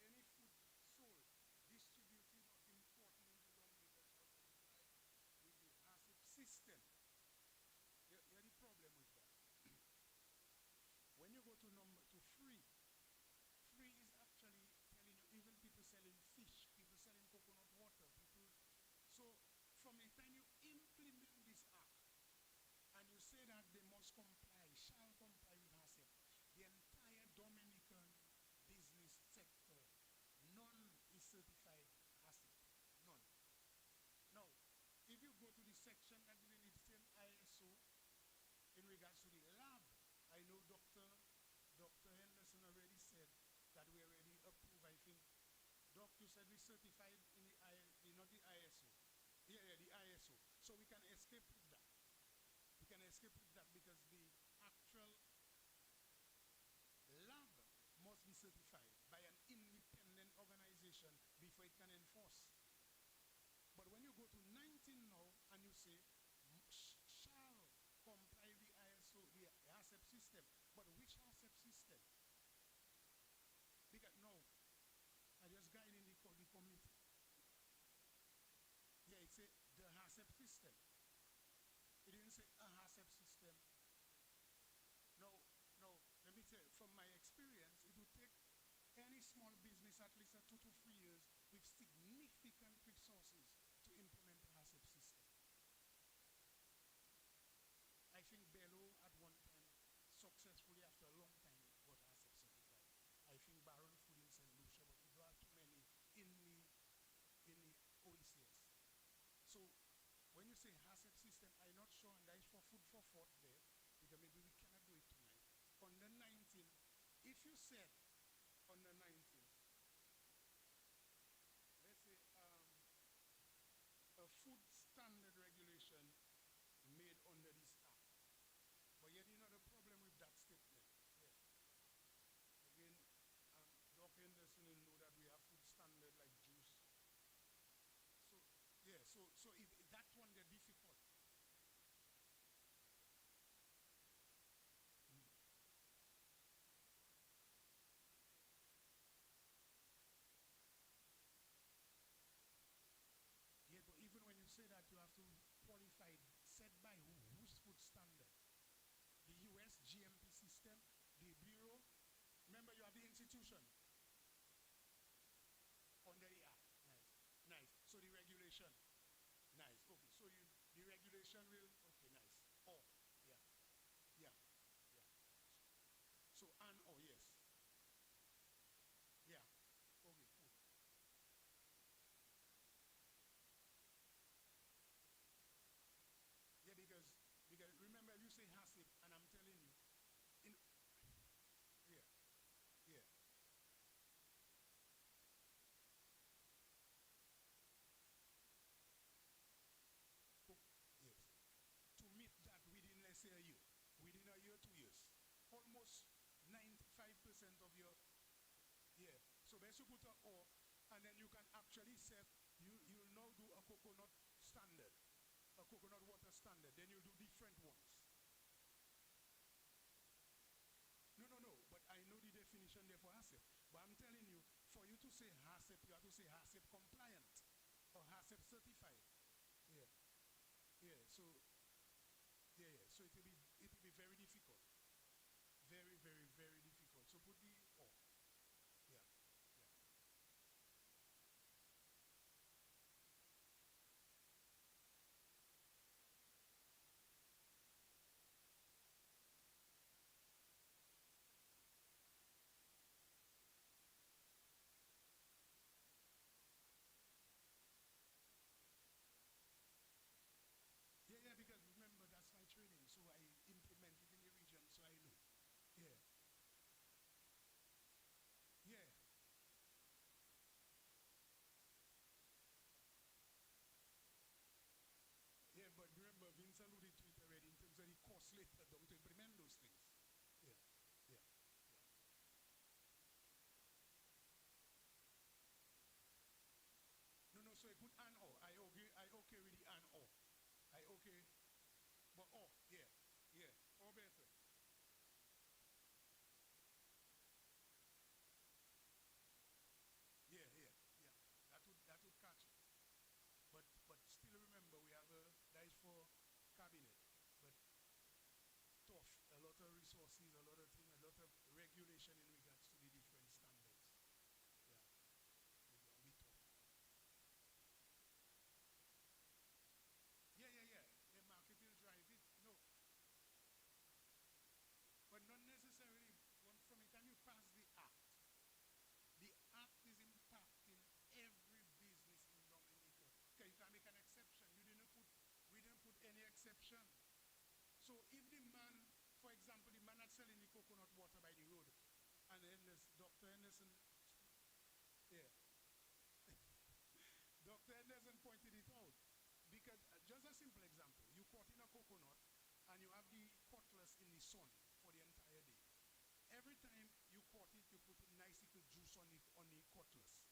any food sold, distributed, or imported into Dominica shall comply with the HACCP system. Here's the problem with that. When you go to 3 is actually telling you, even people selling fish, people selling coconut water, people. So from the time you implement this act, and you say that they must comply, shall comply with HACCP, the entire Dominican business sector, none is certified HACCP. None. Now, if you go to the section that is in the same ISO, in regards to the lab, I know Dr. Henderson already said that we already approved, I think. Doc, you said we certified in not the ISO. Yeah, the ISO. So we can escape with that. We can escape with that because the actual lab must be certified by an independent organization before it can enforce. But when you go to 19 now and you say, shall comply with the ISO, the HACCP system, but which HACCP system? Because no, I just guide in the committee. Yeah, it said the HACCP system. It didn't say a HACCP system. No, let me tell you, from my experience, it would take any small business at least 2 to 3 years with significant resources to implement the HACCP system. I think Bello at one time successfully after a long time got HACCP certified. I think Baron Food in St. Lucia, but we don't have too many in the OECS. So when you say HACCP system, I'm not sure, and that is for food for thought there, because maybe we cannot do it tonight. Under 19, if you said under 19, let's say a food standard regulation made under this act. But yet you know the problem with that statement. Yeah. Again, Doc Henderson will know that we have food standard like juice. So yeah, so if that one they're difficult. Yeah, but even when you say that, you have to qualify, set by who? Whose food standard? The US GMP system, the Bureau. Remember, you have the institution under the act. Nice. So the regulation. Nice. Okay. So the regulation will. Okay. Nice. Oh, yeah. So yes. Yeah. Okay. Cool. Yeah, because remember you say HACCP, and I'm telling you, yeah. Yes. To meet that within, let's say, a year, within a year, 2 years, almost 95% of your, yeah. So best you put an O, and then you can actually set, you'll now do a coconut standard, a coconut water standard, then you'll do different ones. No, but I know the definition there for HACCP. But I'm telling you, for you to say HACCP, you have to say HACCP compliant or HACCP certified. Yeah, so it will be very difficult. Very, very, very difficult. Okay. But yeah, yeah, or better. Yeah, yeah, yeah. That would catch it. But still remember we have that is for cabinet. But tough, a lot of resources, a lot of things, a lot of regulation in regards to the different standards. Yeah, it's gonna be tough. Yeah, yeah, yeah. The market will drive it. No, but not necessarily from the time you pass the act is impacting every business in Dominica. Okay, you can make an exception. We didn't put any exception. So if the man, for example, the man that's selling the coconut water by the road, and Dr. Henderson, yeah, Dr. Henderson pointed it out. Because just a simple example, you caught in a coconut and you have the cutlass in the sun for the entire day. Every time you caught it, you put a nice little juice on the cutlass.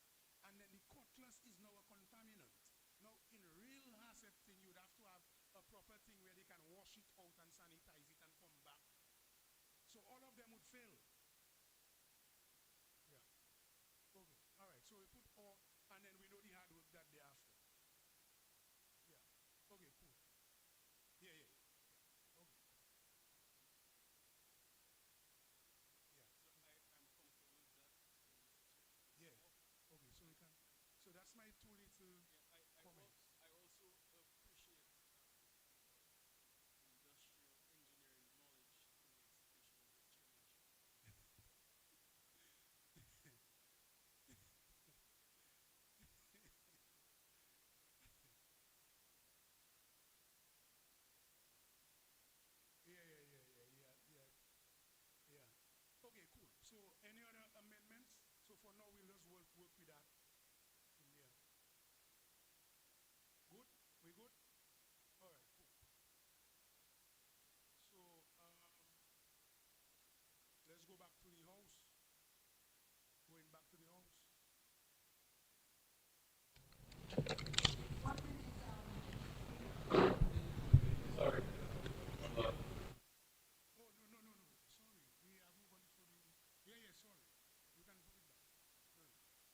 And then the cutlass is now a contaminant. Now, in real HACCP thing, you'd have to have a proper thing where they can wash it out and sanitize it and come back. So all of them would fail. Yeah. Okay. All right. So we put all, and then we know the hard work that they after. Yeah. Okay, cool. Yeah, yeah, yeah. Yeah. Okay. Yeah. So I'm comfortable with that, Mr. Chair. Yeah. Okay, so we can. So that's my two little comments. I also appreciate industrial engineering knowledge in the execution of this change. Yeah, yeah, yeah, yeah, yeah, yeah, yeah. Okay, cool. So any other amendments? So for now, we'll just work with that in there. Good? We good? All right, cool. So let's go back to the house. Going back to the house. Sorry. Oh, no, no. Sorry. We have moved on for the. Yeah, yeah, sorry. You can put it back. No, no.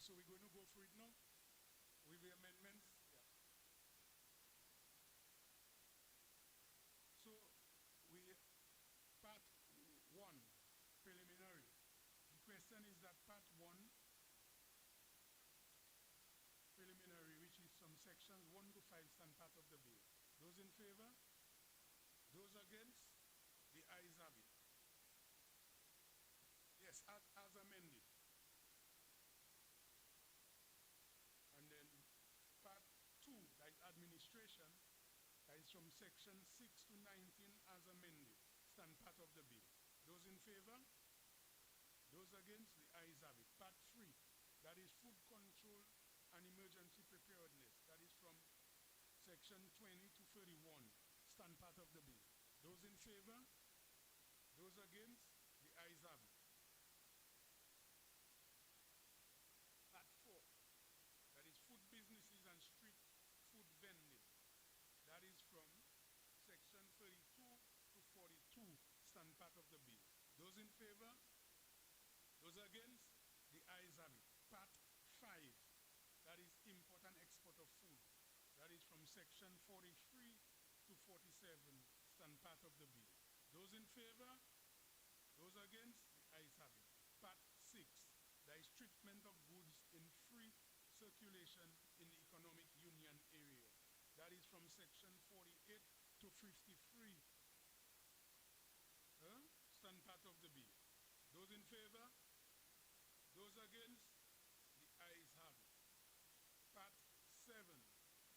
so we're going to go for it now with the amendments. So part 1, preliminary. The question is that part 1, preliminary, which is from sections 1 to 5, stand part of the bill. Those in favor? Those against? The ayes have it. Yes, as amended. And then part 2, that is administration, that is from section 6 to 19 as amended, stand part of the bill. Those in favor? Those against? The ayes have it. Part 3, that is food control and emergency preparedness, that is from section 20 to 31, stand part of the bill. Those in favor? Those against? The ayes have it. Part 4, that is food businesses and street food vending, that is from section 32 to 42, stand part of the bill. Those in favor? Those against? The ayes have it. Part 5, that is import and export of food, that is from section 43 to 47, stand part of the bill. Those in favor? Those against? The ayes have it. Part 6, that is treatment of goods in free circulation in the economic union area, that is from section 48 to 53, stand part of the bill. Those in favor? Those against? The ayes have it. Part 7,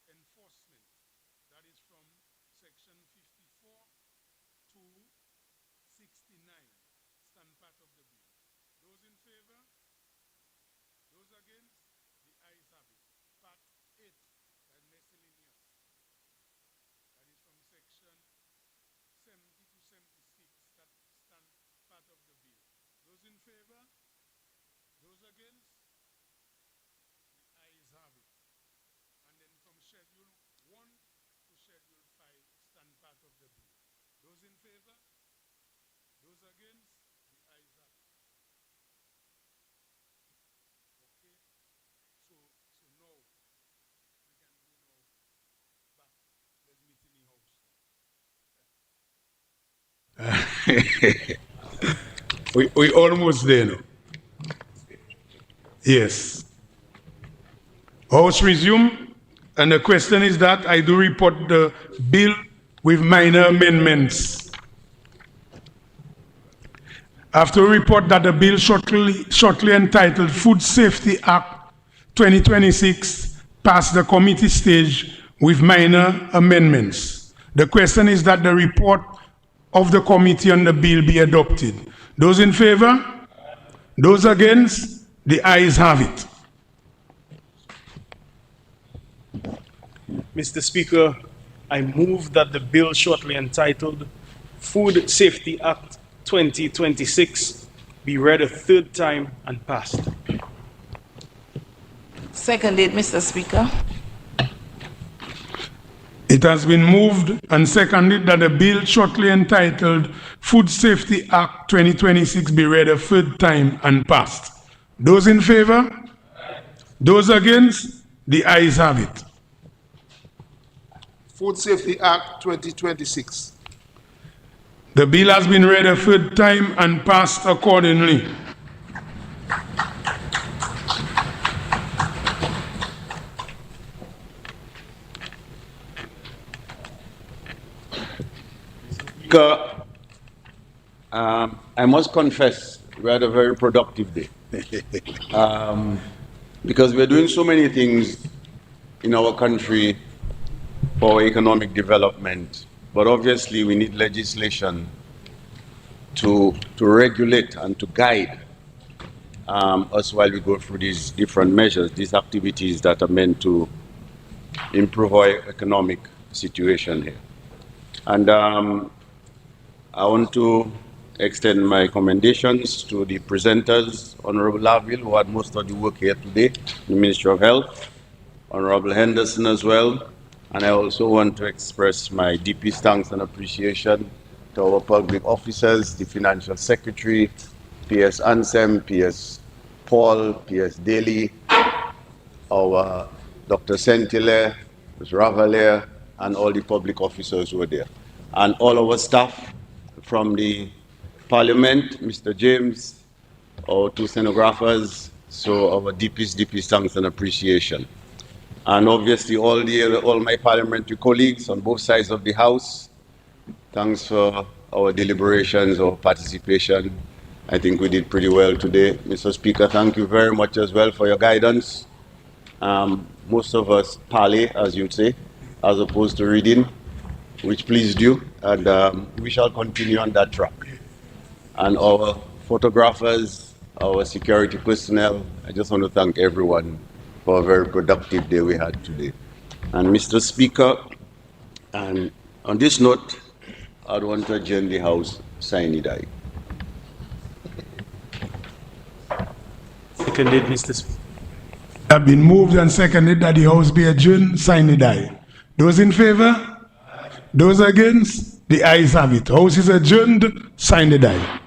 enforcement, that is from section 54 to 69, stand part of the bill. Those in favor? Those against? The ayes have it. Part 8, that is miscellaneous, that is from section 70 to 76, that stand part of the bill. Those in favor? Those against? The ayes have it. And then from Schedule 1 to Schedule 5, stand part of the bill. Those in favor? Those against? The ayes have it. Okay? So now, we can go now back. Let's meet in the house now. we almost there now. Yes. House resume, and the question is that I do report the bill with minor amendments. After a report that the bill shortly entitled Food Safety Act 2026 passed the committee stage with minor amendments. The question is that the report of the committee on the bill be adopted. Those in favor? Those against? The ayes have it. Mr. Speaker, I move that the bill shortly entitled Food Safety Act 2026 be read a third time and passed. Seconded, Mr. Speaker. It has been moved and seconded that the bill shortly entitled Food Safety Act 2026 be read a third time and passed. Those in favor? Those against? The ayes have it. Food Safety Act 2026. The bill has been read a third time and passed accordingly. Speaker, I must confess, we had a very productive day. Because we're doing so many things in our country for economic development, but obviously we need legislation to regulate and to guide us while we go through these different measures, these activities that are meant to improve our economic situation here. And I want to extend my commendations to the presenters, Honorable Laville, who had most of the work here today, the Ministry of Health, Honorable Henderson as well, and I also want to express my deepest thanks and appreciation to our public officers, the Financial Secretary, PS Ansem, PS Paul, PS Daly, our Dr. Sentile, Ms. Ravalier, and all the public officers who were there. And all our staff from the Parliament, Mr. James, our two stenographers, so our deepest thanks and appreciation. And obviously all my parliamentary colleagues on both sides of the House, thanks for our deliberations, our participation. I think we did pretty well today. Mr. Speaker, thank you very much as well for your guidance. Most of us parley, as you'd say, as opposed to reading, which pleased you, and we shall continue on that track. And our photographers, our security personnel, I just want to thank everyone for a very productive day we had today. And Mr. Speaker, and on this note, I'd want to adjourn the House sine die. Seconded, Mr. Speaker. Have been moved and seconded that the House be adjourned, sine die. Those in favor? Those against? The ayes have it. House is adjourned, sine die.